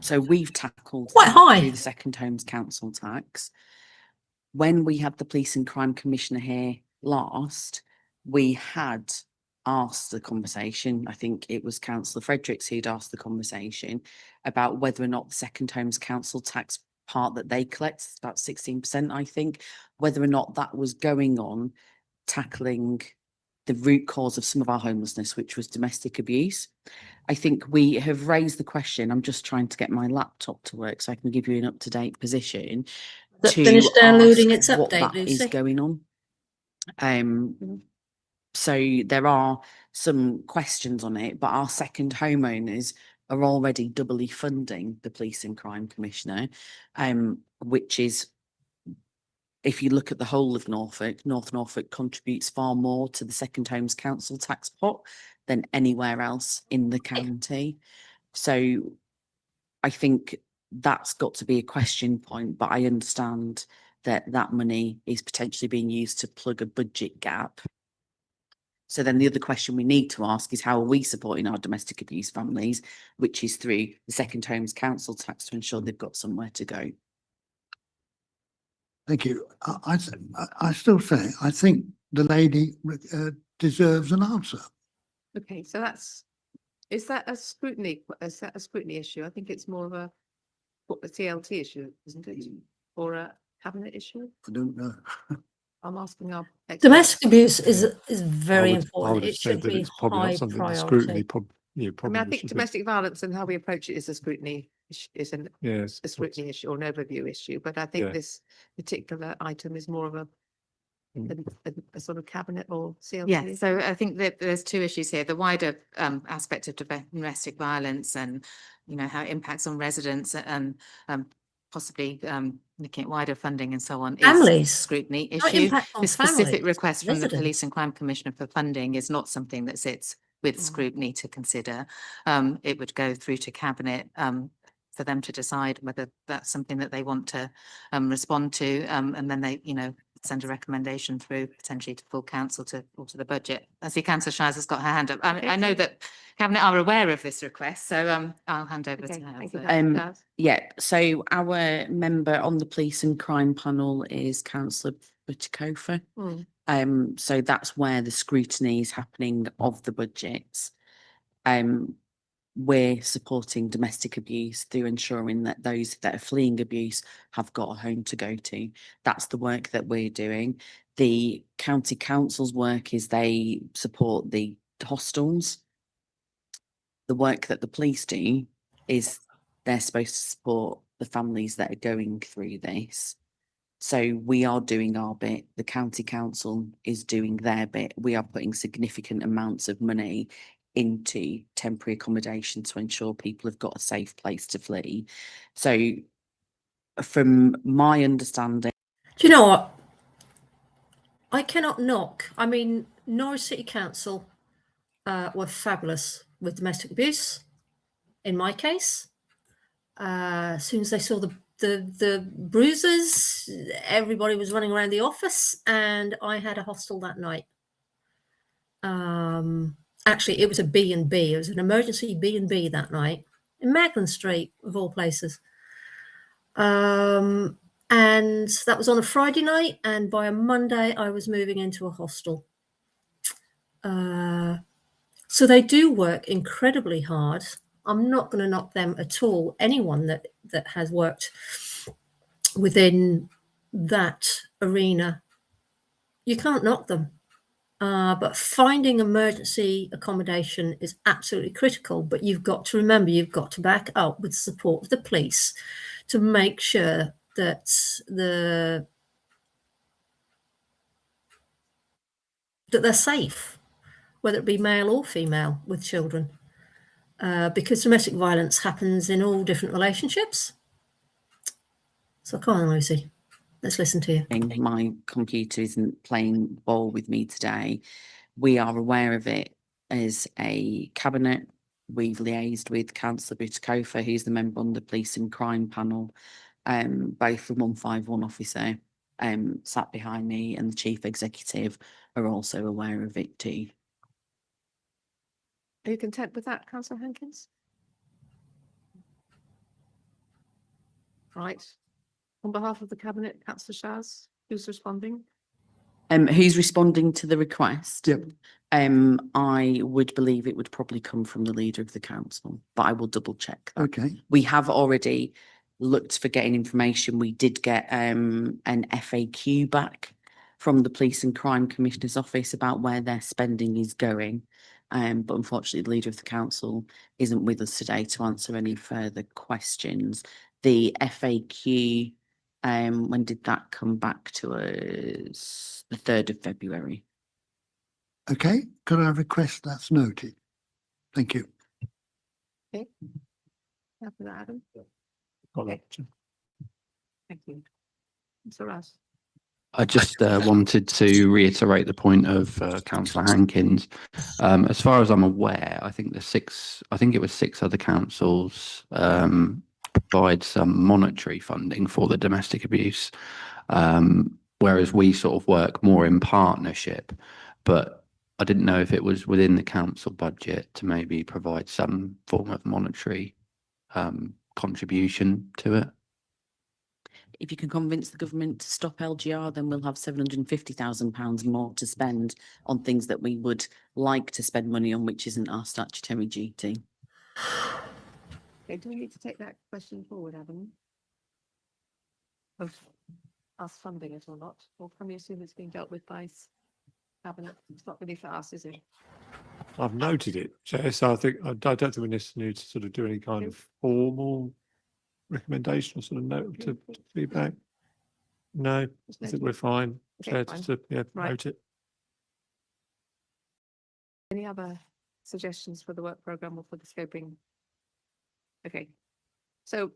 So we've tackled Quite that high. through the Second Homes Council tax. When we had the Police and Crime Commissioner here last, we had asked the conversation, I think it was Councillor Fredericks who'd asked the conversation about whether or not the Second Homes Council tax part that they collect, about 16%, I think, whether or not that was going on tackling the root cause of some of our homelessness, which was domestic abuse. I think we have raised the question. I'm just trying to get my laptop to work so I can give you an up-to-date position. Has it To finished downloading ask its what update, that is Lucy? going on. So there are some questions on it, but our second homeowners are already doubly funding the Police and Crime Commissioner, which is, if you look at the whole of Norfolk, North Norfolk contributes far more to the Second Homes Council tax pot than anywhere else in the county. So I think that's got to be a question point, but I understand that that money is potentially being used to plug a budget gap. So then the other question we need to ask is, how are we supporting our domestic abuse families, which is through the Second Homes Council tax to ensure they've got somewhere to go. Thank you. I still say, I think the lady deserves an answer. Okay, so is that a scrutiny issue? I think it's more of a TLT issue, isn't it? Or a cabinet issue? I don't know. I'm asking our experts. Domestic abuse is very I important. would have It said should that be it's probably high not something the priority. scrutiny I mean, I think should be- domestic violence and how we approach it is a scrutiny is Yes, a scrutiny issue or an overview issue. But I think Yeah. this particular item is more of a sort of cabinet or CLT. Yeah, issue. so I think that there's two issues here. The wider aspect of domestic violence and, you know, how it impacts on residents and possibly looking at wider funding and so on is Families. scrutiny How it issue. impacts on The specific families, request from the residents. Police and Crime Commissioner for funding is not something that sits with scrutiny to consider. It would go through to Cabinet for them to decide whether that's something that they want to respond to, and then they, you know, send a recommendation through potentially to full council to alter the budget. I see Councillor Shires has got her hand up. I know that Cabinet are aware of this request, so I'll hand over to her. thank you, for- Councillor Shires. Yeah, so our member on the Police and Crime panel is Councillor Butikofer. So that's where the scrutiny is happening of the budgets. We're supporting domestic abuse through ensuring that those that are fleeing abuse have got a home to go to. That's the work that we're doing. The county council's work is they support the hostels. The work that the police do is they're supposed to support the families that are going through this. So we are doing our bit. The county council is doing their bit. We are putting significant amounts of money into temporary accommodation to ensure people have got a safe place to flee. So from my understanding. Do you know what? I cannot knock. I mean, Norwich City Council were fabulous with domestic abuse. In my case, as soon as they saw the bruises, everybody was running around the office, and I had a hostel that night. Actually, it was a B&B. It was an emergency B&B that night in Magdalen Street, of all places. And that was on a Friday night, and by a Monday, I was moving into a hostel. So they do work incredibly hard. I'm not going to knock them at all. Anyone that has worked within that arena, you can't knock them. But finding emergency accommodation is absolutely critical. But you've got to remember, you've got to back up with the support of the police to make sure that they're safe, whether it be male or female with children. Because domestic violence happens in all different relationships. So come on, Lucy, let's listen to you. My computer isn't playing ball with me today. We are aware of it as a cabinet. We've liaised with Councillor Butikofer, who's the member on the police and crime panel. Both the 151 officer sat behind me and the chief executive are also aware of it too. Are you content with that, Councillor Hankins? Right. On behalf of the Cabinet, Councillor Shaz, who's responding? Who's responding to the request? Yep. I would believe it would probably come from the leader of the council, but I will double check that. Okay. We have already looked for getting information. We did get an FAQ back from the Police and Crime Commissioner's office about where their spending is going. But unfortunately, the leader of the council isn't with us today to answer any further questions. The FAQ, when did that come back to us? The 3rd of February. Okay, could I request that's noted? Thank you. Okay. After that, Adam. Got that. Thank you. Councillor Rouse. I just wanted to reiterate the point of Councillor Hankins. As far as I'm aware, I think it was 6 other councils provide some monetary funding for the domestic abuse, whereas we sort of work more in partnership. But I didn't know if it was within the council budget to maybe provide some form of monetary contribution to it. If you can convince the government to stop LGR, then we'll have £750,000 more to spend on things that we would like to spend money on, which isn't our statutory duty. Okay, do we need to take that question forward, Adam? Of us funding it or not? Or can we assume it's being dealt with by Cabinet? It's not really for us, is it? I've noted it, Chair, so I don't think we necessarily need to sort of do any kind of formal recommendation or sort of note to feedback. No, I think we're fine. Okay, Chair, fine. just to Right. note it. Any other suggestions for the work programme or for the scoping? Okay, so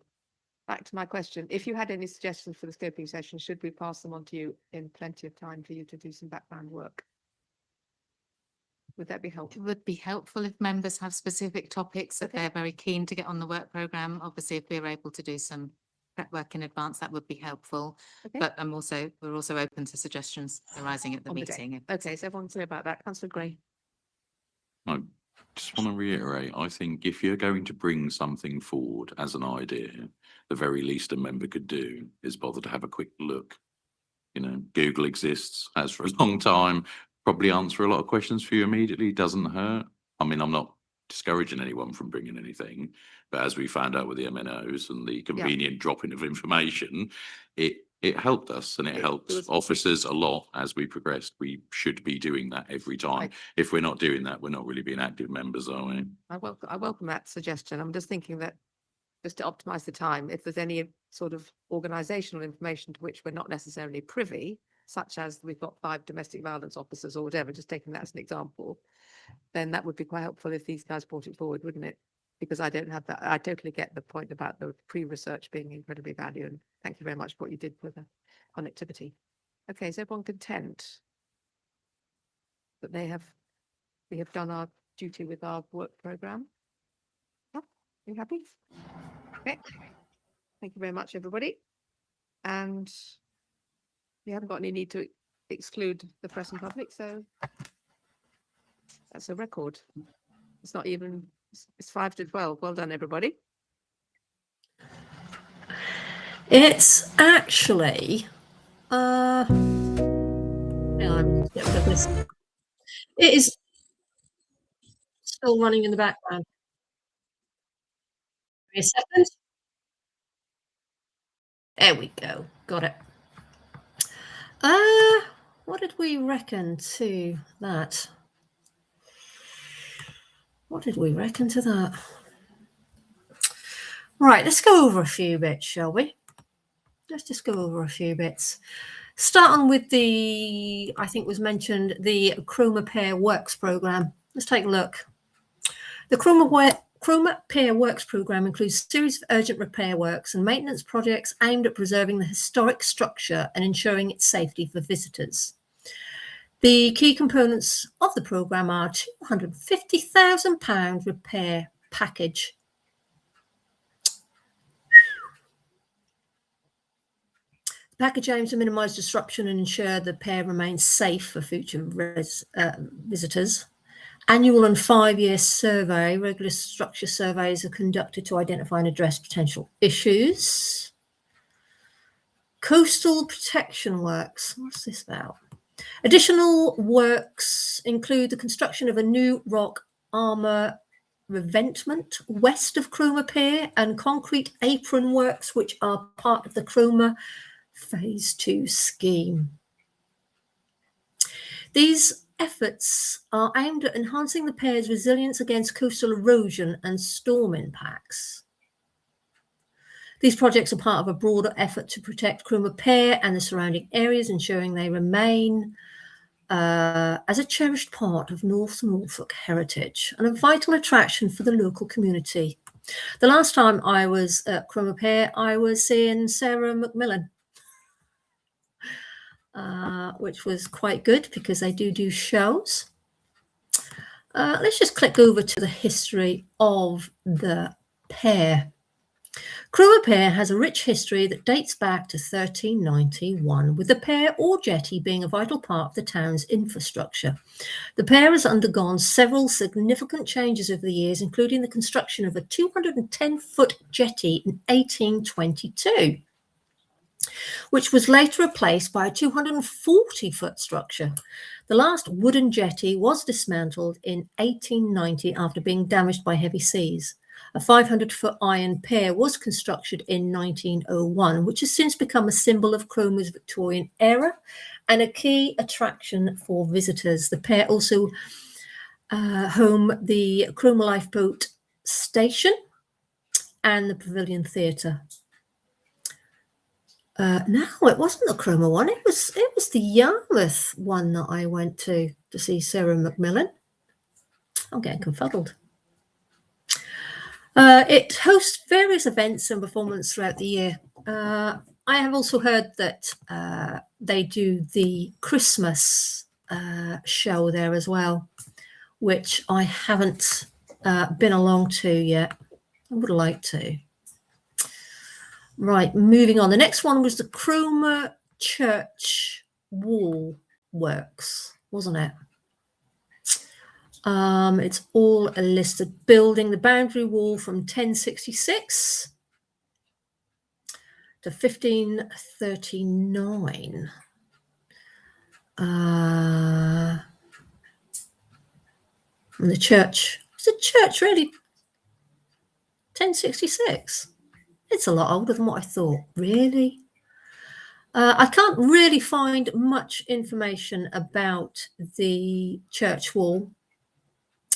back to my question. If you had any suggestions for the scoping session, should we pass them on to you in plenty of time for you to do some background work? Would that be helpful? It would be helpful if members have specific topics that they're very keen to get on the work programme. Obviously, if we're able to do some prep work in advance, that would be helpful. Okay. But we're also open to suggestions arising at the On the day. meeting. Okay, so everyone's clear about that. Councillor Gray. I just want to reiterate, I think if you're going to bring something forward as an idea, the very least a member could do is bother to have a quick look. You know, Google exists, has for a long time, probably answer a lot of questions for you immediately, doesn't hurt. I mean, I'm not discouraging anyone from bringing anything, but as we found out with the MNOs and the convenient dropping of information, it helped us and it helped officers a lot as we progressed. We should be doing that every time. If we're not doing that, we're not really being active members, are we? I welcome that suggestion. I'm just thinking that just to optimize the time, if there's any sort of organizational information to which we're not necessarily privy, such as we've got 5 domestic violence officers or whatever, just taking that as an example, then that would be quite helpful if these guys brought it forward, wouldn't it? Because I don't have that. I totally get the point about the pre-research being incredibly valuable. And thank you very much for what you did for the connectivity. Okay, is everyone content that we have done our duty with our work program? Yeah, you happy? Okay. Thank you very much, everybody. And we haven't got any need to exclude the press and public, so that's a record. It's not even, it's 5 to 12. Well done, everybody. It's actually, hang on, let's get rid of this. It is still running in the background. Give me a second. There we go. Got it. What did we reckon to that? What did we reckon to that? Right, let's go over a few bits, shall we? Let's just go over a few bits. Starting with the, I think was mentioned, the Chroma Pair Works programme. Let's take a look. The Chroma Pair Works programme includes a series of urgent repair works and maintenance projects aimed at preserving the historic structure and ensuring its safety for visitors. The key components of the programme are £250,000 repair package. The package aims to minimise disruption and ensure the pair remains safe for future visitors. Annual and 5-year survey, regular structure surveys are conducted to identify and address potential issues. Coastal protection works, what's this about? Additional works include the construction of a new rock armour revetment west of Chroma Pier and concrete apron works, which are part of the Chroma Phase 2 scheme. These efforts are aimed at enhancing the pier's resilience against coastal erosion and storm impacts. These projects are part of a broader effort to protect Chroma Pier and the surrounding areas, ensuring they remain as a cherished part of North Norfolk heritage and a vital attraction for the local community. The last time I was at Chroma Pier, I was seeing Sarah Macmillan, which was quite good because they do shows. Let's just click over to the history of the pier. Chroma Pier has a rich history that dates back to 1391, with the pier or jetty being a vital part of the town's infrastructure. The pier has undergone several significant changes over the years, including the construction of a 210-foot jetty in 1822, which was later replaced by a 240-foot structure. The last wooden jetty was dismantled in 1890 after being damaged by heavy seas. A 500-foot iron pier was constructed in 1901, which has since become a symbol of Chroma's Victorian era and a key attraction for visitors. The pier also home the Chroma Lifeboat Station and the Pavilion Theatre. No, it wasn't the Chroma one. It was the Yarmouth one that I went to see Sarah Macmillan. I'm getting confuddled. It hosts various events and performances throughout the year. I have also heard that they do the Christmas show there as well, which I haven't been along to yet. I would like to. Right, moving on. The next one was the Chroma Church wall works, wasn't it? It's all a listed building, the boundary wall from 1066 to 1539. And the church, is the church really 1066? It's a lot older than what I thought, really. I can't really find much information about the church wall.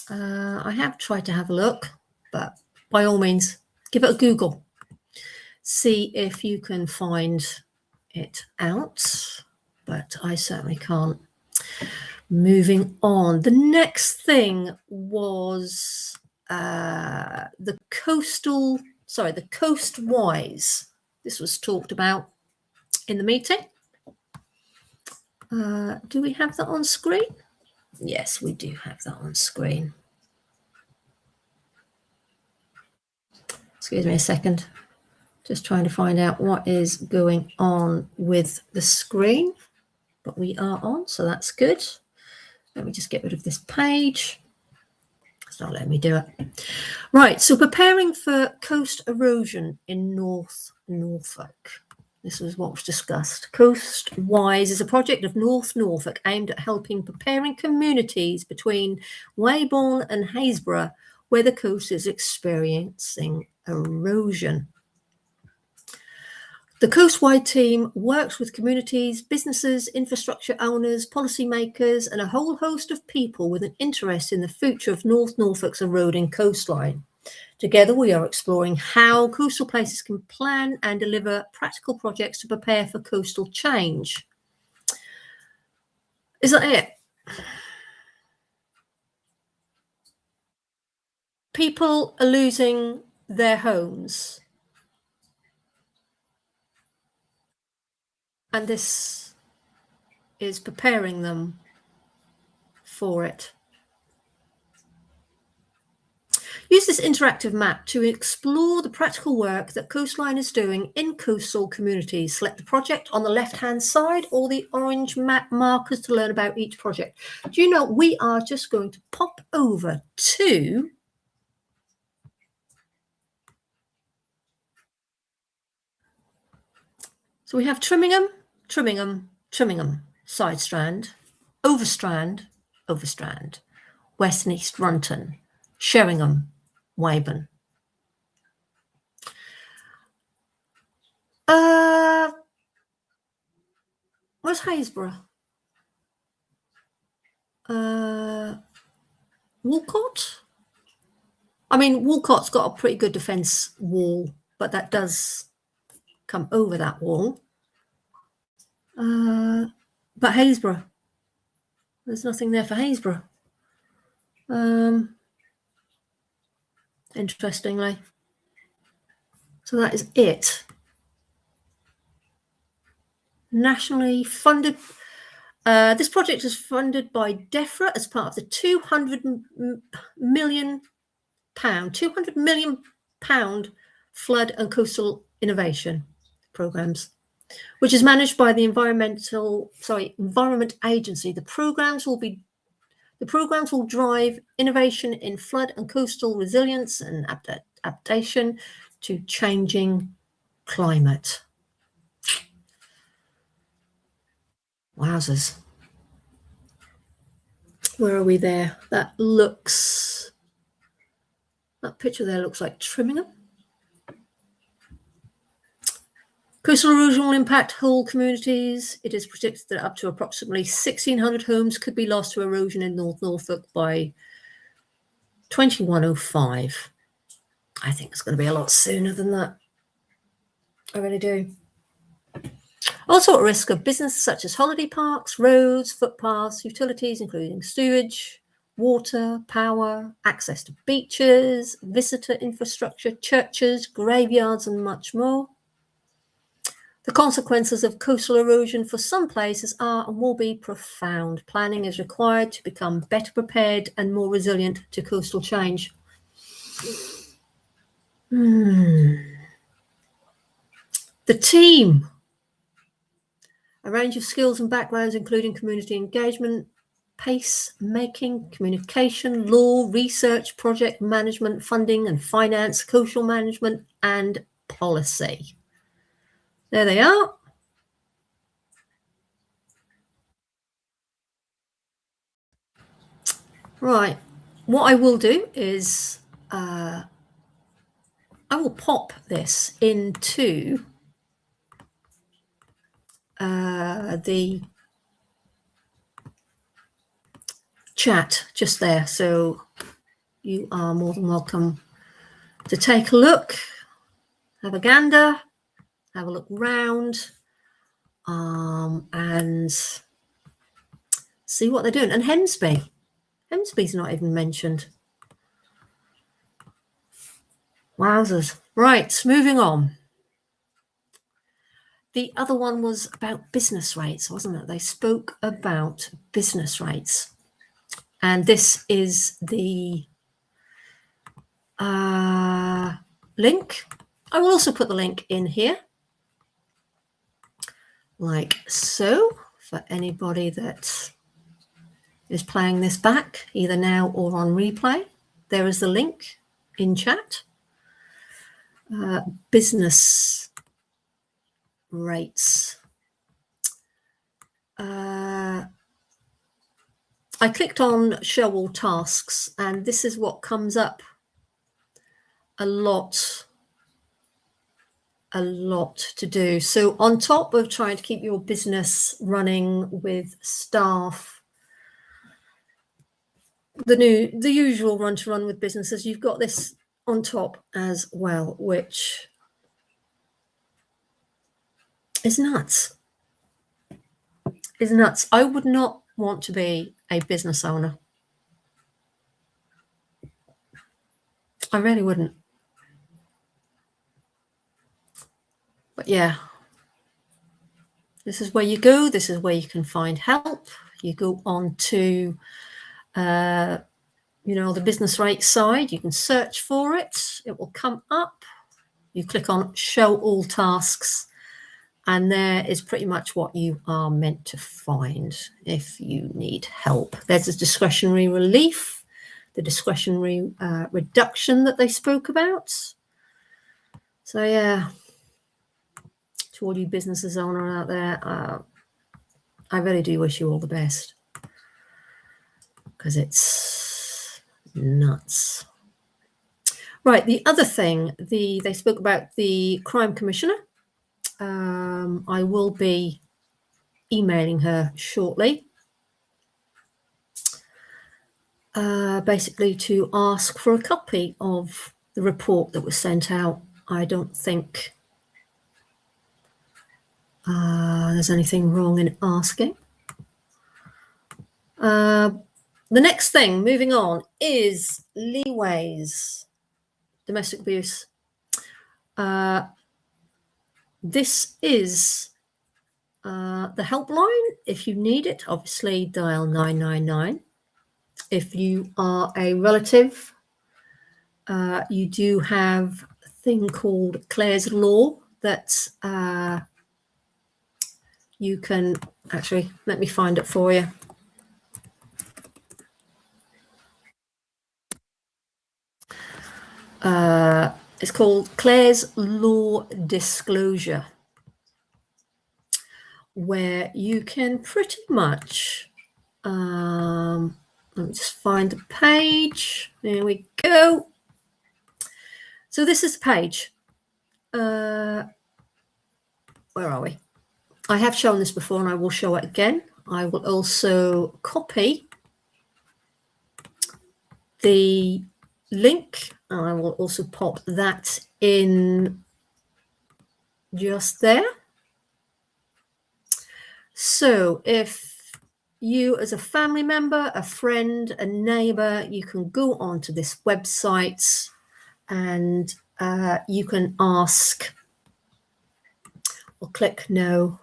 I have tried to have a look, but by all means, give it a Google. See if you can find it out, but I certainly can't. Moving on. The next thing was the coastwise. This was talked about in the meeting. Do we have that on screen? Yes, we do have that on screen. Excuse me a second. Just trying to find out what is going on with the screen. But we are on, so that's good. Let me just get rid of this page. It's not letting me do it. Right, so preparing for coast erosion in North Norfolk. This was what was discussed. Coastwise is a project of North Norfolk aimed at helping preparing communities between Weybourne and Haysborough, where the coast is experiencing erosion. The coastwide team works with communities, businesses, infrastructure owners, policymakers, and a whole host of people with an interest in the future of North Norfolk's eroding coastline. Together, we are exploring how coastal places can plan and deliver practical projects to prepare for coastal change. Is that it? People are losing their homes. And this is preparing them for it. Use this interactive map to explore the practical work that Coastline is doing in coastal communities. Select the project on the left-hand side or the orange map markers to learn about each project. Do you know, we are just going to pop over to so we have Trimmingham, Side Strand, Overstrand, West and East Runton, Sheringham, Weybourne. Where's Haysborough? Walcott? I mean, Walcott's got a pretty good defence wall, but that does come over that wall. But Haysborough, there's nothing there for Haysborough. Interestingly. So that is it. Nationally funded. This project is funded by DEFRA as part of the £200 million flood and coastal innovation programs, which is managed by the Environment Agency. The programs will drive innovation in flood and coastal resilience and adaptation to changing climate. Wowzers. Where are we there? That picture there looks like Trimmingham. Coastal erosion will impact whole communities. It is predicted that up to approximately 1,600 homes could be lost to erosion in North Norfolk by 2105. I think it's going to be a lot sooner than that. I really do. Also at risk of businesses such as holiday parks, roads, footpaths, utilities, including sewage, water, power, access to beaches, visitor infrastructure, churches, graveyards, and much more. The consequences of coastal erosion for some places are and will be profound. Planning is required to become better prepared and more resilient to coastal change. The team. A range of skills and backgrounds, including community engagement, pace making, communication, law, research, project management, funding and finance, coastal management, and policy. There they are. Right. What I will do is I will pop this into the chat just there, so you are more than welcome to take a look. have a gander, have a look round, and see what they're doing. And Hemsby's not even mentioned. Wowzers. Right, moving on. The other one was about business rates, wasn't it? They spoke about business rates. And this is the link. I will also put the link in here, like so, for anybody that is playing this back, either now or on replay. There is the link in chat. Business rates. I clicked on show all tasks, and this is what comes up a lot to do. So on top of trying to keep your business running with staff, the usual run to run with businesses, you've got this on top as well, which is nuts. Is nuts. I would not want to be a business owner. I really wouldn't. But yeah, this is where you go. This is where you can find help. You go on to, the business rate side. You can search for it. It will come up. You click on show all tasks, and there is pretty much what you are meant to find if you need help. There's a discretionary relief, the discretionary reduction that they spoke about. So yeah, to all you businesses owner out there, I really do wish you all the best, because it's nuts. Right, the other thing, they spoke about the crime commissioner. I will be emailing her shortly, basically to ask for a copy of the report that was sent out. I don't think there's anything wrong in asking. The next thing, moving on, is leeways, domestic abuse. This is the helpline. If you need it, obviously dial 999. If you are a relative, you do have a thing called Clare's Law that you can actually, let me find it for you. It's called Clare's Law Disclosure, where you can pretty much, let me just find the page. There we go. So this is the page. Where are we? I have shown this before, and I will show it again. I will also copy the link, and I will also pop that in just there. So if you as a family member, a friend, a neighbor, you can go onto this website and you can ask or click no.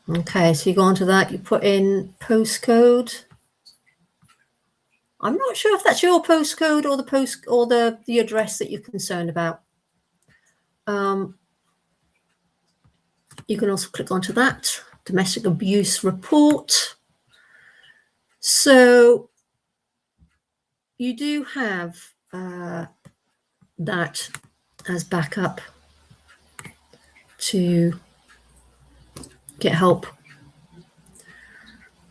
Okay, so you go onto that, you put in postcode. I'm not sure if that's your postcode or the address that you're concerned about. You can also click onto that domestic abuse report. So you do have that as backup to get help.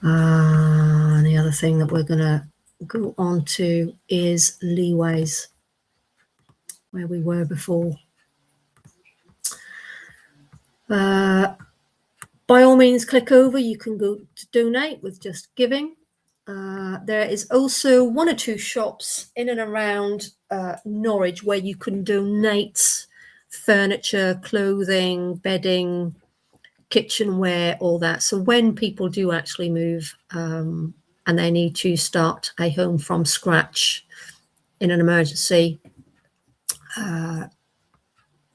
The other thing that we're going to go on to is leeways, where we were before. By all means, click over. You can go to donate with just giving. There is also 1 or 2 shops in and around Norwich where you can donate furniture, clothing, bedding, kitchenware, all that. So when people do actually move and they need to start a home from scratch in an emergency,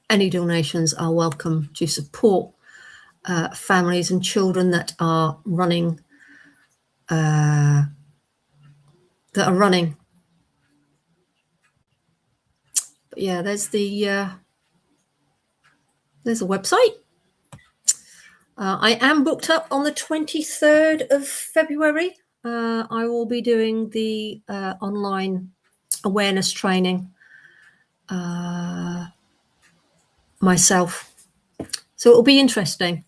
any donations are welcome to support families and children that are running. But yeah, there's a website. I am booked up on the 23rd of February. I will be doing the online awareness training myself. So it will be interesting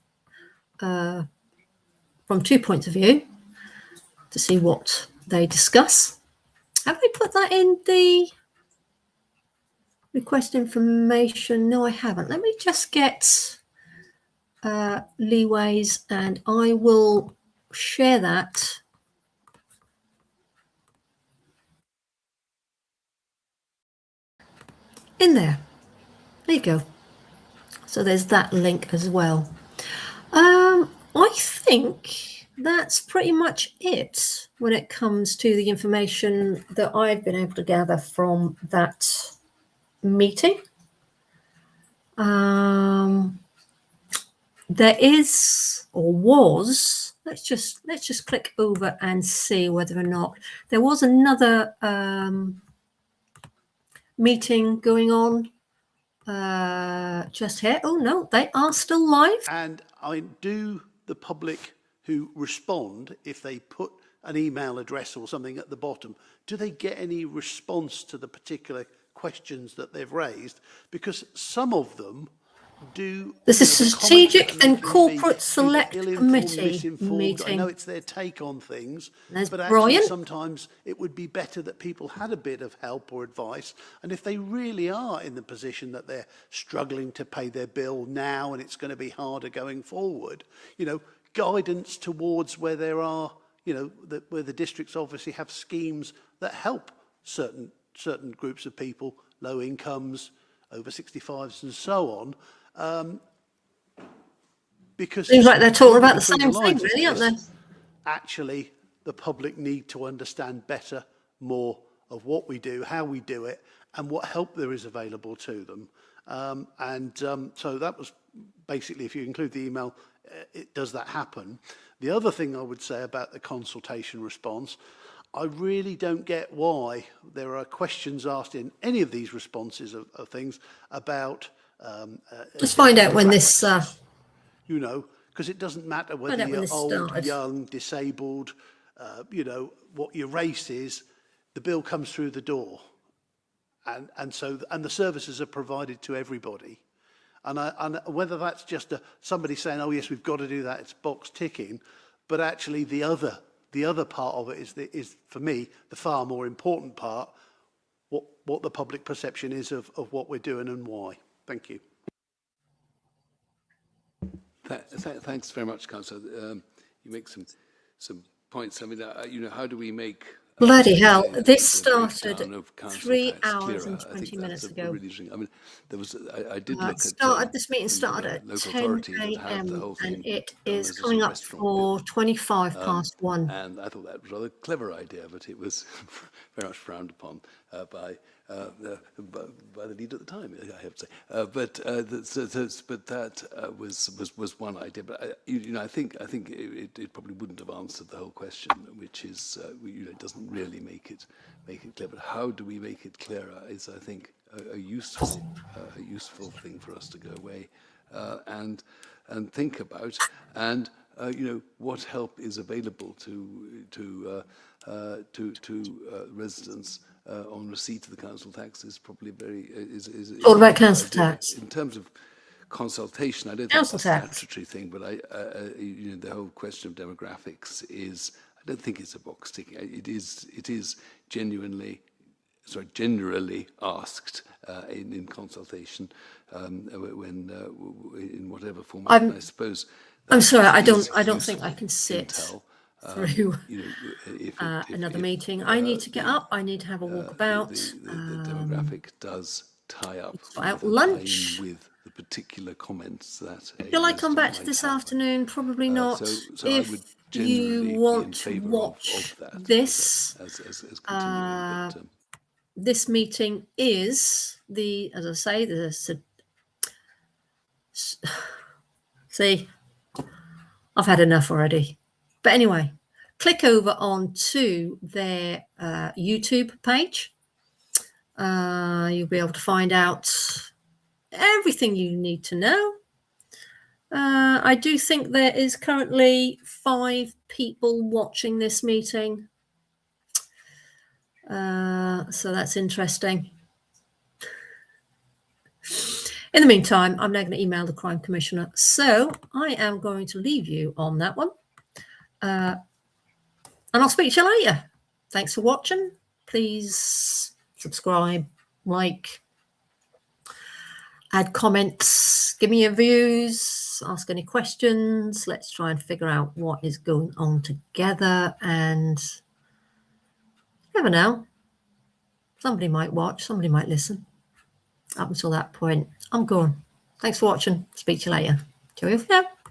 from 2 points of view to see what they discuss. Have I put that in the request information? No, I haven't. Let me just get leeways and I will share that in there. There you go. So there's that link as well. I think that's pretty much it when it comes to the information that I've been able to gather from that meeting. There is or was, let's just click over and see whether or not there was another meeting going on just here. Oh no, they are still live. And do the public who respond, if they put an email address or something at the bottom, do they get any response to the particular questions that they've raised? Because some of them do. This is Strategic and Corporate Select Committee meeting. I know it's their take on things, There's but actually Brian. sometimes it would be better that people had a bit of help or advice. And if they really are in the position that they're struggling to pay their bill now and it's going to be harder going forward, guidance towards where there are, where the districts obviously have schemes that help certain groups of people, low incomes, over 65s and so on. Because seems like they're talking about the same thing, really, aren't they? Actually, the public need to understand better more of what we do, how we do it, and what help there is available to them. So that was basically, if you include the email, does that happen? The other thing I would say about the consultation response, I really don't get why there are questions asked in any of these responses of things about. Let's find out when this. Because it doesn't matter whether you're old, young, disabled, what your race is. The bill comes through the door, and the services are provided to everybody. And whether that's just somebody saying, "Oh yes, we've got to do that," it's box ticking, but actually the other part of it is for me the far more important part. What the public perception is of what we're doing and why. Thank you. Thanks very much, Councillor. You make some points. I mean, how do we make bloody hell? This started 3 hours and 20 minutes ago. Really interesting. I mean, there was. I did look at this meeting started at 10 a.m. and it is coming up for 25 past 1. And I thought that was a rather clever idea, but it was very much frowned upon by the leader at the time, I have to say. But that was one idea. But I think it probably wouldn't have answered the whole question, which is it doesn't really make it clear. But how do we make it clearer is, I think, a useful thing for us to go away and think about, and what help is available to residents on receipt of the council tax is probably is all about council tax. In terms of consultation, I don't think it's a statutory thing, but the whole question of demographics is, I don't think it's a box ticking. It is generally asked in consultation when in whatever format. I suppose. I'm sorry, I don't think I can sit through you know, if another meeting. I need to get up. I need to have a walk about. the demographic does tie up It's about with, lunch. with the particular comments that Shall I come back to this afternoon? Probably not. so I If would you generally be in want to favour watch of that this, as continuing, but, this meeting is as I say, see, I've had enough already. But anyway, click over onto their YouTube page. You'll be able to find out everything you need to know. I do think there is currently 5 people watching this meeting. So that's interesting. In the meantime, I'm now going to email the Crime Commissioner. So I am going to leave you on that one. And I'll speak to you later. Thanks for watching. Please subscribe, like, add comments, give me your views, ask any questions. Let's try and figure out what is going on together. And you never know. Somebody might watch, somebody might listen. Up until that point, I'm gone. Thanks for watching. Speak to you later. Cheerio for now.